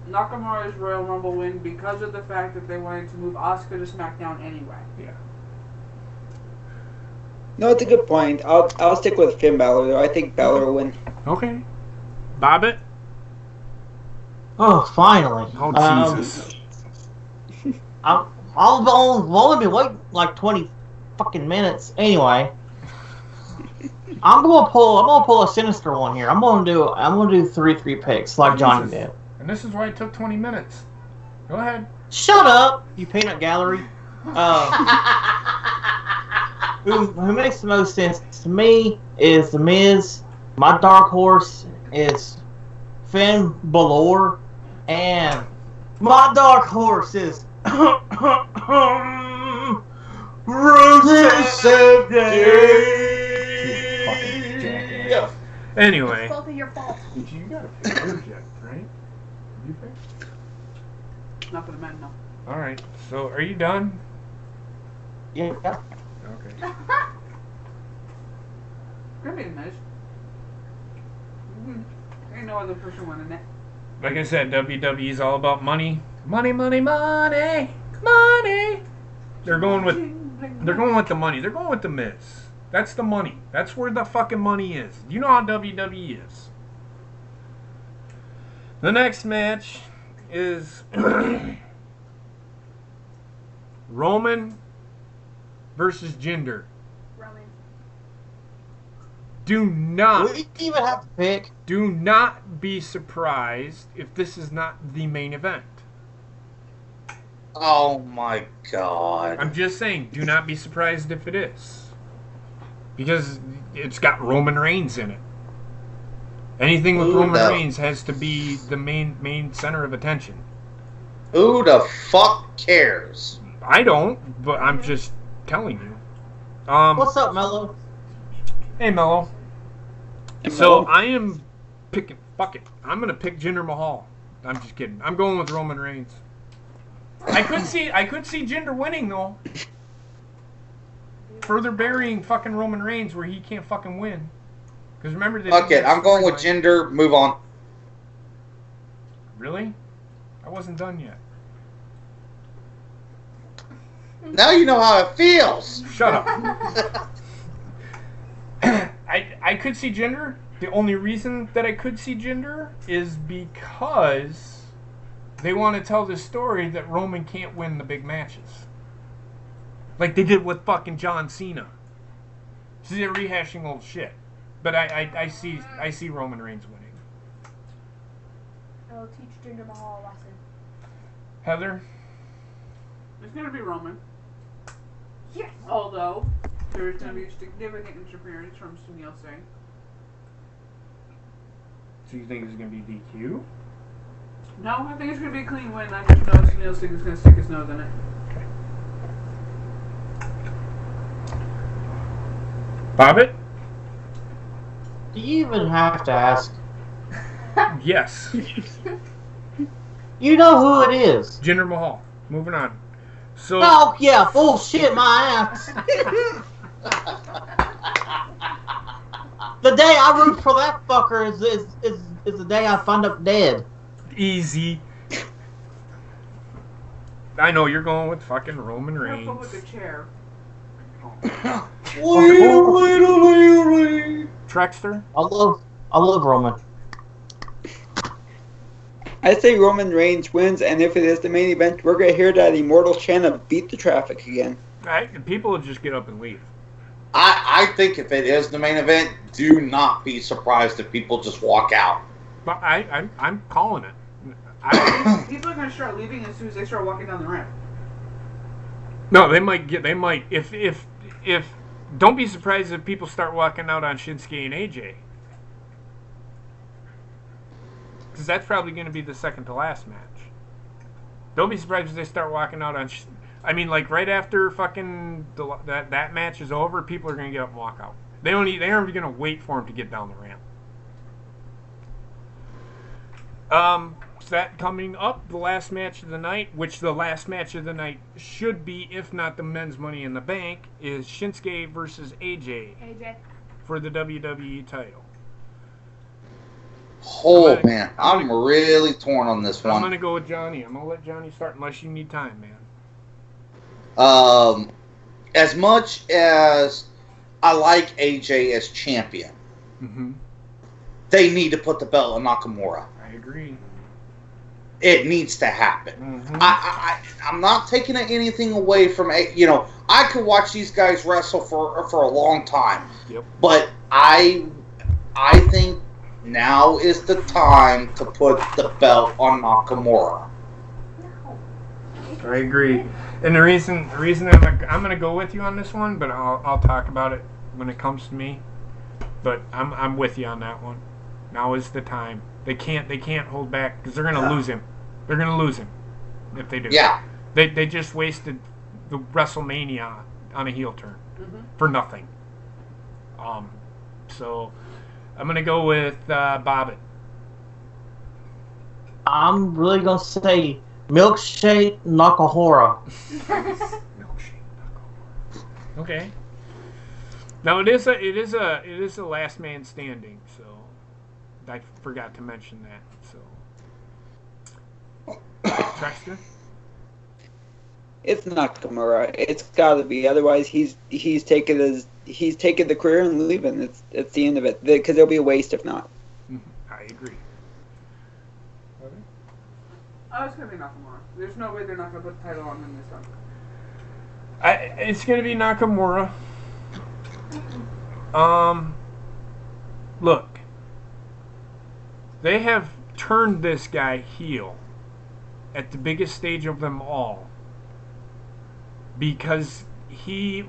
Nakamura's Royal Rumble win because of the fact that they wanted to move Asuka to SmackDown anyway. Yeah. No, it's a good point. I'll stick with Finn Balor though. I think Balor will win. Okay. Bobbit? Oh, finally. Oh, Jesus. I'll only be waiting like 20 fucking minutes. Anyway, I'm gonna pull a sinister one here. I'm gonna do 3 picks like Johnny did. And this is why it took 20 minutes. Go ahead. Shut up, you peanut gallery. Who makes the most sense to me is The Miz. My dark horse is Finn Balor, and my dark horse is Rusev Day. Anyway. It's both of your fault. You got a pick Reject, right? You pick? Not for the men, no. Alright, so are you done? Yeah. Okay. Could be a minute. Ain't no other person winning it. Like I said, WWE's all about money. Money, money, money, money. They're going with the money. They're going with the Miz. That's the money. That's where the fucking money is. You know how WWE is. The next match is Roman versus Jinder. Roman. Do not We even have to pick. Do not be surprised if this is not the main event. Oh my god. I'm just saying, do not be surprised if it is. Because it's got Roman Reigns in it. Anything with Roman Reigns has to be the main center of attention. Who the fuck cares? I don't, but I'm just telling you. What's up, Mello? Hey, Mello. So I am picking. Fuck it. I'm gonna pick Jinder Mahal. I'm just kidding. I'm going with Roman Reigns. I could see Jinder winning though. Further burying fucking Roman Reigns where he can't fucking win. Because remember this. Okay, I'm going with Jinder. Move on. Really? I wasn't done yet. Now you know how it feels. Shut up. I could see Jinder. The only reason that I could see Jinder is because they want to tell this story that Roman can't win the big matches. Like they did with fucking John Cena. So they're rehashing old shit. But I see Roman Reigns winning. I'll teach Jinder Mahal a lesson. Heather? It's going to be Roman. Yes! Although, there's going to be a significant interference from Sinizter. So you think it's going to be DQ? No, I think it's going to be a clean win. I just know Sinizter is going to stick his nose in it. Okay. Bobbit? Do you even have to ask? Yes. You know who it is. Jinder Mahal. Moving on. So. Oh, yeah, bullshit my ass. The day I root for that fucker is the day I find up dead. Easy. I know you're going with fucking Roman Reigns. Careful with the chair. Trexter? I love Roman. I say Roman Reigns wins, and if it is the main event, we're going to hear that immortal chant of beat the traffic again. People will just get up and leave. I think if it is the main event, do not be surprised if people just walk out. But I'm calling it. People are going to start leaving as soon as they start walking down the ramp. No, they might if don't be surprised if people start walking out on Shinsuke and AJ. Because that's probably going to be the second to last match. Don't be surprised if they start walking out on... I mean, like, right after fucking that match is over, people are going to get up and walk out. They aren't even going to wait for him to get down the ramp. That coming up, the last match of the night, which the last match of the night should be, if not the men's Money in the Bank, is Shinsuke versus AJ for the WWE title. Oh, man. I'm really torn on this one. I'm going to go with Johnny. I'm going to let Johnny start unless you need time, man. As much as I like AJ as champion, they need to put the belt on Nakamura. I agree. It needs to happen. I'm not taking anything away from I could watch these guys wrestle for a long time. Yep. But I think now is the time to put the belt on Nakamura. I agree. And the reason I'm gonna go with you on this one, but I'll talk about it when it comes to me. But I'm with you on that one. Now is the time. They can't hold back because they're gonna lose him. They're gonna lose him if they do. Yeah. They just wasted the WrestleMania on a heel turn for nothing. So I'm gonna go with Bobbit. I'm really gonna say Milkshake Nakamura. Milkshake Nakamura. Okay. Now it is a last man standing, so I forgot to mention that. So Trexter? It's Nakamura. It's got to be. Otherwise, he's taking the career and leaving. It's the end of it because it'll be a waste if not. I agree. Oh, it's gonna be Nakamura. There's no way they're not gonna put the title on him this time. It's gonna be Nakamura. Look, they have turned this guy heel at the biggest stage of them all because the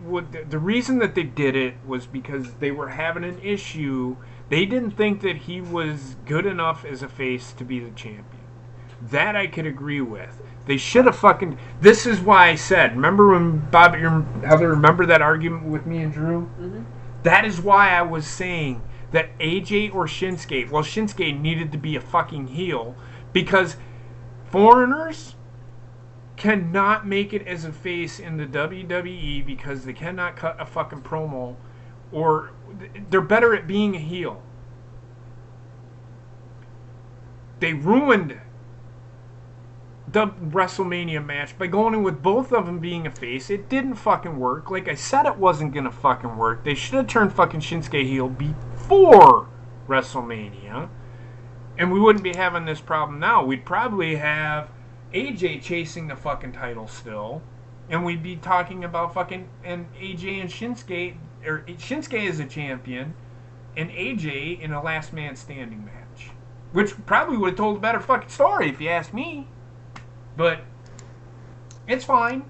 reason that they did it was because they were having an issue. They didn't think that he was good enough as a face to be the champion. That I could agree with. They should have fucking... This is why I said, remember when Heather, remember that argument with me and Drew? That is why I was saying that AJ or Shinsuke, well, Shinsuke needed to be a fucking heel because foreigners cannot make it as a face in the WWE because they cannot cut a fucking promo, or they're better at being a heel. They ruined the WrestleMania match by going in with both of them being a face. It didn't fucking work. Like I said, it wasn't gonna fucking work. They should have turned fucking Shinsuke heel before WrestleMania, and we wouldn't be having this problem now. We'd probably have AJ chasing the fucking title still, and we'd be talking about fucking and AJ and Shinsuke, or Shinsuke as a champion, and AJ in a last man standing match, which probably would have told a better fucking story if you ask me. But it's fine.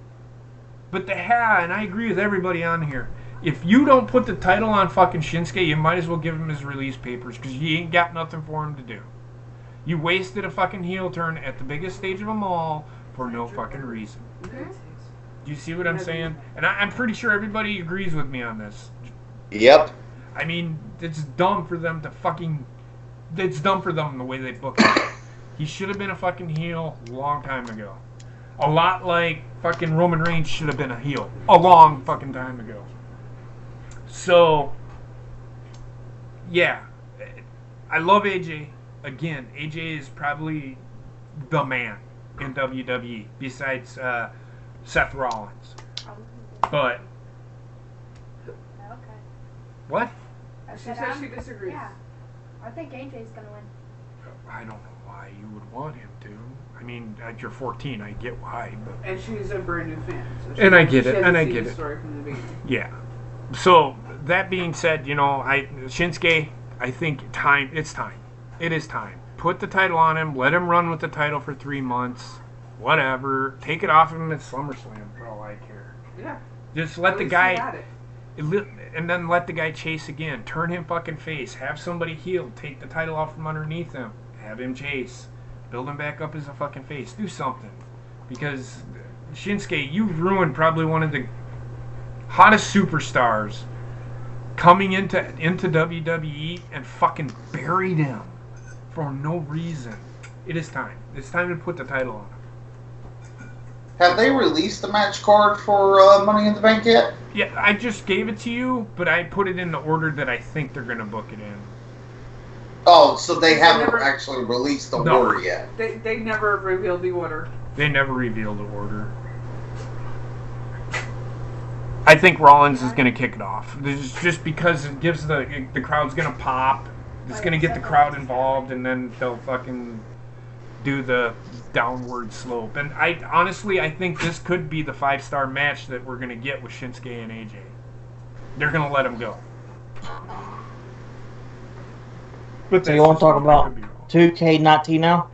But and I agree with everybody on here. If you don't put the title on fucking Shinsuke, you might as well give him his release papers because you ain't got nothing for him to do. You wasted a fucking heel turn at the biggest stage of them all for no fucking reason. Do you see what I'm saying? And I'm pretty sure everybody agrees with me on this. Yep. I mean, it's dumb for them to fucking... It's dumb for them the way they book it. He should have been a fucking heel a long time ago. A lot like fucking Roman Reigns should have been a heel a long fucking time ago. So, yeah. I love AJ. Again, AJ is probably the man in WWE besides Seth Rollins. But, Okay. what? She said she disagrees. Yeah. I think AJ's gonna win. I don't know why you would want him to. I mean, at your 14, I get why. But And she's a brand new fan. So And I get it, she hasn't and I seen get the it. story from the beginning. yeah. So that being said, Shinsuke, I think it's time. It is time. Put the title on him. Let him run with the title for 3 months. Whatever. Take it off him at SummerSlam for all I care. Yeah. Just let At the least he had guy, it. and then let the guy chase again. Turn him fucking face. Have somebody heel. Take the title off from underneath him. Have him chase. Build him back up as a fucking face. Do something. Because Shinsuke, you ruined probably one of the hottest superstars coming into WWE and fucking buried him for no reason. It is time. It's time to put the title on him. Have they released the match card for Money in the Bank yet? Yeah, I just gave it to you, but I put it in the order that I think they're going to book it in. Oh, so they haven't never- actually released the No. order yet. They never revealed the order. They never revealed the order. I think Rollins is going to kick it off. This is just because it gives the crowd's going to pop. It's going to get the crowd involved, and then they'll fucking do the downward slope. And I think this could be the 5-star match that we're going to get with Shinsuke and AJ. They're going to let him go. But So you want to talk I about could be wrong. 2K19 now?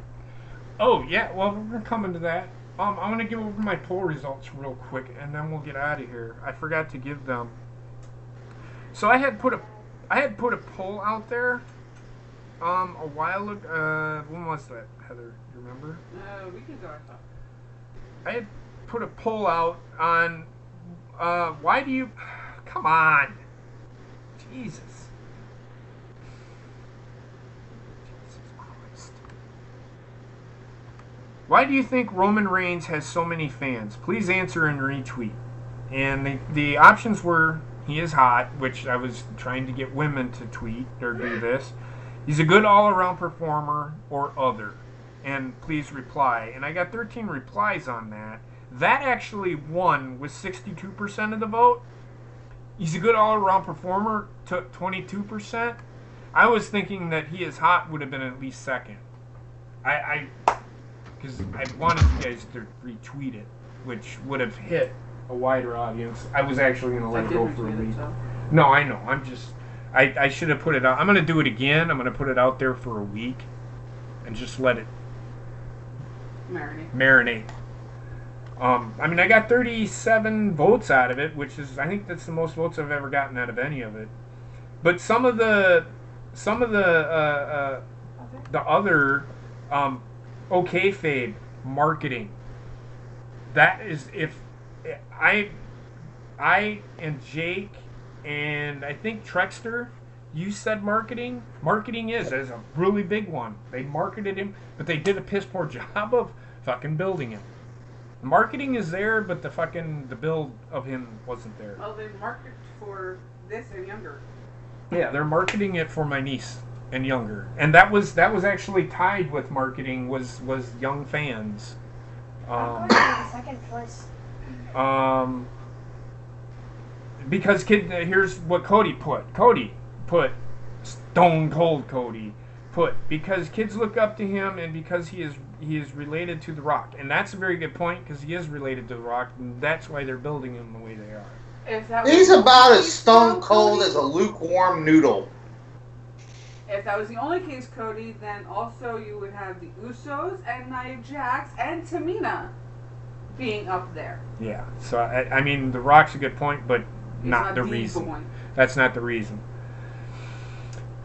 Oh, yeah, well, we're coming to that. I'm going to give over my poll results real quick, and then we'll get out of here. I forgot to give them. So I had put a poll out there a while ago. When was that, Heather? You remember? We can go. I thought. I had put a poll out on why do you... Come on. Jesus. Why do you think Roman Reigns has so many fans? Please answer and retweet. And the options were, he is hot, which I was trying to get women to tweet or do this. He's a good all-around performer or other. And please reply. And I got 13 replies on that. That actually won with 62% of the vote. He's a good all-around performer, took 22%. I was thinking that he is hot would have been at least second. Because I wanted you guys to retweet it, which would have hit a wider audience. I was actually going to let it go for a week. No, I know. I should have put it out. I'm going to do it again. I'm going to put it out there for a week and just let it marinate. I mean, I got 37 votes out of it, which is, I think that's the most votes I've ever gotten out of any of it. But some of the other kayfabe marketing, that is, if I and Jake And I think Trekster, you said marketing. Marketing is a really big one. They marketed him, but they did a piss poor job of fucking building him. The marketing is there, but the build of him wasn't there. Well, they market for this and younger. Yeah, they're marketing it for my niece and younger, and that was actually tied with marketing was young fans. I'm going to the second place. Because here's what Cody put. Cody put Stone Cold Cody put because kids look up to him and because he is related to The Rock, and that's a very good point because he is related to The Rock, and that's why they're building him the way they are. He's about as stone cold as a lukewarm noodle. If that was the only case, Cody, then also you would have the Usos and Nia Jax and Tamina being up there. Yeah, so I mean, The Rock's a good point, but not the reason. Point. That's not the reason.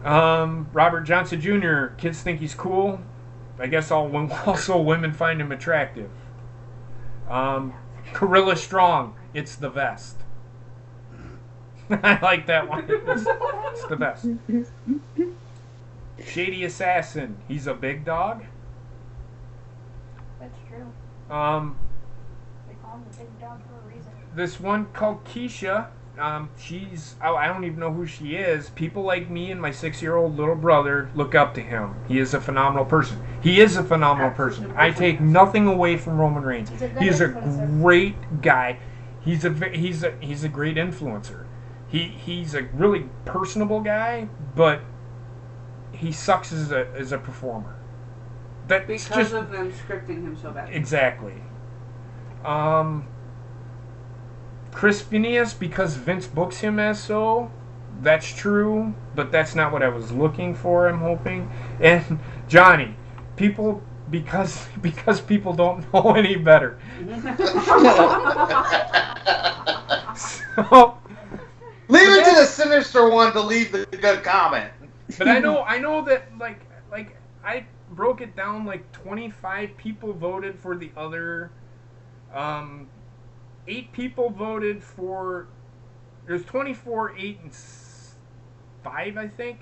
Robert Johnson Jr., kids think he's cool. I guess also women find him attractive. Gorilla Strong, it's the vest. I like that one. It's the best. Shady Assassin, he's a big dog. That's true. They Um, call him the big dog for a reason. This one called Keisha. She's I don't even know who she is. People like me and my 6-year-old little brother look up to him. He is a phenomenal person. He is a phenomenal person. I take nothing away from Roman Reigns. He's a great guy. He's a great influencer. He's a really personable guy, but he sucks as a performer. That's Because just of them scripting him so bad. exactly. Chris Phineas, because Vince books him as so. That's true, but that's not what I was looking for. I'm hoping. And Johnny, because people don't know any better. So. Leave it to the sinister one to leave the good comment. But I know that like I broke it down, like 25 people voted for the other 8 people voted for. There's 24, 8, and 5, I think,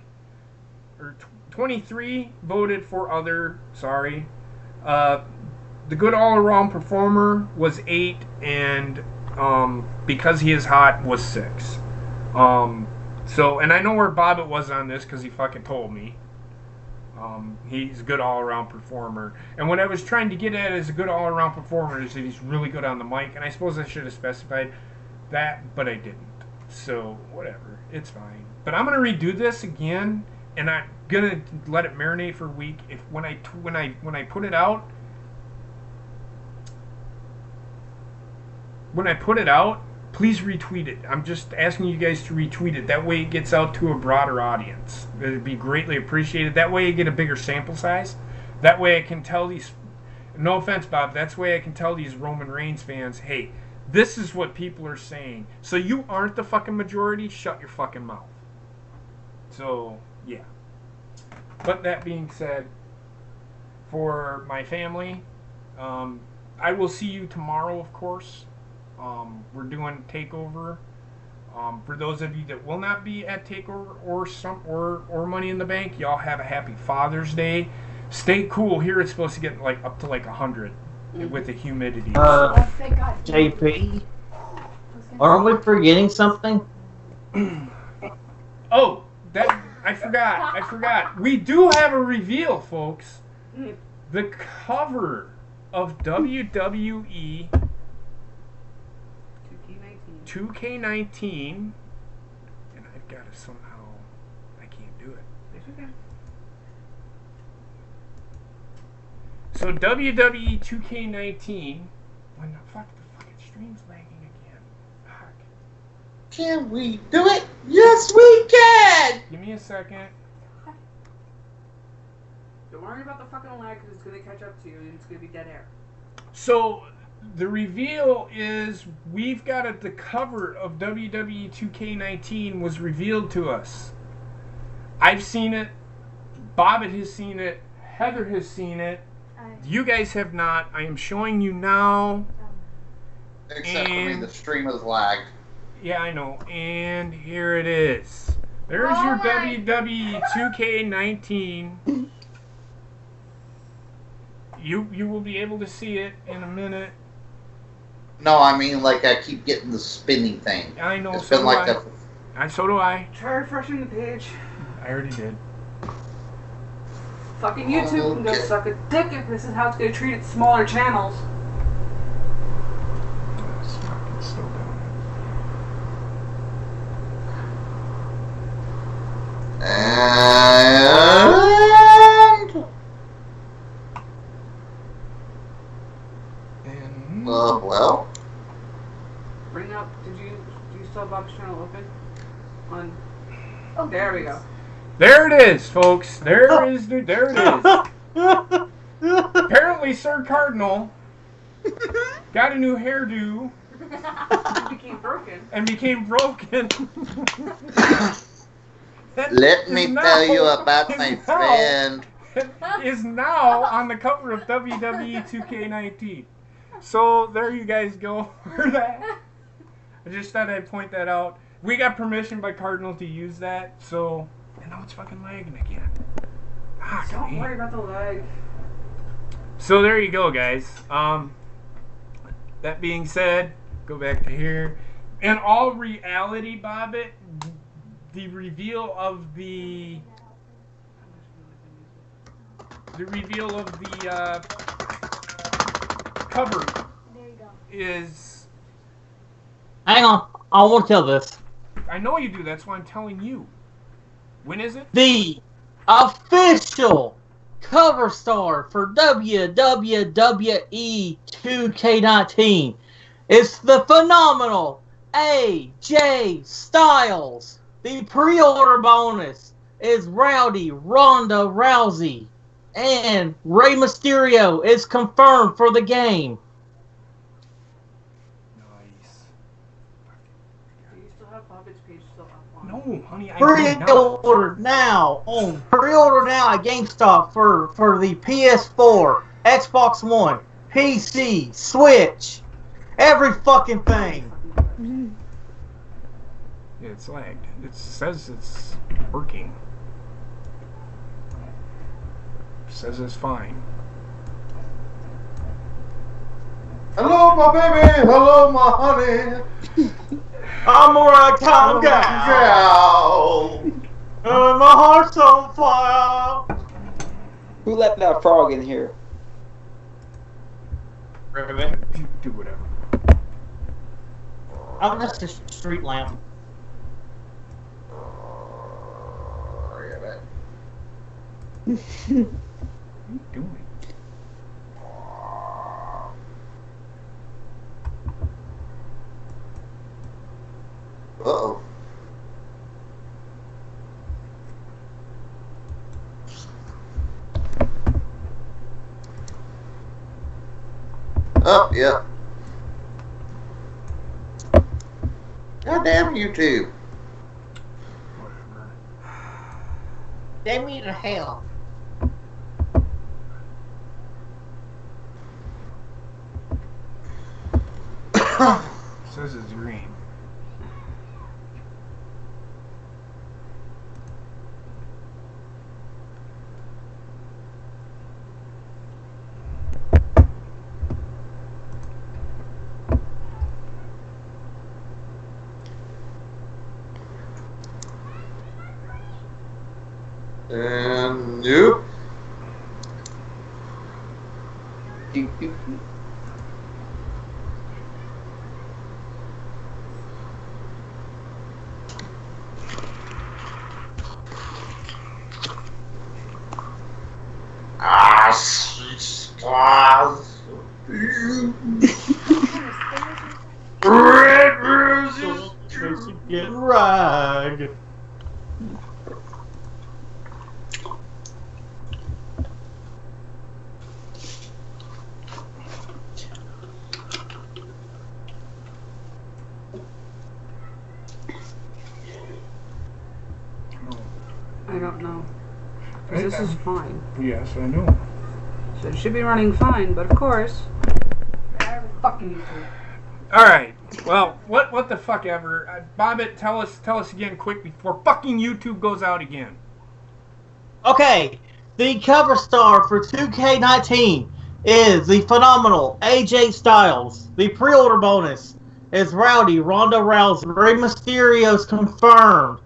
or 23 voted for other. Sorry, the good all-around performer was 8, and because he is hot was 6. So, and I know where Bobbitt was on this because he fucking told me. He's a good all-around performer. And what I was trying to get at as a good all-around performer is that he's really good on the mic. And I suppose I should have specified that, but I didn't. So, whatever. It's fine. But I'm going to redo this again, and I'm going to let it marinate for a week. When I put it out, please retweet it. I'm just asking you guys to retweet it. That way it gets out to a broader audience. It would be greatly appreciated. That way you get a bigger sample size. That way I can tell these... No offense, Bob. That's the way I can tell these Roman Reigns fans, hey, this is what people are saying. So you aren't the fucking majority. Shut your fucking mouth. So, yeah. But that being said, for my family, I will see you tomorrow, of course. We're doing Takeover. For those of you that will not be at Takeover or Money in the Bank, y'all have a happy Father's Day. Stay cool. Here it's supposed to get up to 100 with the humidity. Thank God. JP, aren't we forgetting something? Oh, that I forgot. We do have a reveal, folks. The cover of WWE 2K19, and I've got to somehow, I can't do it. It's okay. So WWE 2K19, when the fucking stream's lagging again. Fuck. Can we do it? Yes, we can! Give me a second. Don't worry about the fucking lag because it's going to catch up to you and it's going to be dead air. So the reveal is we've got the cover of WWE 2K19 was revealed to us. I've seen it. Bobbitt has seen it. Heather has seen it. You guys have not. I am showing you now. Except for me, the stream is lagged. Yeah, I know. And here it is. There's your WWE 2K19. You will be able to see it in a minute. No, I mean, like, I keep getting the spinning thing. I know. It's So been do like I. that. And so do I. Try refreshing the page. I already did. Fucking YouTube can go Okay. suck a dick if this is how it's gonna treat its smaller channels. It's fucking still down. And And well, Bring up. Do you still have Bob's channel open? On. Oh, There we go. there it is, folks. There it is. Apparently, Sir Cardinal got a new hairdo It became broken. and became broken. let me Is tell you now- about is my now- friend. Is now on the cover of WWE 2K19. So there you guys go for that. I just thought I'd point that out. We got permission by Cardinal to use that, so and now it's fucking lagging again. Ah, Don't damn. worry about the lag. So there you go, guys. That being said, go back to here. In all reality, Bobbit, the reveal of the cover There you go. is. Hang on, I want to tell this. I know you do. That's why I'm telling you. When is it? The official cover star for WWE 2K19 is the phenomenal AJ Styles. The pre-order bonus is Rowdy Ronda Rousey, and Rey Mysterio is confirmed for the game. Nice. Do you still have Bobbitt's page still up on? No, honey, I do not. Pre-order now at GameStop for the PS4, Xbox One, PC, Switch, every fucking thing. Yeah, it's lagged. It says it's working. It says it's fine. Hello, my baby. Hello, my honey. I'm a ragtime gal, and my heart's on fire. Who let that frog in here? Do whatever. I'm just a street lamp. What are you doing? Uh-oh. Oh, yeah. God damn YouTube. Whatever. Damn me to hell. It says it's green. And nope. Ah, stars. Red roses. Get right. I don't know. 'Cause this is fine. Yes, I know. So it should be running fine, but of course. Fucking YouTube. All right. Well, what the fuck ever. Bobbit, tell us again quick before fucking YouTube goes out again. Okay, the cover star for 2K19 is the phenomenal AJ Styles. The pre-order bonus is Rowdy, Ronda Rousey. Rey Mysterio's confirmed.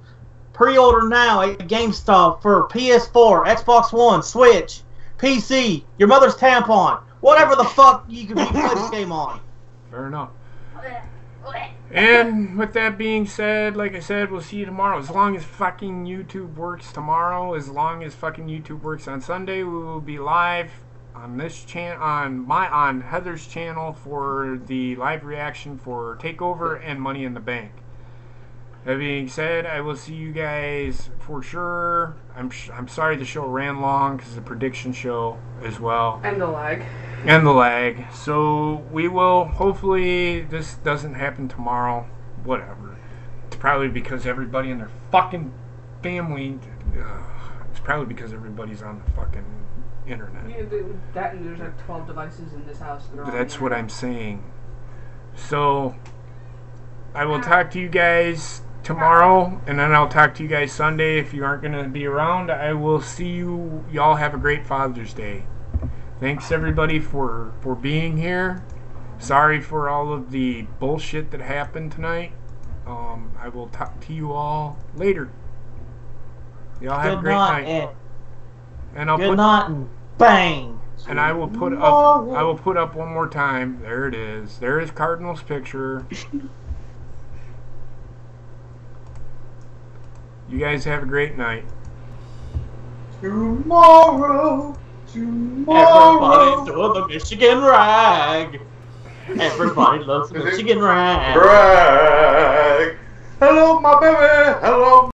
Pre-order now at GameStop for PS4, Xbox One, Switch, PC, your mother's tampon, whatever the fuck you can play this game on. Fair enough. And with that being said, like I said, we'll see you tomorrow. As long as fucking YouTube works tomorrow, as long as fucking YouTube works on Sunday, we will be live on this channel, on Heather's channel for the live reaction for Takeover and Money in the Bank. That being said, I will see you guys for sure. I'm sorry the show ran long because it's a prediction show as well. And the lag. And the lag. So we will, hopefully this doesn't happen tomorrow. Whatever. It's probably because everybody in their fucking family, it's probably because everybody's on the fucking internet. Yeah, that and there's like 12 devices in this house. That are That's what I'm saying. So I will talk to you guys tomorrow, and then I'll talk to you guys Sunday. If you aren't going to be around, I will see you. Y'all have a great Father's Day. Thanks everybody for being here. Sorry for all of the bullshit that happened tonight. I will talk to you all later. Y'all have a great night. And I'll Good night and bang. And I will put up one more time. There it is. There is Cardinal's picture. You guys have a great night. Tomorrow. Everybody's doing the Michigan rag. Everybody loves the Michigan rag. Hello, my baby. Hello.